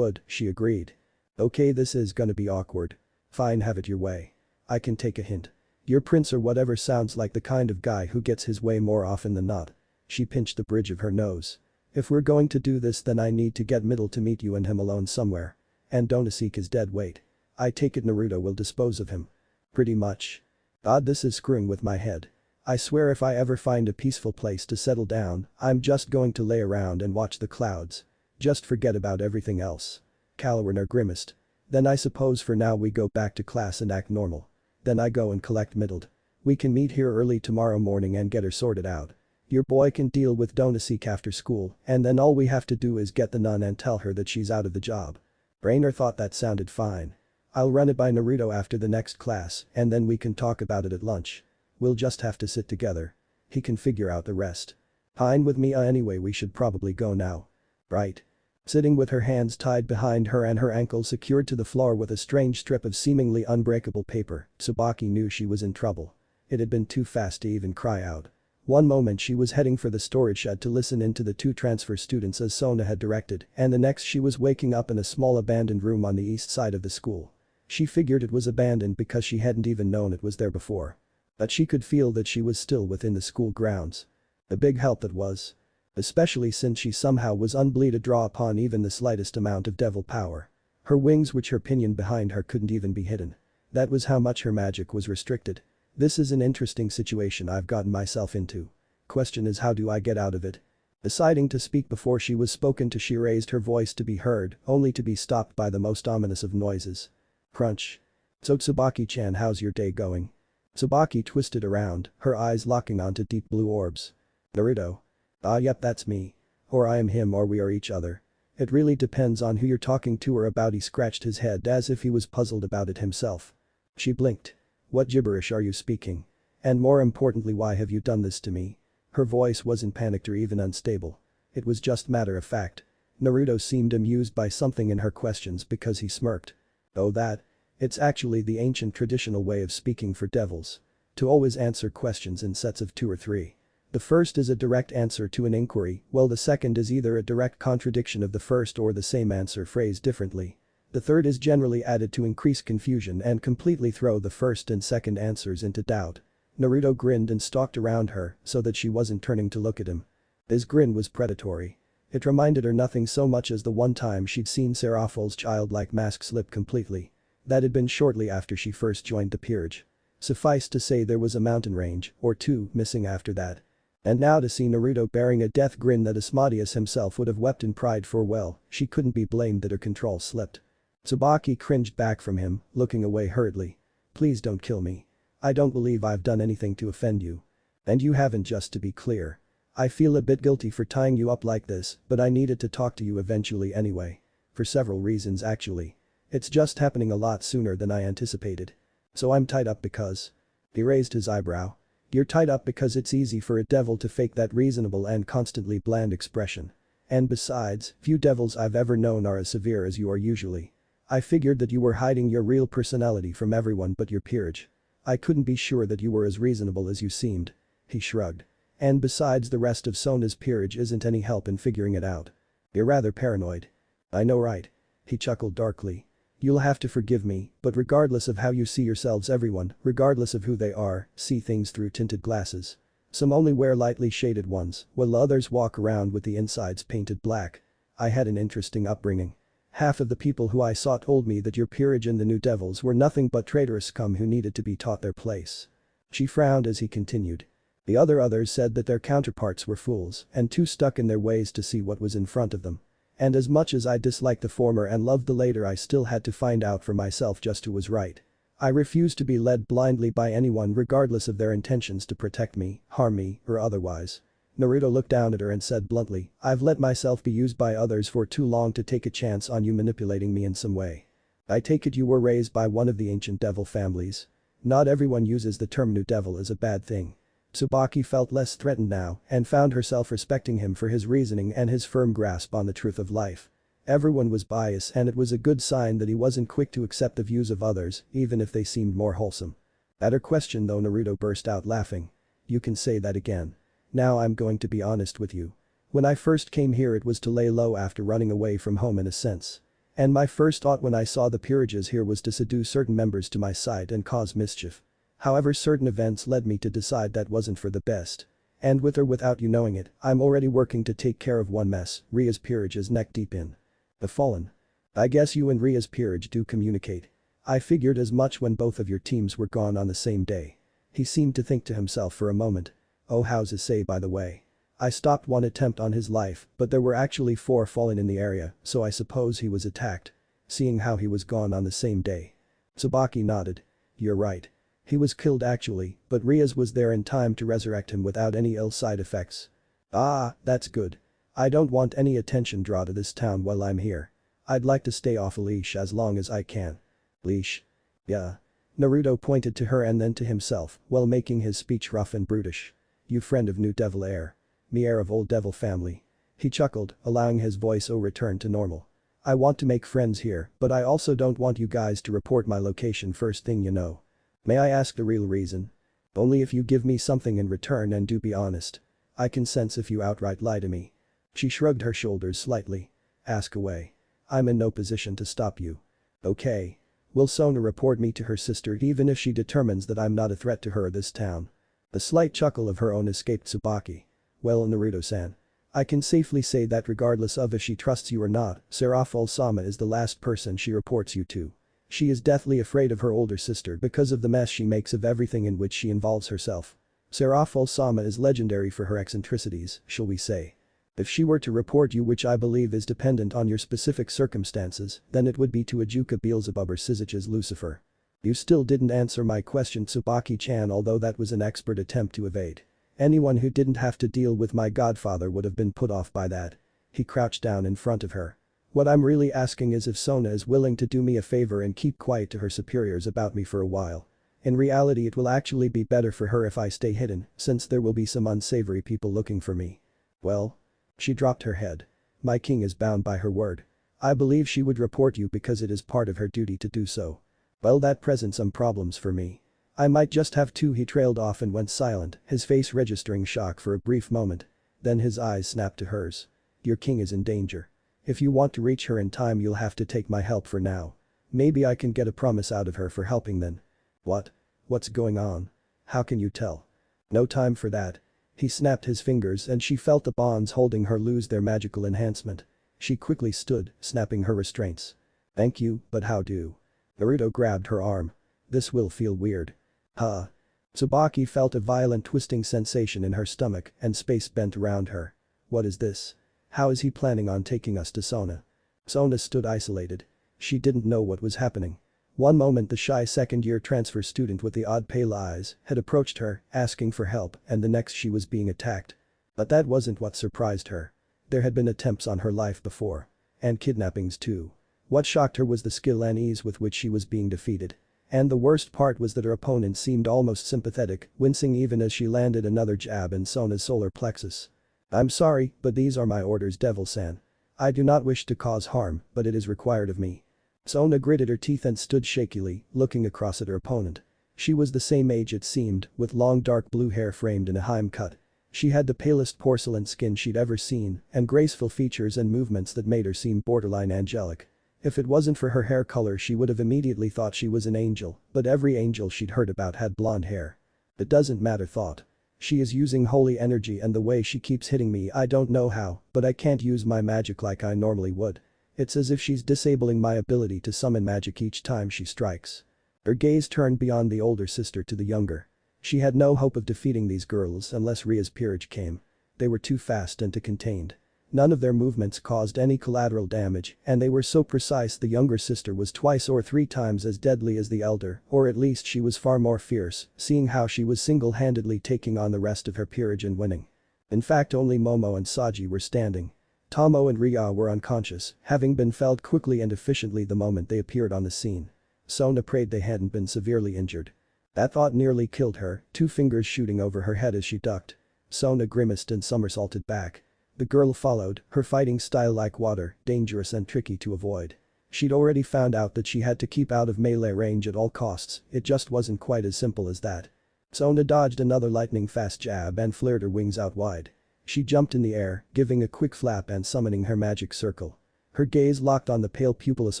she agreed. "Okay, this is gonna be awkward. Fine, have it your way. I can take a hint. Your prince or whatever sounds like the kind of guy who gets his way more often than not." She pinched the bridge of her nose. "If we're going to do this, then I need to get Middle to meet you and him alone somewhere. And Donosike is dead weight. I take it Naruto will dispose of him." "Pretty much." "God, this is screwing with my head. I swear if I ever find a peaceful place to settle down, I'm just going to lay around and watch the clouds. Just forget about everything else." Kalawurner grimaced. "Then I suppose for now we go back to class and act normal. Then I go and collect Middled. We can meet here early tomorrow morning and get her sorted out. Your boy can deal with Donosike after school, and then all we have to do is get the nun and tell her that she's out of the job." Rainer thought that sounded fine. "I'll run it by Naruto after the next class and then we can talk about it at lunch. We'll just have to sit together. He can figure out the rest." "Fine with me. Anyway, we should probably go now." "Right." Sitting with her hands tied behind her and her ankles secured to the floor with a strange strip of seemingly unbreakable paper, Tsubaki knew she was in trouble. It had been too fast to even cry out. One moment she was heading for the storage shed to listen in to the 2 transfer students as Sona had directed, and the next she was waking up in a small abandoned room on the east side of the school. She figured it was abandoned because she hadn't even known it was there before. But she could feel that she was still within the school grounds. A big help that was. Especially since she somehow was unable to draw upon even the slightest amount of devil power. Her wings, which her pinion behind her, couldn't even be hidden. That was how much her magic was restricted. This is an interesting situation I've gotten myself into. Question is, how do I get out of it? Deciding to speak before she was spoken to, she raised her voice to be heard, only to be stopped by the most ominous of noises. Crunch. So Tsubaki-chan, how's your day going? Tsubaki twisted around, her eyes locking onto deep blue orbs. Naruto. Ah, yep, that's me. Or I am him, or we are each other. It really depends on who you're talking to or about. He scratched his head as if he was puzzled about it himself. She blinked. What gibberish are you speaking? And more importantly, why have you done this to me? Her voice wasn't panicked or even unstable. It was just matter of fact. Naruto seemed amused by something in her questions because he smirked. Oh, that? It's actually the ancient traditional way of speaking for devils. To always answer questions in sets of 2 or 3. The first is a direct answer to an inquiry, while the second is either a direct contradiction of the first or the same answer phrased differently. The third is generally added to increase confusion and completely throw the first and second answers into doubt. Naruto grinned and stalked around her so that she wasn't turning to look at him. His grin was predatory. It reminded her nothing so much as the one time she'd seen Seraphol's childlike mask slip completely. That had been shortly after she first joined the peerage. Suffice to say, there was a mountain range, or 2, missing after that. And now to see Naruto bearing a death grin that Asmodeus himself would have wept in pride for, well, she couldn't be blamed that her control slipped. Tsubaki cringed back from him, looking away hurriedly. Please don't kill me. I don't believe I've done anything to offend you. And you haven't, just to be clear. I feel a bit guilty for tying you up like this, but I needed to talk to you eventually anyway. For several reasons, actually. It's just happening a lot sooner than I anticipated. So I'm tied up because. He raised his eyebrow. You're tied up because it's easy for a devil to fake that reasonable and constantly bland expression. And besides, few devils I've ever known are as severe as you are usually. I figured that you were hiding your real personality from everyone but your peerage. I couldn't be sure that you were as reasonable as you seemed. He shrugged. And besides, the rest of Sona's peerage isn't any help in figuring it out. You're rather paranoid. I know, right? He chuckled darkly. You'll have to forgive me, but regardless of how you see yourselves, everyone, regardless of who they are, see things through tinted glasses. Some only wear lightly shaded ones, while others walk around with the insides painted black. I had an interesting upbringing. Half of the people who I saw told me that your peerage and the new devils were nothing but traitorous scum who needed to be taught their place. She frowned as he continued. The others said that their counterparts were fools and too stuck in their ways to see what was in front of them. And as much as I disliked the former and loved the later, I still had to find out for myself just who was right. I refused to be led blindly by anyone regardless of their intentions to protect me, harm me, or otherwise. Naruto looked down at her and said bluntly, I've let myself be used by others for too long to take a chance on you manipulating me in some way. I take it you were raised by one of the ancient devil families. Not everyone uses the term new devil as a bad thing. Tsubaki felt less threatened now and found herself respecting him for his reasoning and his firm grasp on the truth of life. Everyone was biased, and it was a good sign that he wasn't quick to accept the views of others, even if they seemed more wholesome. At her question though, Naruto burst out laughing. You can say that again. Now I'm going to be honest with you. When I first came here, it was to lay low after running away from home in a sense. And my first thought when I saw the peerages here was to seduce certain members to my side and cause mischief. However, certain events led me to decide that wasn't for the best. And with or without you knowing it, I'm already working to take care of one mess. Ria's peerage is neck deep in. The Fallen. I guess you and Ria's peerage do communicate. I figured as much when both of your teams were gone on the same day. He seemed to think to himself for a moment. Oh, how's it say, by the way? I stopped one attempt on his life, but there were actually 4 Fallen in the area, so I suppose he was attacked. Seeing how he was gone on the same day. Tsubaki nodded. You're right. He was killed actually, but Ria's was there in time to resurrect him without any ill side effects. Ah, that's good. I don't want any attention drawn to this town while I'm here. I'd like to stay off a leash as long as I can. Leash? Yeah. Naruto pointed to her and then to himself while making his speech rough and brutish. You friend of new devil heir. Me heir of old devil family. He chuckled, allowing his voice to return to normal. I want to make friends here, but I also don't want you guys to report my location first thing you know. May I ask the real reason? Only if you give me something in return, and do be honest. I can sense if you outright lie to me. She shrugged her shoulders slightly. Ask away. I'm in no position to stop you. Okay. Will Sona report me to her sister even if she determines that I'm not a threat to her or this town? The slight chuckle of her own escaped Tsubaki. Well, Naruto-san. I can safely say that regardless of if she trusts you or not, Seraph-ul-Sama is the last person she reports you to. She is deathly afraid of her older sister because of the mess she makes of everything in which she involves herself. Seraph-ul-Sama is legendary for her eccentricities, shall we say. If she were to report you, which I believe is dependent on your specific circumstances, then it would be to Ajuka Beelzebub or Syzych's Lucifer. You still didn't answer my question, Tsubaki-chan, although that was an expert attempt to evade. Anyone who didn't have to deal with my godfather would have been put off by that. He crouched down in front of her. What I'm really asking is if Sona is willing to do me a favor and keep quiet to her superiors about me for a while. In reality, it will actually be better for her if I stay hidden, since there will be some unsavory people looking for me. Well? She dropped her head. My king is bound by her word. I believe she would report you because it is part of her duty to do so. Well, that presents some problems for me. I might just have to. He trailed off and went silent, his face registering shock for a brief moment. Then his eyes snapped to hers. Your king is in danger. If you want to reach her in time, you'll have to take my help for now. Maybe I can get a promise out of her for helping then. What? What's going on? How can you tell? No time for that. He snapped his fingers and she felt the bonds holding her lose their magical enhancement. She quickly stood, snapping her restraints. Thank you, but how do? Naruto grabbed her arm. This will feel weird. Huh? Tsubaki felt a violent twisting sensation in her stomach and space bent around her. What is this? How is he planning on taking us to Sona? Sona stood isolated. She didn't know what was happening. One moment the shy second-year transfer student with the odd pale eyes had approached her, asking for help, and the next she was being attacked. But that wasn't what surprised her. There had been attempts on her life before. And kidnappings too. What shocked her was the skill and ease with which she was being defeated. And the worst part was that her opponent seemed almost sympathetic, wincing even as she landed another jab in Sona's solar plexus. I'm sorry, but these are my orders, Devil-san. I do not wish to cause harm, but it is required of me. Sona gritted her teeth and stood shakily, looking across at her opponent. She was the same age it seemed, with long dark blue hair framed in a Heim cut. She had the palest porcelain skin she'd ever seen, and graceful features and movements that made her seem borderline angelic. If it wasn't for her hair color, she would have immediately thought she was an angel, but every angel she'd heard about had blonde hair. It doesn't matter, thought. She is using holy energy, and the way she keeps hitting me, I don't know how, but I can't use my magic like I normally would. It's as if she's disabling my ability to summon magic each time she strikes. Her gaze turned beyond the older sister to the younger. She had no hope of defeating these girls unless Ria's peerage came. They were too fast and too contained. None of their movements caused any collateral damage, and they were so precise the younger sister was twice or three times as deadly as the elder, or at least she was far more fierce, seeing how she was single-handedly taking on the rest of her peerage and winning. In fact, only Momo and Saji were standing. Tomo and Ria were unconscious, having been felled quickly and efficiently the moment they appeared on the scene. Sona prayed they hadn't been severely injured. That thought nearly killed her, two fingers shooting over her head as she ducked. Sona grimaced and somersaulted back. The girl followed, her fighting style like water, dangerous and tricky to avoid. She'd already found out that she had to keep out of melee range at all costs, it just wasn't quite as simple as that. Sona dodged another lightning-fast jab and flared her wings out wide. She jumped in the air, giving a quick flap and summoning her magic circle. Her gaze locked on the pale pupilless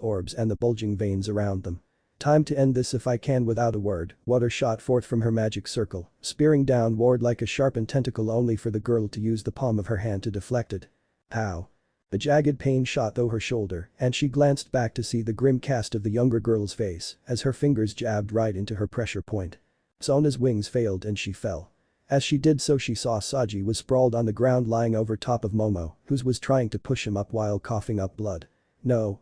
orbs and the bulging veins around them. Time to end this if I can. Without a word, water shot forth from her magic circle, spearing downward like a sharpened tentacle, only for the girl to use the palm of her hand to deflect it. Pow! A jagged pain shot through her shoulder, and she glanced back to see the grim cast of the younger girl's face as her fingers jabbed right into her pressure point. Sona's wings failed and she fell. As she did so, she saw Saji was sprawled on the ground lying over top of Momo, who was trying to push him up while coughing up blood. No.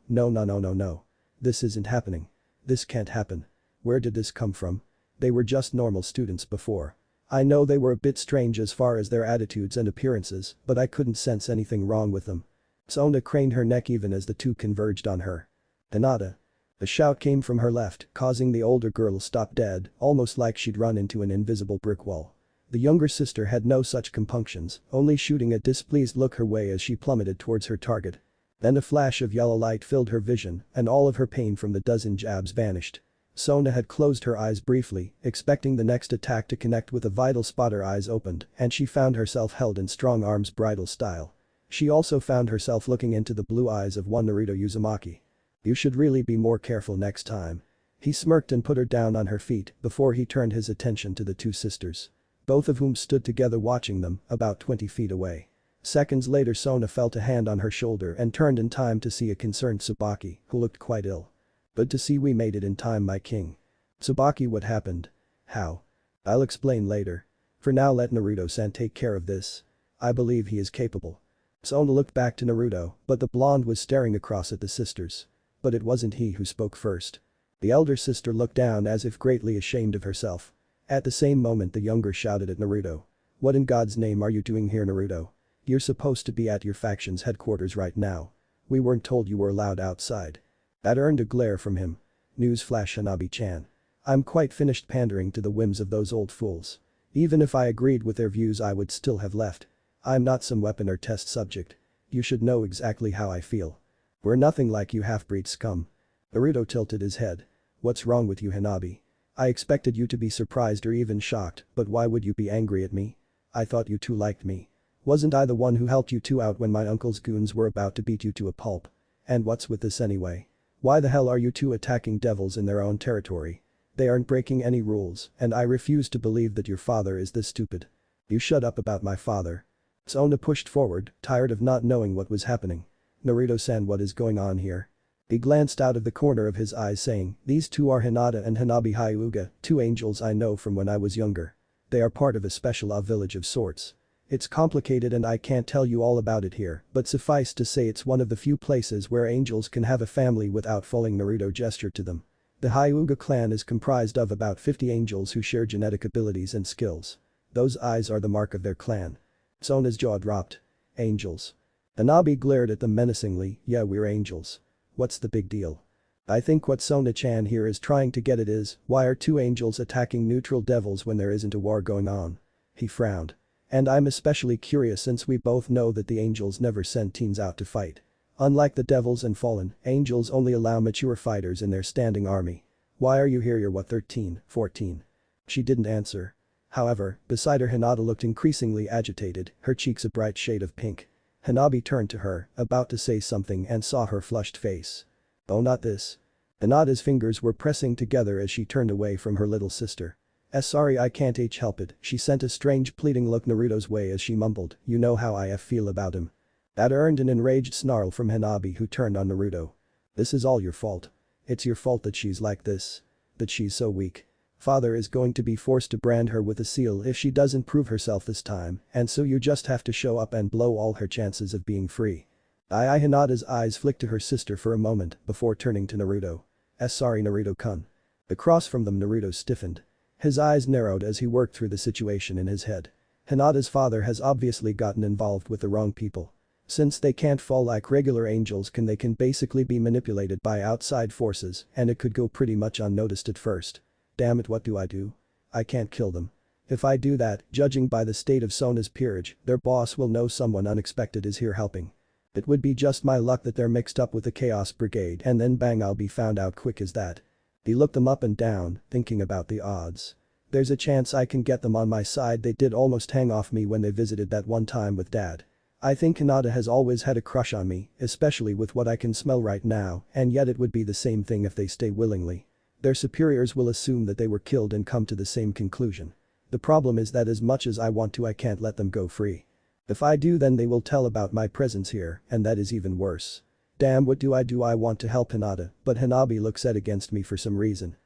This isn't happening. This can't happen. Where did this come from? They were just normal students before. I know they were a bit strange as far as their attitudes and appearances, but I couldn't sense anything wrong with them. Sona craned her neck even as the two converged on her. Hinata. A shout came from her left, causing the older girl to stop dead, almost like she'd run into an invisible brick wall. The younger sister had no such compunctions, only shooting a displeased look her way as she plummeted towards her target. Then a flash of yellow light filled her vision, and all of her pain from the dozen jabs vanished. Sona had closed her eyes briefly, expecting the next attack to connect with a vital spot. Her eyes opened, and she found herself held in strong arms bridal style. She also found herself looking into the blue eyes of one Naruto Uzumaki. You should really be more careful next time. He smirked and put her down on her feet before he turned his attention to the two sisters. Both of whom stood together watching them, about 20 feet away. Seconds later Sona felt a hand on her shoulder and turned in time to see a concerned Tsubaki, who looked quite ill. But to see we made it in time, my king. Tsubaki, what happened? How? I'll explain later. For now let Naruto-san take care of this. I believe he is capable. Sona looked back to Naruto, but the blonde was staring across at the sisters. But it wasn't he who spoke first. The elder sister looked down as if greatly ashamed of herself. At the same moment the younger shouted at Naruto. What in God's name are you doing here, Naruto? You're supposed to be at your faction's headquarters right now. We weren't told you were allowed outside. That earned a glare from him. Newsflash, Hanabi-chan. I'm quite finished pandering to the whims of those old fools. Even if I agreed with their views I would still have left. I'm not some weapon or test subject. You should know exactly how I feel. We're nothing like you half-breed scum. Naruto tilted his head. What's wrong with you, Hanabi? I expected you to be surprised or even shocked, but why would you be angry at me? I thought you two liked me. Wasn't I the one who helped you two out when my uncle's goons were about to beat you to a pulp? And what's with this anyway? Why the hell are you two attacking devils in their own territory? They aren't breaking any rules, and I refuse to believe that your father is this stupid. You shut up about my father. Sona pushed forward, tired of not knowing what was happening. Naruto-san, what is going on here? He glanced out of the corner of his eyes saying, these two are Hinata and Hanabi Hyuga, two angels I know from when I was younger. They are part of a special village of sorts. It's complicated and I can't tell you all about it here, but suffice to say it's one of the few places where angels can have a family without falling. Naruto gestured to them. The Hyuga clan is comprised of about 50 angels who share genetic abilities and skills. Those eyes are the mark of their clan. Sona's jaw dropped. Angels. Hanabi glared at them menacingly, yeah, we're angels. What's the big deal? I think what Sona-chan here is trying to get at is, why are two angels attacking neutral devils when there isn't a war going on? He frowned. And I'm especially curious since we both know that the angels never send teens out to fight. Unlike the devils and fallen, angels only allow mature fighters in their standing army. Why are you here? You're what, 13, 14? She didn't answer. However, beside her Hinata looked increasingly agitated, her cheeks a bright shade of pink. Hanabi turned to her, about to say something and saw her flushed face. Oh, not this. Hinata's fingers were pressing together as she turned away from her little sister. Sorry, I can't help it. She sent a strange pleading look Naruto's way as she mumbled, you know how I feel about him. That earned an enraged snarl from Hanabi, who turned on Naruto. This is all your fault. It's your fault that she's like this. That she's so weak. Father is going to be forced to brand her with a seal if she doesn't prove herself this time, and so you just have to show up and blow all her chances of being free. Hinata's eyes flicked to her sister for a moment before turning to Naruto. Sorry, Naruto-kun. Across from them Naruto stiffened. His eyes narrowed as he worked through the situation in his head. Hinata's father has obviously gotten involved with the wrong people. Since they can't fall like regular angels, they can basically be manipulated by outside forces, and it could go pretty much unnoticed at first. Damn it, what do? I can't kill them. If I do that, judging by the state of Sona's peerage, their boss will know someone unexpected is here helping. It would be just my luck that they're mixed up with the Chaos Brigade and then bang, I'll be found out quick as that. He looked them up and down, thinking about the odds. There's a chance I can get them on my side. They did almost hang off me when they visited that one time with Dad. I think Hinata has always had a crush on me, especially with what I can smell right now, and yet it would be the same thing if they stay willingly. Their superiors will assume that they were killed and come to the same conclusion. The problem is that as much as I want to, I can't let them go free. If I do, then they will tell about my presence here, and that is even worse. Damn, what do? I want to help Hinata, but Hanabi looks set against me for some reason.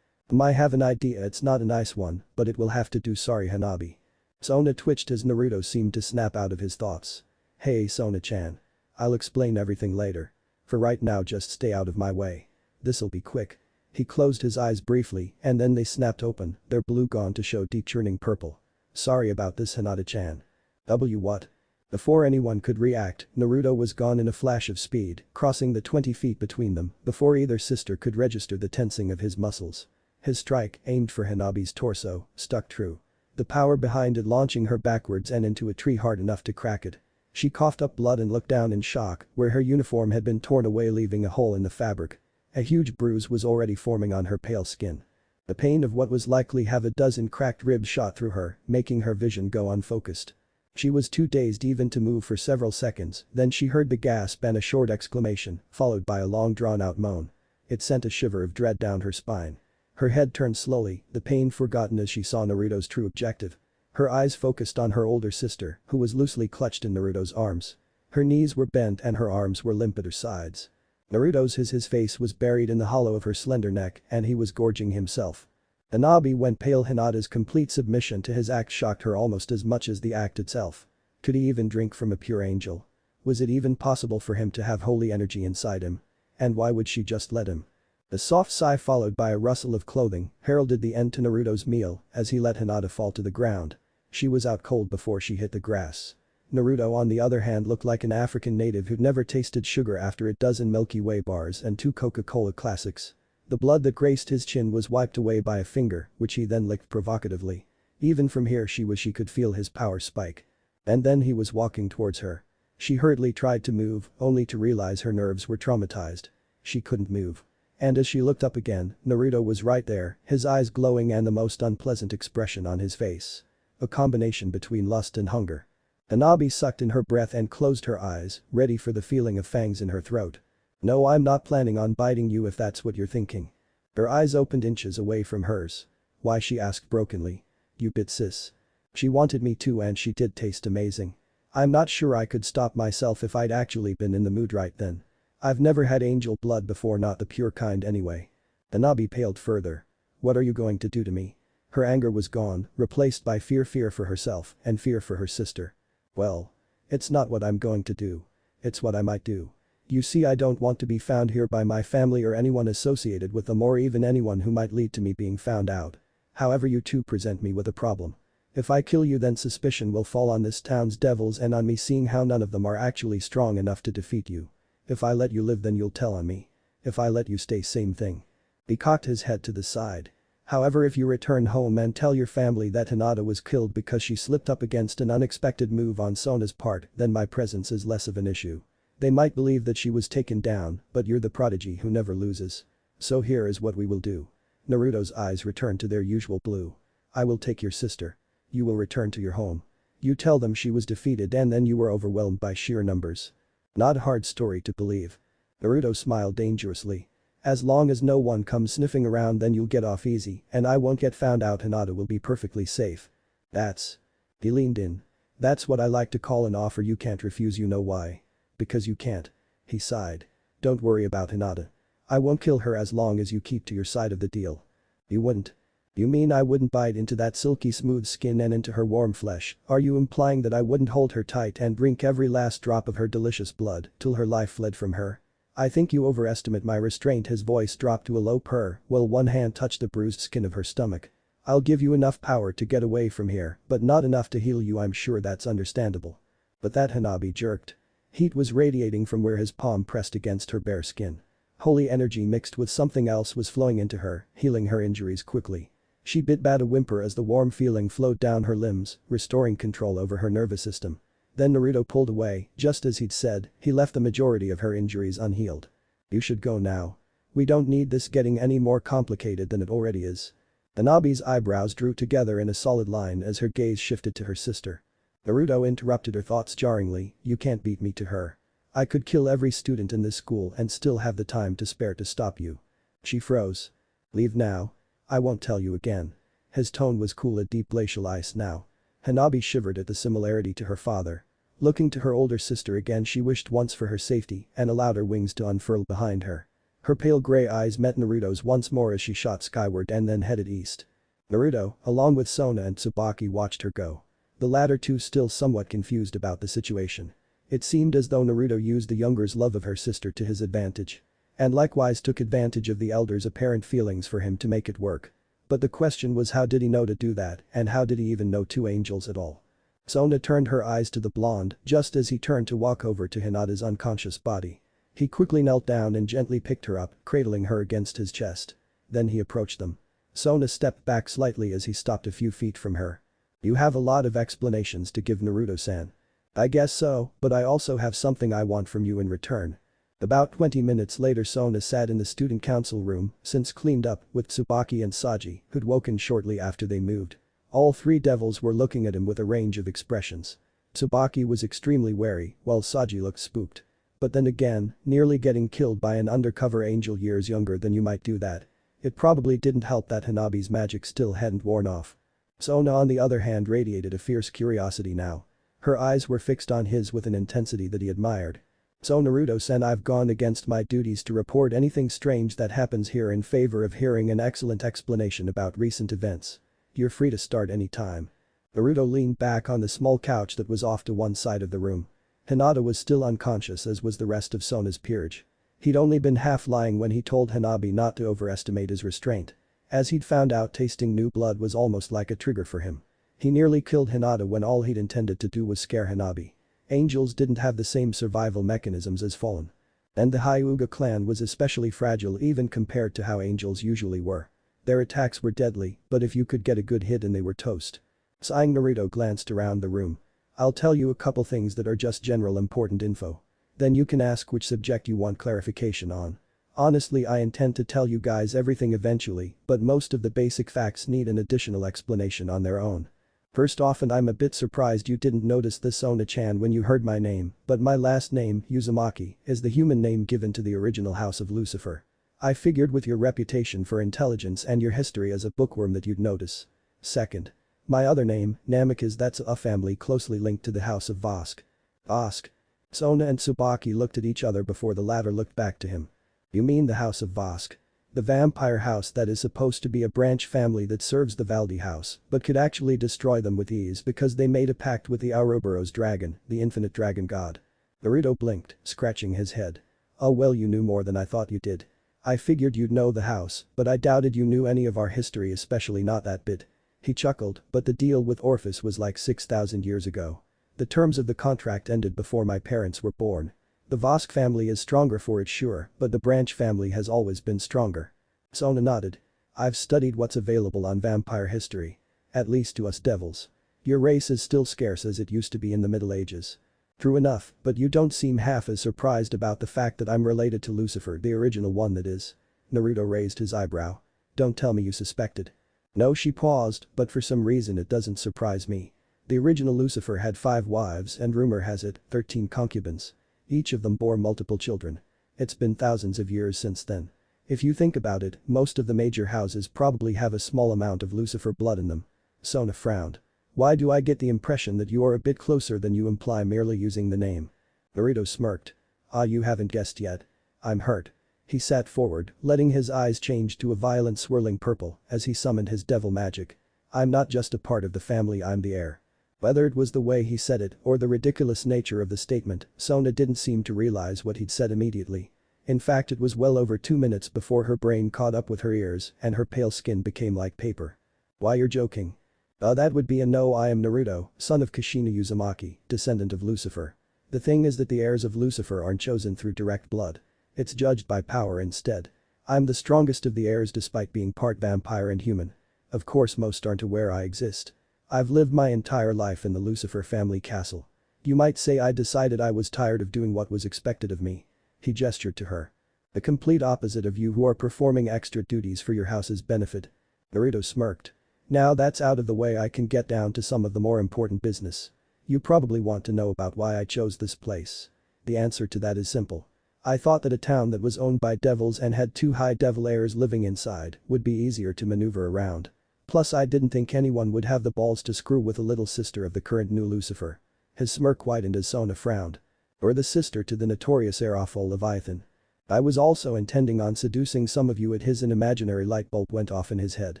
I have an idea, it's not a nice one, but it will have to do. Sorry, Hanabi. Sona twitched as Naruto seemed to snap out of his thoughts. Hey, Sona-chan. I'll explain everything later. For right now, just stay out of my way. This'll be quick. He closed his eyes briefly and then they snapped open, their blue gone to show deep churning purple. Sorry about this, Hinata-chan. What? Before anyone could react, Naruto was gone in a flash of speed, crossing the 20 feet between them before either sister could register the tensing of his muscles. His strike, aimed for Hanabi's torso, stuck true. The power behind it launching her backwards and into a tree hard enough to crack it. She coughed up blood and looked down in shock, where her uniform had been torn away, leaving a hole in the fabric. A huge bruise was already forming on her pale skin. The pain of what was likely have a dozen cracked ribs shot through her, making her vision go unfocused. She was too dazed even to move for several seconds, then she heard the gasp and a short exclamation, followed by a long drawn-out moan. It sent a shiver of dread down her spine. Her head turned slowly, the pain forgotten as she saw Naruto's true objective. Her eyes focused on her older sister, who was loosely clutched in Naruto's arms. Her knees were bent and her arms were limp at her sides. His face was buried in the hollow of her slender neck and he was gorging himself. Hanabi went pale. Hinata's complete submission to his act shocked her almost as much as the act itself. Could he even drink from a pure angel? Was it even possible for him to have holy energy inside him? And why would she just let him? A soft sigh followed by a rustle of clothing heralded the end to Naruto's meal as he let Hinata fall to the ground. She was out cold before she hit the grass. Naruto on the other hand looked like an African native who'd never tasted sugar after a dozen Milky Way bars and 2 Coca-Cola classics. The blood that graced his chin was wiped away by a finger, which he then licked provocatively. Even from here she could feel his power spike. And then he was walking towards her. She hurriedly tried to move, only to realize her nerves were traumatized. She couldn't move. And as she looked up again, Naruto was right there, his eyes glowing and the most unpleasant expression on his face. A combination between lust and hunger. Hanabi sucked in her breath and closed her eyes, ready for the feeling of fangs in her throat. "No, I'm not planning on biting you if that's what you're thinking." Her eyes opened inches away from hers. "Why?" she asked brokenly. "You bit sis. She wanted me to and she did taste amazing. I'm not sure I could stop myself if I'd actually been in the mood right then. I've never had angel blood before, not the pure kind anyway." Hanabi paled further. "What are you going to do to me?" Her anger was gone, replaced by fear for herself and fear for her sister. "Well. It's not what I'm going to do. It's what I might do. You see, I don't want to be found here by my family or anyone associated with them or even anyone who might lead to me being found out. However, you two present me with a problem. If I kill you, then suspicion will fall on this town's devils and on me, seeing how none of them are actually strong enough to defeat you. If I let you live, then you'll tell on me. If I let you stay, same thing." He cocked his head to the side. "However, if you return home and tell your family that Hinata was killed because she slipped up against an unexpected move on Sona's part, then my presence is less of an issue. They might believe that she was taken down, but you're the prodigy who never loses. So here is what we will do." Naruto's eyes returned to their usual blue. "I will take your sister. You will return to your home. You tell them she was defeated and then you were overwhelmed by sheer numbers. Not a hard story to believe." Naruto smiled dangerously. "As long as no one comes sniffing around, then you'll get off easy and I won't get found out. Hinata will be perfectly safe." "That's..." He leaned in. "That's what I like to call an offer you can't refuse. You know why? Because you can't." He sighed. "Don't worry about Hinata. I won't kill her as long as you keep to your side of the deal." "You wouldn't? You mean I wouldn't bite into that silky smooth skin and into her warm flesh? Are you implying that I wouldn't hold her tight and drink every last drop of her delicious blood till her life fled from her? I think you overestimate my restraint." His voice dropped to a low purr while one hand touched the bruised skin of her stomach. "I'll give you enough power to get away from here, but not enough to heal you. I'm sure that's understandable." But that Hanabi jerked. Heat was radiating from where his palm pressed against her bare skin. Holy energy mixed with something else was flowing into her, healing her injuries quickly. She bit back a whimper as the warm feeling flowed down her limbs, restoring control over her nervous system. Then Naruto pulled away, just as he'd said. He left the majority of her injuries unhealed. "You should go now. We don't need this getting any more complicated than it already is." Hanabi's eyebrows drew together in a solid line as her gaze shifted to her sister. Naruto interrupted her thoughts jarringly. "You can't beat me to her. I could kill every student in this school and still have the time to spare to stop you." She froze. "Leave now. I won't tell you again." His tone was cool as deep glacial ice now. Hanabi shivered at the similarity to her father. Looking to her older sister again, she wished once for her safety and allowed her wings to unfurl behind her. Her pale gray eyes met Naruto's once more as she shot skyward and then headed east. Naruto, along with Sona and Tsubaki, watched her go. The latter two still somewhat confused about the situation. It seemed as though Naruto used the younger's love of her sister to his advantage. And likewise took advantage of the elder's apparent feelings for him to make it work. But the question was, how did he know to do that, and how did he even know two angels at all? Sona turned her eyes to the blonde just as he turned to walk over to Hinata's unconscious body. He quickly knelt down and gently picked her up, cradling her against his chest. Then he approached them. Sona stepped back slightly as he stopped a few feet from her. "You have a lot of explanations to give, Naruto-san." "I guess so, but I also have something I want from you in return." About 20 minutes later, Sona sat in the student council room, since cleaned up, with Tsubaki and Saji, who'd woken shortly after they moved. All three devils were looking at him with a range of expressions. Tsubaki was extremely wary, while Saji looked spooked. But then again, nearly getting killed by an undercover angel years younger than you might do that. It probably didn't help that Hanabi's magic still hadn't worn off. Sona on the other hand radiated a fierce curiosity now. Her eyes were fixed on his with an intensity that he admired. "So Naruto-sen, I've gone against my duties to report anything strange that happens here in favor of hearing an excellent explanation about recent events. You're free to start any time." Naruto leaned back on the small couch that was off to one side of the room. Hinata was still unconscious, as was the rest of Sona's peerage. He'd only been half lying when he told Hanabi not to overestimate his restraint. As he'd found out, tasting new blood was almost like a trigger for him. He nearly killed Hinata when all he'd intended to do was scare Hanabi. Angels didn't have the same survival mechanisms as fallen. And the Hyuga clan was especially fragile even compared to how angels usually were. Their attacks were deadly, but if you could get a good hit and they were toast. Sighing, Naruto glanced around the room. "I'll tell you a couple things that are just general important info. Then you can ask which subject you want clarification on. Honestly, I intend to tell you guys everything eventually, but most of the basic facts need an additional explanation on their own. First off, and I'm a bit surprised you didn't notice this, Sona-chan, when you heard my name, but my last name, Uzumaki, is the human name given to the original House of Lucifer. I figured with your reputation for intelligence and your history as a bookworm that you'd notice. Second. My other name, Namikaze, that's a family closely linked to the House of Vosk." "Vosk?" Sona and Tsubaki looked at each other before the latter looked back to him. "You mean the House of Vosk? The vampire house that is supposed to be a branch family that serves the Valdi house, but could actually destroy them with ease because they made a pact with the Ouroboros dragon, the infinite dragon god." Naruto blinked, scratching his head. "Oh well, you knew more than I thought you did. I figured you'd know the house, but I doubted you knew any of our history, especially not that bit." He chuckled, "But the deal with Orpheus was like 6,000 years ago. The terms of the contract ended before my parents were born. The Vosk family is stronger for it, sure, but the branch family has always been stronger." Sona nodded. "I've studied what's available on vampire history. At least to us devils. Your race is still scarce as it used to be in the Middle Ages." "True enough, but you don't seem half as surprised about the fact that I'm related to Lucifer, the original one, that is." Naruto raised his eyebrow. "Don't tell me you suspected." "No," she paused, "but for some reason it doesn't surprise me. The original Lucifer had 5 wives and rumor has it, 13 concubines. Each of them bore multiple children. It's been thousands of years since then. If you think about it, most of the major houses probably have a small amount of Lucifer blood in them." Sona frowned. "Why do I get the impression that you are a bit closer than you imply merely using the name?" Naruto smirked. "Ah, you haven't guessed yet. I'm hurt." He sat forward, letting his eyes change to a violent swirling purple as he summoned his devil magic. "I'm not just a part of the family, I'm the heir." Whether it was the way he said it or the ridiculous nature of the statement, Sona didn't seem to realize what he'd said immediately. In fact, it was well over 2 minutes before her brain caught up with her ears and her pale skin became like paper. "Why, you're joking." That would be a no. I am Naruto, son of Kushina Uzumaki, descendant of Lucifer. The thing is that the heirs of Lucifer aren't chosen through direct blood. It's judged by power instead. I'm the strongest of the heirs despite being part vampire and human. Of course most aren't aware I exist. I've lived my entire life in the Lucifer family castle. You might say I decided I was tired of doing what was expected of me." He gestured to her. "The complete opposite of you who are performing extra duties for your house's benefit." Naruto smirked. "Now that's out of the way, I can get down to some of the more important business. You probably want to know about why I chose this place. The answer to that is simple. I thought that a town that was owned by devils and had 2 high devil heirs living inside would be easier to maneuver around. Plus I didn't think anyone would have the balls to screw with a little sister of the current new Lucifer." His smirk widened as Sona frowned. "Or the sister to the notorious Aerofol Leviathan. I was also intending on seducing some of you at his." An imaginary light bulb went off in his head.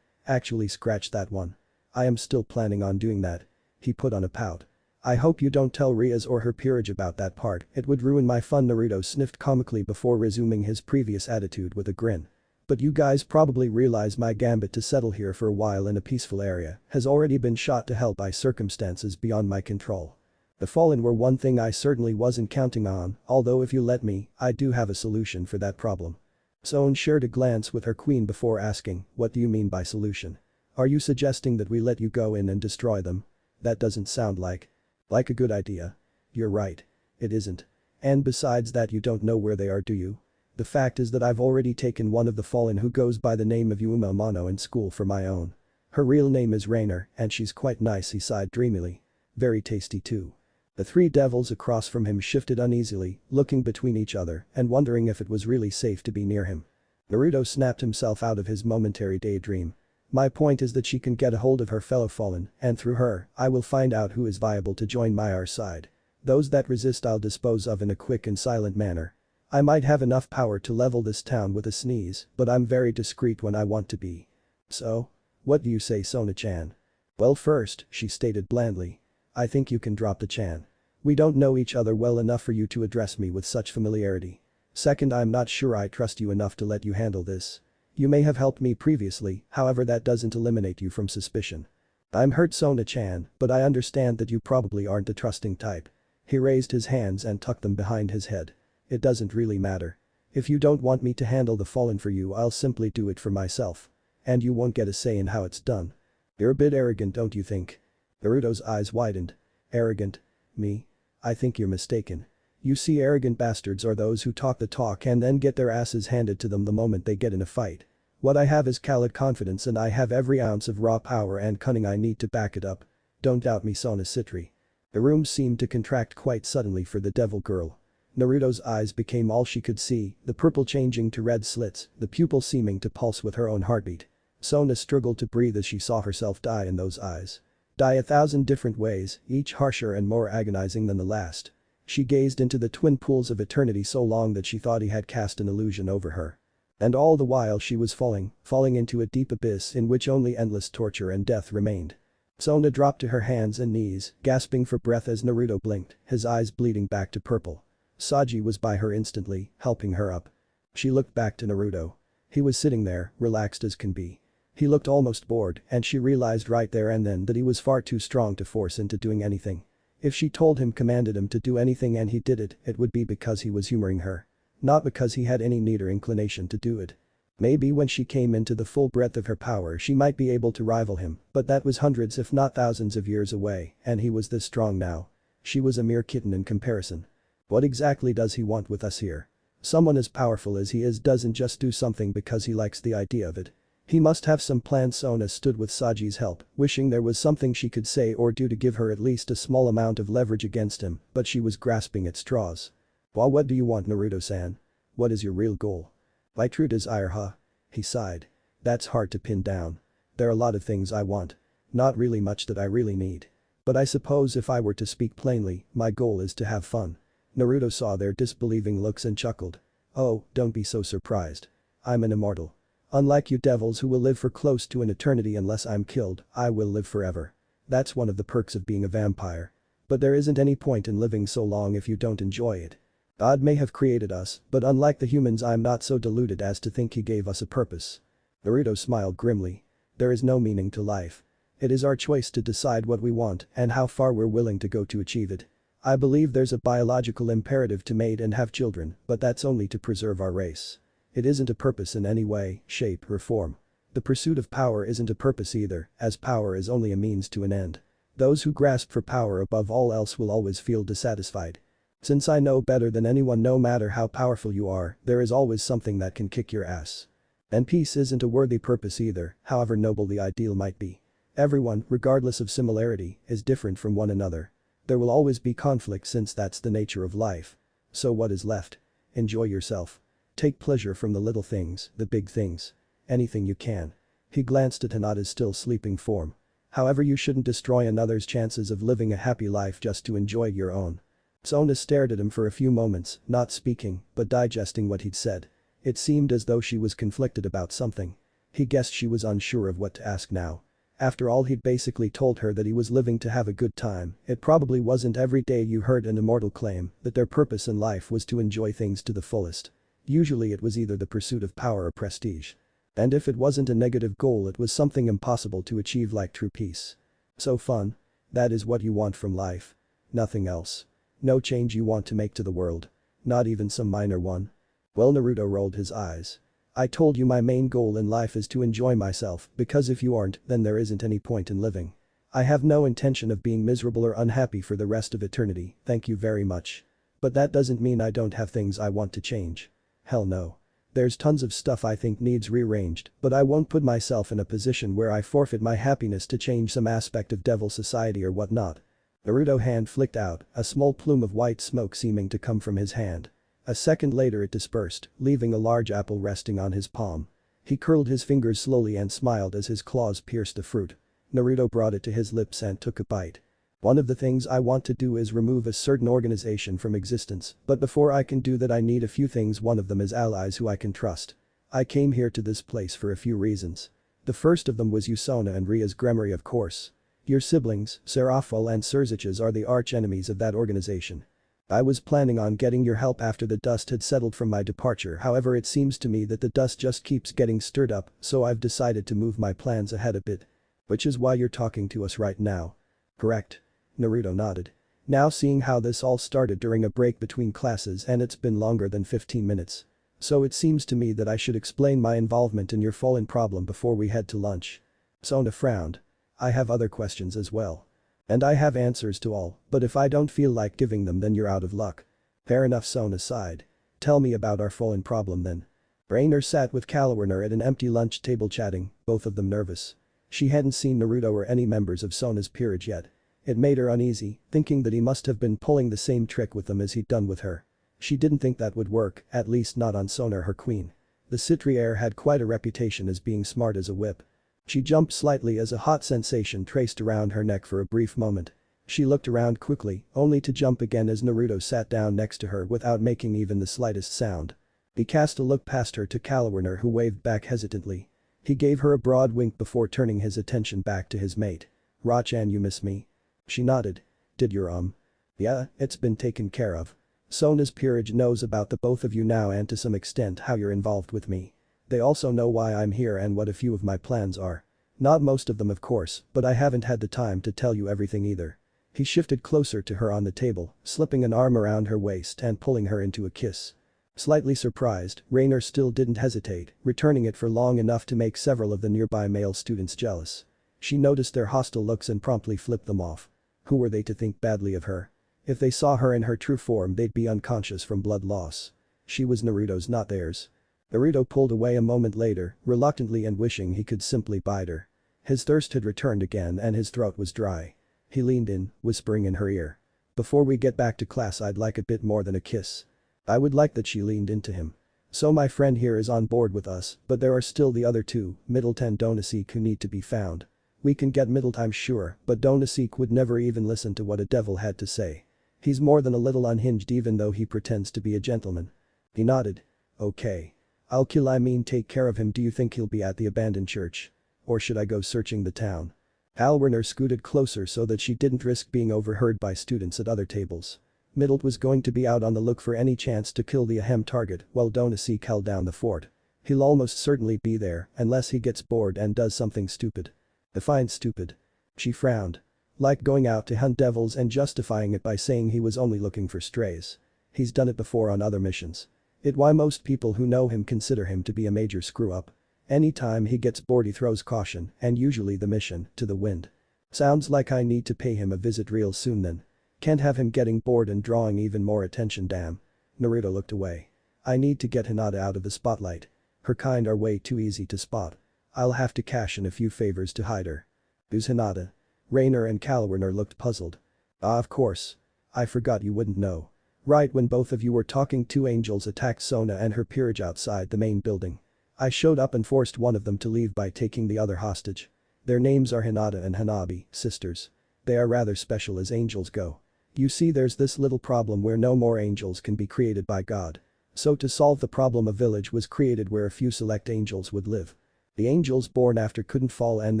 "Actually, scratch that one. I am still planning on doing that." He put on a pout. "I hope you don't tell Riaz or her peerage about that part, it would ruin my fun." Naruto sniffed comically before resuming his previous attitude with a grin. "But you guys probably realize my gambit to settle here for a while in a peaceful area has already been shot to hell by circumstances beyond my control. The Fallen were one thing I certainly wasn't counting on, although if you let me, I do have a solution for that problem." Sona shared a glance with her queen before asking, "What do you mean by solution? Are you suggesting that we let you go in and destroy them? That doesn't sound like a good idea." "You're right. It isn't. And besides that, you don't know where they are, do you? The fact is that I've already taken one of the Fallen who goes by the name of Yuma Amano in school for my own. Her real name is Rainer and she's quite nice." He sighed dreamily. "Very tasty too." The 3 devils across from him shifted uneasily, looking between each other and wondering if it was really safe to be near him. Naruto snapped himself out of his momentary daydream. My point is that she can get a hold of her fellow fallen, and through her, I will find out who is viable to join my heir side. Those that resist I'll dispose of in a quick and silent manner. I might have enough power to level this town with a sneeze, but I'm very discreet when I want to be. So? What do you say, Sona-chan? Well, first, she stated blandly. I think you can drop the chan. We don't know each other well enough for you to address me with such familiarity. Second, I'm not sure I trust you enough to let you handle this. You may have helped me previously, however that doesn't eliminate you from suspicion. I'm hurt, Sona-chan, but I understand that you probably aren't the trusting type. He raised his hands and tucked them behind his head. It doesn't really matter. If you don't want me to handle the fallen for you, I'll simply do it for myself. And you won't get a say in how it's done. You're a bit arrogant, don't you think? Naruto's eyes widened. Arrogant? Me? I think you're mistaken. You see, arrogant bastards are those who talk the talk and then get their asses handed to them the moment they get in a fight. What I have is callous confidence, and I have every ounce of raw power and cunning I need to back it up. Don't doubt me, Sona-citri. The room seemed to contract quite suddenly for the devil girl. Naruto's eyes became all she could see, the purple changing to red slits, the pupil seeming to pulse with her own heartbeat. Sona struggled to breathe as she saw herself die in those eyes. Die 1,000 different ways, each harsher and more agonizing than the last. She gazed into the twin pools of eternity so long that she thought he had cast an illusion over her. And all the while she was falling into a deep abyss in which only endless torture and death remained. Sona dropped to her hands and knees, gasping for breath as Naruto blinked, his eyes bleeding back to purple. Saji was by her instantly, helping her up. She looked back to Naruto. He was sitting there, relaxed as can be. He looked almost bored, and she realized right there and then that he was far too strong to force into doing anything. If she told him, commanded him to do anything and he did it, it would be because he was humoring her. Not because he had any need or inclination to do it. Maybe when she came into the full breadth of her power she might be able to rival him, but that was hundreds if not thousands of years away, and he was this strong now. She was a mere kitten in comparison. What exactly does he want with us here? Someone as powerful as he is doesn't just do something because he likes the idea of it. He must have some plan. Sona stood with Saji's help, wishing there was something she could say or do to give her at least a small amount of leverage against him, but she was grasping at straws. Well, what do you want, Naruto-san? What is your real goal? My true desire, huh? He sighed. That's hard to pin down. There are a lot of things I want. Not really much that I really need. But I suppose if I were to speak plainly, my goal is to have fun. Naruto saw their disbelieving looks and chuckled. Oh, don't be so surprised. I'm an immortal. Unlike you devils who will live for close to an eternity unless I'm killed, I will live forever. That's one of the perks of being a vampire. But there isn't any point in living so long if you don't enjoy it. God may have created us, but unlike the humans I'm not so deluded as to think he gave us a purpose. Naruto smiled grimly. There is no meaning to life. It is our choice to decide what we want and how far we're willing to go to achieve it. I believe there's a biological imperative to mate and have children, but that's only to preserve our race. It isn't a purpose in any way, shape or form. The pursuit of power isn't a purpose either, as power is only a means to an end. Those who grasp for power above all else will always feel dissatisfied. Since I know better than anyone, no matter how powerful you are, there is always something that can kick your ass. And peace isn't a worthy purpose either, however noble the ideal might be. Everyone, regardless of similarity, is different from one another. There will always be conflict since that's the nature of life. So what is left? Enjoy yourself. Take pleasure from the little things, the big things. Anything you can. He glanced at Hinata's still sleeping form. However, you shouldn't destroy another's chances of living a happy life just to enjoy your own. Sona stared at him for a few moments, not speaking, but digesting what he'd said. It seemed as though she was conflicted about something. He guessed she was unsure of what to ask now. After all, he'd basically told her that he was living to have a good time. It probably wasn't every day you heard an immortal claim that their purpose in life was to enjoy things to the fullest. Usually it was either the pursuit of power or prestige. And if it wasn't a negative goal, it was something impossible to achieve like true peace. So fun. That is what you want from life. Nothing else. No change you want to make to the world. Not even some minor one. Well, Naruto rolled his eyes. I told you my main goal in life is to enjoy myself, because if you aren't, then there isn't any point in living. I have no intention of being miserable or unhappy for the rest of eternity, thank you very much. But that doesn't mean I don't have things I want to change. Hell no. There's tons of stuff I think needs rearranged, but I won't put myself in a position where I forfeit my happiness to change some aspect of devil society or whatnot. Naruto's hand flicked out, a small plume of white smoke seeming to come from his hand. A second later it dispersed, leaving a large apple resting on his palm. He curled his fingers slowly and smiled as his claws pierced the fruit. Naruto brought it to his lips and took a bite. One of the things I want to do is remove a certain organization from existence, but before I can do that I need a few things. One of them is allies who I can trust. I came here to this place for a few reasons. The first of them was Usona and Ria's Gremory, of course. Your siblings, Serafal and Surziches, are the arch enemies of that organization. I was planning on getting your help after the dust had settled from my departure, however it seems to me that the dust just keeps getting stirred up, so I've decided to move my plans ahead a bit. Which is why you're talking to us right now. Correct? Naruto nodded. Now seeing how this all started during a break between classes and it's been longer than 15 minutes. So it seems to me that I should explain my involvement in your fallen problem before we head to lunch. Sona frowned. I have other questions as well. And I have answers to all, but if I don't feel like giving them then you're out of luck. Fair enough, Sona sighed. Tell me about our fallen problem then. Rainer sat with Kalawiner at an empty lunch table chatting, both of them nervous. She hadn't seen Naruto or any members of Sona's peerage yet. It made her uneasy, thinking that he must have been pulling the same trick with them as he'd done with her. She didn't think that would work, at least not on Sona, her queen. The Citri heir had quite a reputation as being smart as a whip. She jumped slightly as a hot sensation traced around her neck for a brief moment. She looked around quickly, only to jump again as Naruto sat down next to her without making even the slightest sound. He cast a look past her to Kalawiner, who waved back hesitantly. He gave her a broad wink before turning his attention back to his mate. Ra-chan, you miss me? She nodded. Did your Yeah, it's been taken care of. Sona's peerage knows about the both of you now and to some extent how you're involved with me. They also know why I'm here and what a few of my plans are. Not most of them of course, but I haven't had the time to tell you everything either. He shifted closer to her on the table, slipping an arm around her waist and pulling her into a kiss. Slightly surprised, Rainer still didn't hesitate, returning it for long enough to make several of the nearby male students jealous. She noticed their hostile looks and promptly flipped them off. Who were they to think badly of her? If they saw her in her true form they'd be unconscious from blood loss. She was Naruto's, not theirs. Naruto pulled away a moment later, reluctantly and wishing he could simply bite her. His thirst had returned again and his throat was dry. He leaned in, whispering in her ear. Before we get back to class I'd like a bit more than a kiss. I would like that. She leaned into him. So my friend here is on board with us, but there are still the other two, Middleton and Donasek, who need to be found. We can get Middleton, I'm sure, but Donasek would never even listen to what a devil had to say. He's more than a little unhinged even though he pretends to be a gentleman. He nodded. Okay. I'll take care of him. Do you think he'll be at the abandoned church? Or should I go searching the town? Kalawiner scooted closer so that she didn't risk being overheard by students at other tables. Middleton was going to be out on the look for any chance to kill the ahem target while Donasek held down the fort. He'll almost certainly be there unless he gets bored and does something stupid. Define stupid. She frowned. Like going out to hunt devils and justifying it by saying he was only looking for strays. He's done it before on other missions. It's why most people who know him consider him to be a major screw-up. Anytime he gets bored he throws caution, and usually the mission, to the wind. Sounds like I need to pay him a visit real soon then. Can't have him getting bored and drawing even more attention, damn. Naruto looked away. I need to get Hinata out of the spotlight. Her kind are way too easy to spot. I'll have to cash in a few favors to hide her. Who's Hinata? Rainer and Kalawiner looked puzzled. Ah, of course. I forgot you wouldn't know. Right when both of you were talking, two angels attacked Sona and her peerage outside the main building. I showed up and forced one of them to leave by taking the other hostage. Their names are Hinata and Hanabi, sisters. They are rather special as angels go. You see, there's this little problem where no more angels can be created by God. So to solve the problem a village was created where a few select angels would live. The angels born after couldn't fall and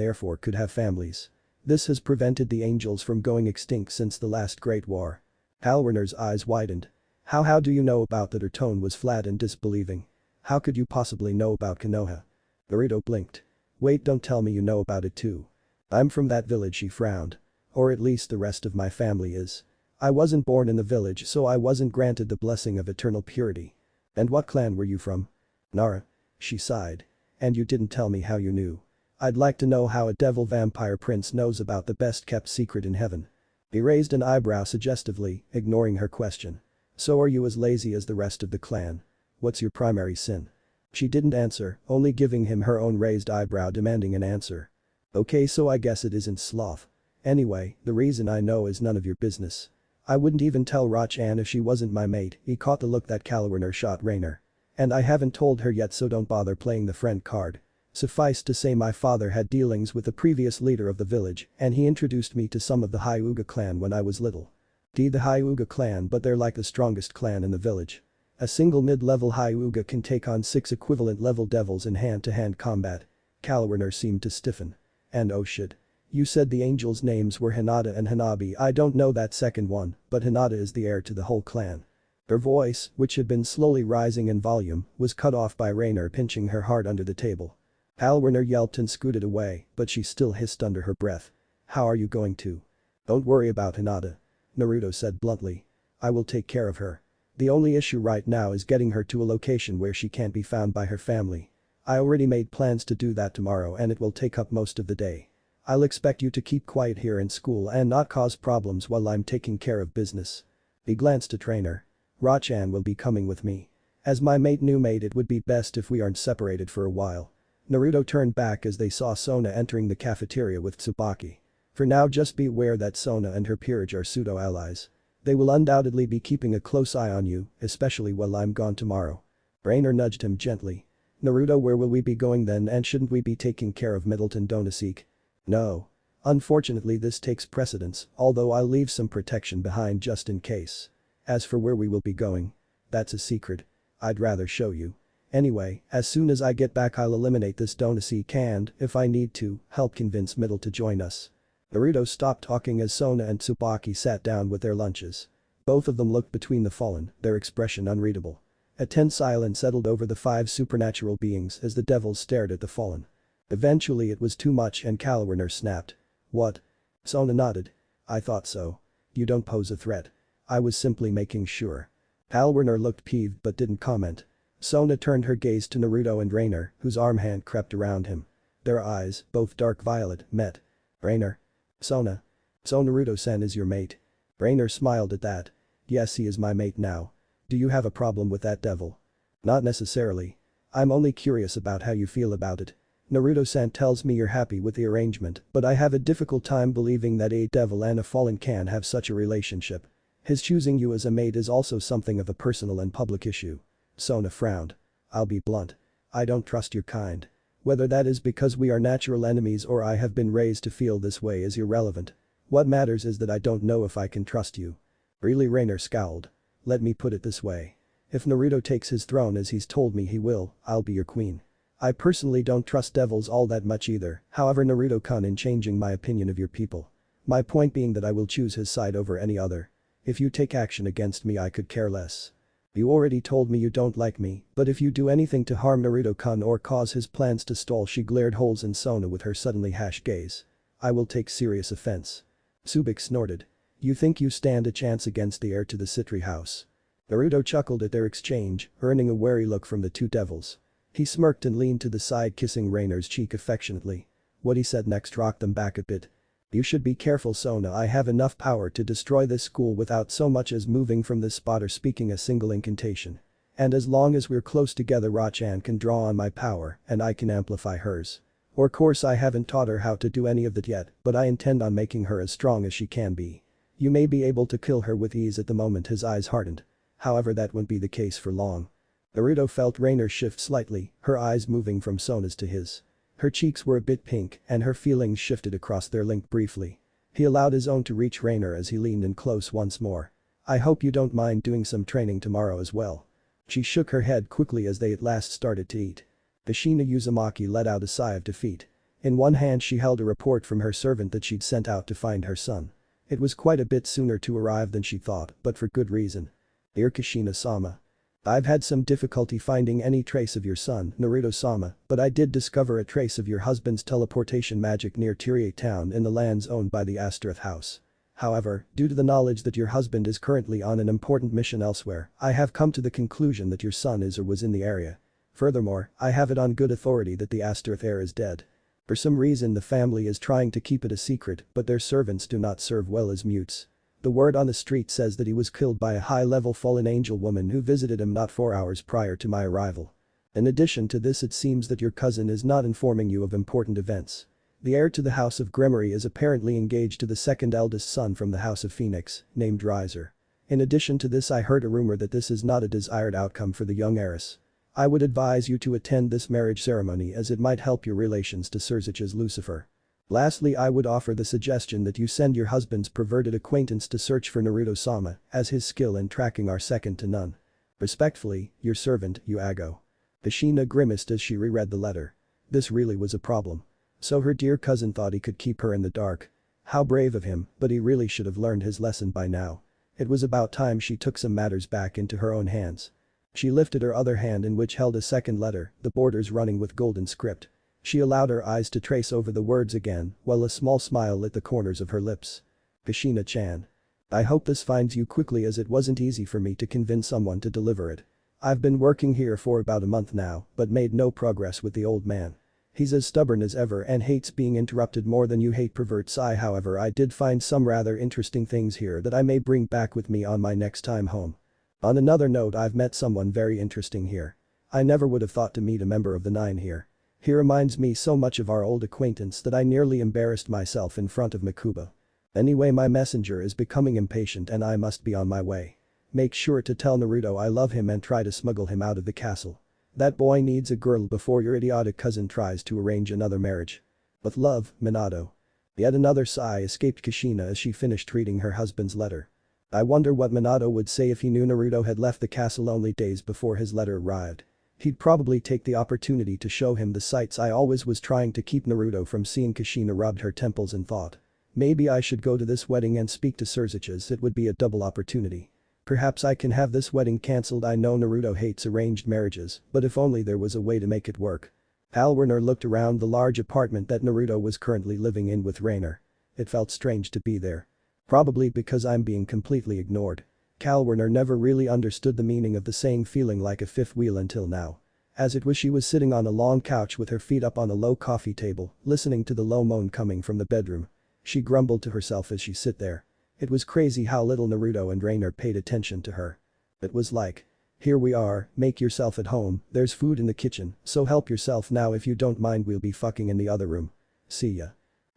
therefore could have families. This has prevented the angels from going extinct since the last Great War. Kalwiner's eyes widened. How do you know about that? Her tone was flat and disbelieving. How could you possibly know about Konoha? Naruto blinked. Wait, don't tell me you know about it too. I'm from that village, she frowned. Or at least the rest of my family is. I wasn't born in the village so I wasn't granted the blessing of eternal purity. And what clan were you from? Nara. She sighed. And you didn't tell me how you knew. I'd like to know how a devil vampire prince knows about the best kept secret in heaven. He raised an eyebrow suggestively, ignoring her question. So are you as lazy as the rest of the clan? What's your primary sin? She didn't answer, only giving him her own raised eyebrow demanding an answer. Okay, so I guess it isn't sloth. Anyway, the reason I know is none of your business. I wouldn't even tell Rochan if she wasn't my mate. He caught the look that Kalwarner shot Rainer. And I haven't told her yet, so don't bother playing the friend card. Suffice to say, my father had dealings with the previous leader of the village and he introduced me to some of the Hyuga clan when I was little. The Hyuga clan, but they're like the strongest clan in the village. A single mid-level Hyuga can take on 6 equivalent level devils in hand-to-hand combat. Kalwarner seemed to stiffen. And oh shit. You said the angels' names were Hinata and Hanabi. I don't know that second one, but Hinata is the heir to the whole clan. Her voice, which had been slowly rising in volume, was cut off by Rainer pinching her hard under the table. Kalwarner yelped and scooted away, but she still hissed under her breath. How are you going to? Don't worry about Hinata. Naruto said bluntly. I will take care of her. The only issue right now is getting her to a location where she can't be found by her family. I already made plans to do that tomorrow and it will take up most of the day. I'll expect you to keep quiet here in school and not cause problems while I'm taking care of business. He glanced at Rainer. Rochan will be coming with me. As my new mate, it would be best if we aren't separated for a while. Naruto turned back as they saw Sona entering the cafeteria with Tsubaki. For now, just be aware that Sona and her peerage are pseudo-allies. They will undoubtedly be keeping a close eye on you, especially while I'm gone tomorrow. Rainer nudged him gently. Naruto, where will we be going then, and shouldn't we be taking care of Middleton Donosek? No. Unfortunately, this takes precedence, although I'll leave some protection behind just in case. As for where we will be going, that's a secret. I'd rather show you. Anyway, as soon as I get back I'll eliminate this Donosek and, if I need to, help convince Middle to join us. Naruto stopped talking as Sona and Tsubaki sat down with their lunches. Both of them looked between the fallen, their expression unreadable. A tense silence settled over the 5 supernatural beings as the devils stared at the fallen. Eventually it was too much and Kalwarner snapped. What? Sona nodded. I thought so. You don't pose a threat. I was simply making sure. Kalwarner looked peeved but didn't comment. Sona turned her gaze to Naruto and Rainer, whose arm hand crept around him. Their eyes, both dark violet, met. Rainer. Sona. So Naruto-san is your mate. Rainer smiled at that. Yes, he is my mate now. Do you have a problem with that devil? Not necessarily. I'm only curious about how you feel about it. Naruto-san tells me you're happy with the arrangement, but I have a difficult time believing that a devil and a fallen can have such a relationship. His choosing you as a mate is also something of a personal and public issue. Sona frowned. I'll be blunt. I don't trust your kind. Whether that is because we are natural enemies or I have been raised to feel this way is irrelevant. What matters is that I don't know if I can trust you. Really? Rainer scowled. Let me put it this way. If Naruto takes his throne as he's told me he will, I'll be your queen. I personally don't trust devils all that much either, however Naruto-kun, in changing my opinion of your people. My point being that I will choose his side over any other. If you take action against me I could care less. You already told me you don't like me, but if you do anything to harm Naruto-kun or cause his plans to stall, she glared holes in Sona with her suddenly harsh gaze. I will take serious offense. Subik snorted. You think you stand a chance against the heir to the Citri house? Naruto chuckled at their exchange, earning a wary look from the two devils. He smirked and leaned to the side, kissing Rainer's cheek affectionately. What he said next rocked them back a bit. You should be careful, Sona. I have enough power to destroy this school without so much as moving from this spot or speaking a single incantation. And as long as we're close together, Rochan can draw on my power and I can amplify hers. Of course I haven't taught her how to do any of that yet, but I intend on making her as strong as she can be. You may be able to kill her with ease at the moment. His eyes hardened. However, that won't be the case for long. Naruto felt Rainer shift slightly, her eyes moving from Sona's to his. Her cheeks were a bit pink and her feelings shifted across their link briefly. He allowed his own to reach Rainer as he leaned in close once more. I hope you don't mind doing some training tomorrow as well. She shook her head quickly as they at last started to eat. Ashina Uzumaki let out a sigh of defeat. In one hand she held a report from her servant that she'd sent out to find her son. It was quite a bit sooner to arrive than she thought, but for good reason. Dear Kushina-sama. I've had some difficulty finding any trace of your son, Naruto-sama, but I did discover a trace of your husband's teleportation magic near Tirie town in the lands owned by the Astaroth house. However, due to the knowledge that your husband is currently on an important mission elsewhere, I have come to the conclusion that your son is or was in the area. Furthermore, I have it on good authority that the Astaroth heir is dead. For some reason the family is trying to keep it a secret, but their servants do not serve well as mutes. The word on the street says that he was killed by a high-level fallen angel woman who visited him not 4 hours prior to my arrival. In addition to this, it seems that your cousin is not informing you of important events. The heir to the House of Gremory is apparently engaged to the second eldest son from the House of Phoenix, named Riser. In addition to this, I heard a rumor that this is not a desired outcome for the young heiress. I would advise you to attend this marriage ceremony as it might help your relations to Surzich's Lucifer. Lastly, I would offer the suggestion that you send your husband's perverted acquaintance to search for Naruto-sama, as his skill in tracking are second to none. Respectfully, your servant, Yuago. Kushina grimaced as she reread the letter. This really was a problem. So her dear cousin thought he could keep her in the dark. How brave of him, but he really should have learned his lesson by now. It was about time she took some matters back into her own hands. She lifted her other hand in which held a second letter, the borders running with golden script. She allowed her eyes to trace over the words again, while a small smile lit the corners of her lips. Kushina-chan. I hope this finds you quickly as it wasn't easy for me to convince someone to deliver it. I've been working here for about a month now, but made no progress with the old man. He's as stubborn as ever and hates being interrupted more than you hate perverts. However, I did find some rather interesting things here that I may bring back with me on my next time home. On another note, I've met someone very interesting here. I never would have thought to meet a member of the Nine here. He reminds me so much of our old acquaintance that I nearly embarrassed myself in front of Makuba. Anyway, my messenger is becoming impatient and I must be on my way. Make sure to tell Naruto I love him and try to smuggle him out of the castle. That boy needs a girl before your idiotic cousin tries to arrange another marriage. With love, Minato. Yet another sigh escaped Kushina as she finished reading her husband's letter. I wonder what Minato would say if he knew Naruto had left the castle only days before his letter arrived. He'd probably take the opportunity to show him the sights. I always was trying to keep Naruto from seeing. Kushina rubbed her temples and thought. Maybe I should go to this wedding and speak to Surzich's. It would be a double opportunity. Perhaps I can have this wedding cancelled. I know Naruto hates arranged marriages, but if only there was a way to make it work. Alwerner looked around the large apartment that Naruto was currently living in with Rainer. It felt strange to be there. Probably because I'm being completely ignored. Calwerner never really understood the meaning of the saying feeling like a fifth wheel until now. As it was, she was sitting on a long couch with her feet up on a low coffee table, listening to the low moan coming from the bedroom. She grumbled to herself as she sat there. It was crazy how little Naruto and Rainer paid attention to her. It was like, here we are, make yourself at home, there's food in the kitchen, so help yourself now. If you don't mind, we'll be fucking in the other room. See ya.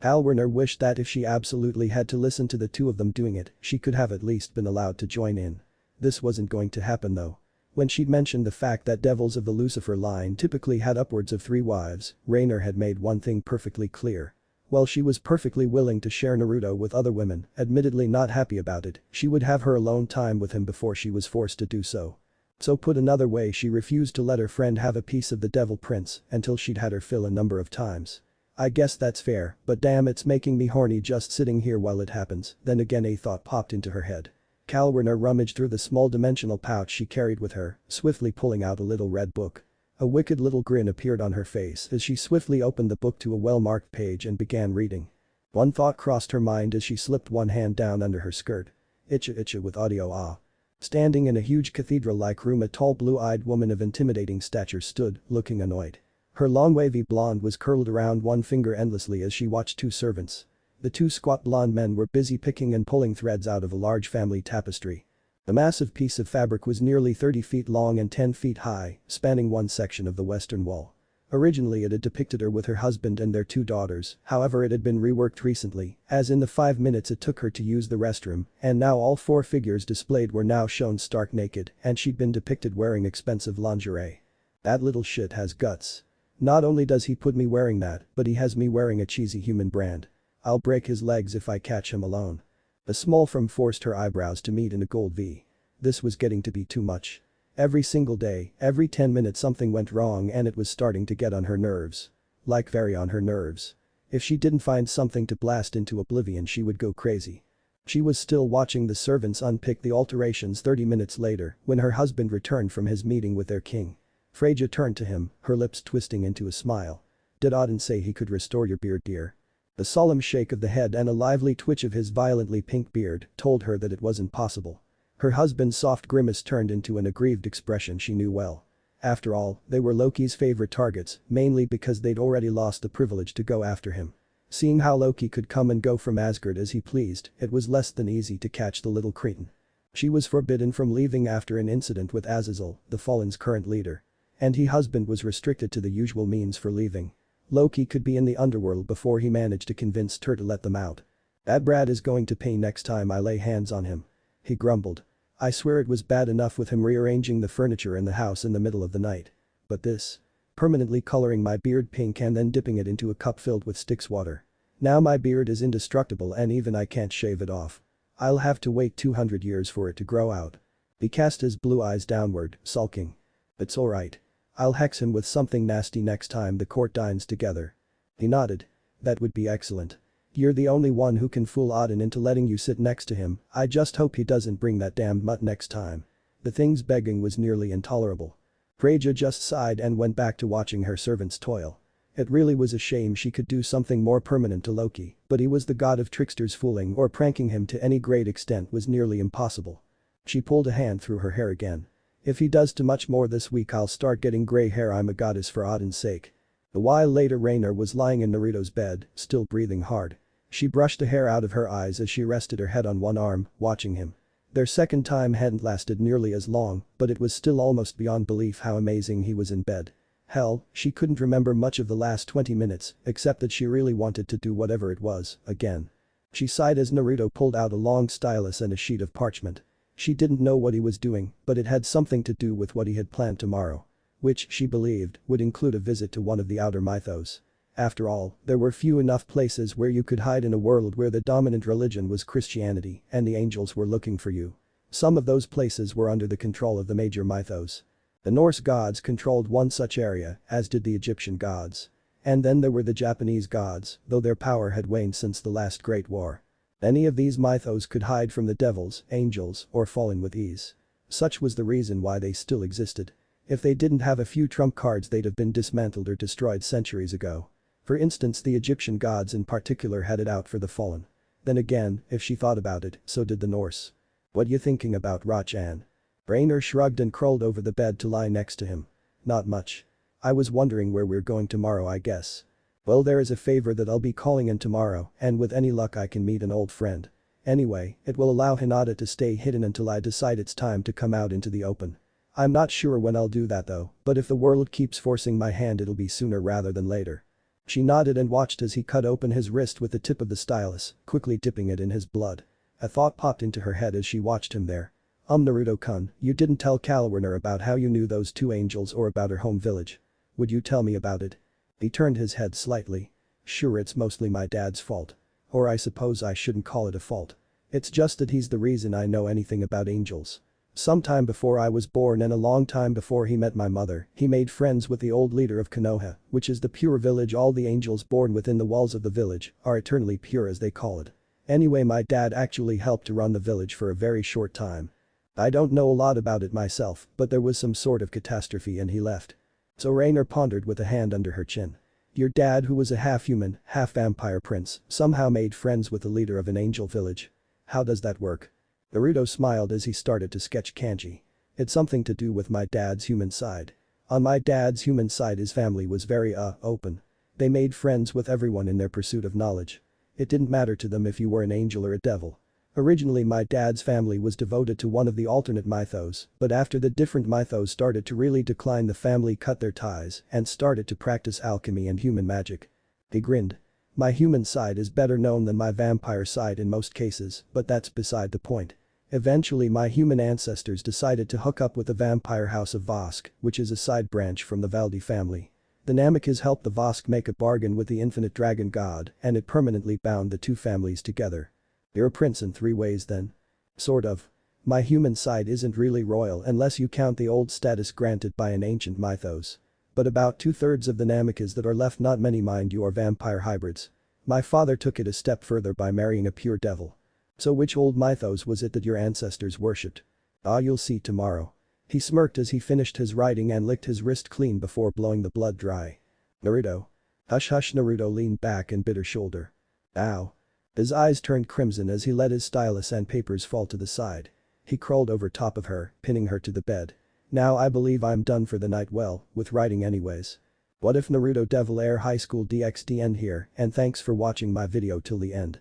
Alwerner wished that if she absolutely had to listen to the two of them doing it, she could have at least been allowed to join in. This wasn't going to happen though. When she'd mentioned the fact that devils of the Lucifer line typically had upwards of 3 wives, Rainer had made one thing perfectly clear. While she was perfectly willing to share Naruto with other women, admittedly not happy about it, she would have her alone time with him before she was forced to do so. So put another way, she refused to let her friend have a piece of the devil prince until she'd had her fill a number of times. I guess that's fair, but damn, it's making me horny just sitting here while it happens. Then again, a thought popped into her head. Calwerner rummaged through the small dimensional pouch she carried with her, swiftly pulling out a little red book. A wicked little grin appeared on her face as she swiftly opened the book to a well-marked page and began reading. One thought crossed her mind as she slipped one hand down under her skirt. Itcha with audio ah. Standing in a huge cathedral-like room, a tall blue-eyed woman of intimidating stature stood, looking annoyed. Her long wavy blonde was curled around one finger endlessly as she watched 2 servants. The 2 squat blonde men were busy picking and pulling threads out of a large family tapestry. The massive piece of fabric was nearly 30 feet long and 10 feet high, spanning one section of the western wall. Originally it had depicted her with her husband and their 2 daughters, however it had been reworked recently, as in the 5 minutes it took her to use the restroom, and now all 4 figures displayed were now shown stark naked and she'd been depicted wearing expensive lingerie. That little shit has guts. Not only does he put me wearing that, but he has me wearing a cheesy human brand. I'll break his legs if I catch him alone. A small frown forced her eyebrows to meet in a gold V. This was getting to be too much. Every single day, every 10 minutes something went wrong and it was starting to get on her nerves. Like very on her nerves. If she didn't find something to blast into oblivion, she would go crazy. She was still watching the servants unpick the alterations 30 minutes later when her husband returned from his meeting with their king. Freya turned to him, her lips twisting into a smile. Did Odin say he could restore your beard, dear? A solemn shake of the head and a lively twitch of his violently pink beard told her that it wasn't possible. Her husband's soft grimace turned into an aggrieved expression she knew well. After all, they were Loki's favorite targets, mainly because they'd already lost the privilege to go after him. Seeing how Loki could come and go from Asgard as he pleased, it was less than easy to catch the little cretin. She was forbidden from leaving after an incident with Azazel, the Fallen's current leader. And her husband was restricted to the usual means for leaving. Loki could be in the underworld before he managed to convince Tyr to let them out. "That brat is going to pay next time I lay hands on him," he grumbled. "I swear it was bad enough with him rearranging the furniture in the house in the middle of the night. But this? Permanently coloring my beard pink and then dipping it into a cup filled with Styx water. Now my beard is indestructible and even I can't shave it off. I'll have to wait 200 years for it to grow out." He cast his blue eyes downward, sulking. "It's alright. I'll hex him with something nasty next time the court dines together." He nodded. "That would be excellent. You're the only one who can fool Odin into letting you sit next to him. I just hope he doesn't bring that damned mutt next time." The thing's begging was nearly intolerable. Freya just sighed and went back to watching her servants toil. It really was a shame she could do something more permanent to Loki, but he was the god of tricksters. Fooling or pranking him to any great extent was nearly impossible. She pulled a hand through her hair again. "If he does too much more this week I'll start getting gray hair. I'm a goddess for Odin's sake." A while later Rainer was lying in Naruto's bed, still breathing hard. She brushed the hair out of her eyes as she rested her head on one arm, watching him. Their second time hadn't lasted nearly as long, but it was still almost beyond belief how amazing he was in bed. Hell, she couldn't remember much of the last 20 minutes, except that she really wanted to do whatever it was, again. She sighed as Naruto pulled out a long stylus and a sheet of parchment. She didn't know what he was doing, but it had something to do with what he had planned tomorrow. Which, she believed, would include a visit to one of the outer mythos. After all, there were few enough places where you could hide in a world where the dominant religion was Christianity and the angels were looking for you. Some of those places were under the control of the major mythos. The Norse gods controlled one such area, as did the Egyptian gods. And then there were the Japanese gods, though their power had waned since the last Great War. Any of these mythos could hide from the devils, angels, or fallen with ease. Such was the reason why they still existed. If they didn't have a few trump cards they'd have been dismantled or destroyed centuries ago. For instance, the Egyptian gods in particular had it out for the fallen. Then again, if she thought about it, so did the Norse. "What you thinking about, Rachan?" Rainer shrugged and crawled over the bed to lie next to him. "Not much. I was wondering where we're going tomorrow, I guess." "Well, there is a favor that I'll be calling in tomorrow and with any luck I can meet an old friend. Anyway, it will allow Hinata to stay hidden until I decide it's time to come out into the open. I'm not sure when I'll do that though, but if the world keeps forcing my hand it'll be sooner rather than later." She nodded and watched as he cut open his wrist with the tip of the stylus, quickly dipping it in his blood. A thought popped into her head as she watched him there. Naruto-kun, you didn't tell Kalwerner about how you knew those two angels or about her home village. Would you tell me about it?" He turned his head slightly. "Sure, it's mostly my dad's fault. Or I suppose I shouldn't call it a fault. It's just that he's the reason I know anything about angels. Sometime before I was born and a long time before he met my mother, he made friends with the old leader of Konoha, which is the pure village. All the angels born within the walls of the village are eternally pure as they call it. Anyway, my dad actually helped to run the village for a very short time. I don't know a lot about it myself, but there was some sort of catastrophe and he left." So Rainer pondered with a hand under her chin. "Your dad, who was a half-human, half-vampire prince, somehow made friends with the leader of an angel village. How does that work?" Naruto smiled as he started to sketch kanji. "It's something to do with my dad's human side. On my dad's human side his family was very open. They made friends with everyone in their pursuit of knowledge. It didn't matter to them if you were an angel or a devil. Originally my dad's family was devoted to one of the alternate mythos, but after the different mythos started to really decline the family cut their ties and started to practice alchemy and human magic." He grinned. "My human side is better known than my vampire side in most cases, but that's beside the point. Eventually my human ancestors decided to hook up with the vampire house of Vosk, which is a side branch from the Valdi family. The Namikas helped the Vosk make a bargain with the infinite dragon god and it permanently bound the two families together." "You're a prince in 3 ways then?" "Sort of. My human side isn't really royal unless you count the old status granted by an ancient mythos. But about 2/3 of the Namikas that are left, not many mind you, are vampire hybrids. My father took it a step further by marrying a pure devil." "So which old mythos was it that your ancestors worshipped?" You'll see tomorrow." He smirked as he finished his writing and licked his wrist clean before blowing the blood dry. "Naruto." "Hush hush." Naruto leaned back and bit her shoulder. "Ow." His eyes turned crimson as he let his stylus and papers fall to the side. He crawled over top of her, pinning her to the bed. "Now I believe I'm done for the night, well, with writing anyways. What if Naruto Devil Heir High School DxD end here, and thanks for watching my video till the end.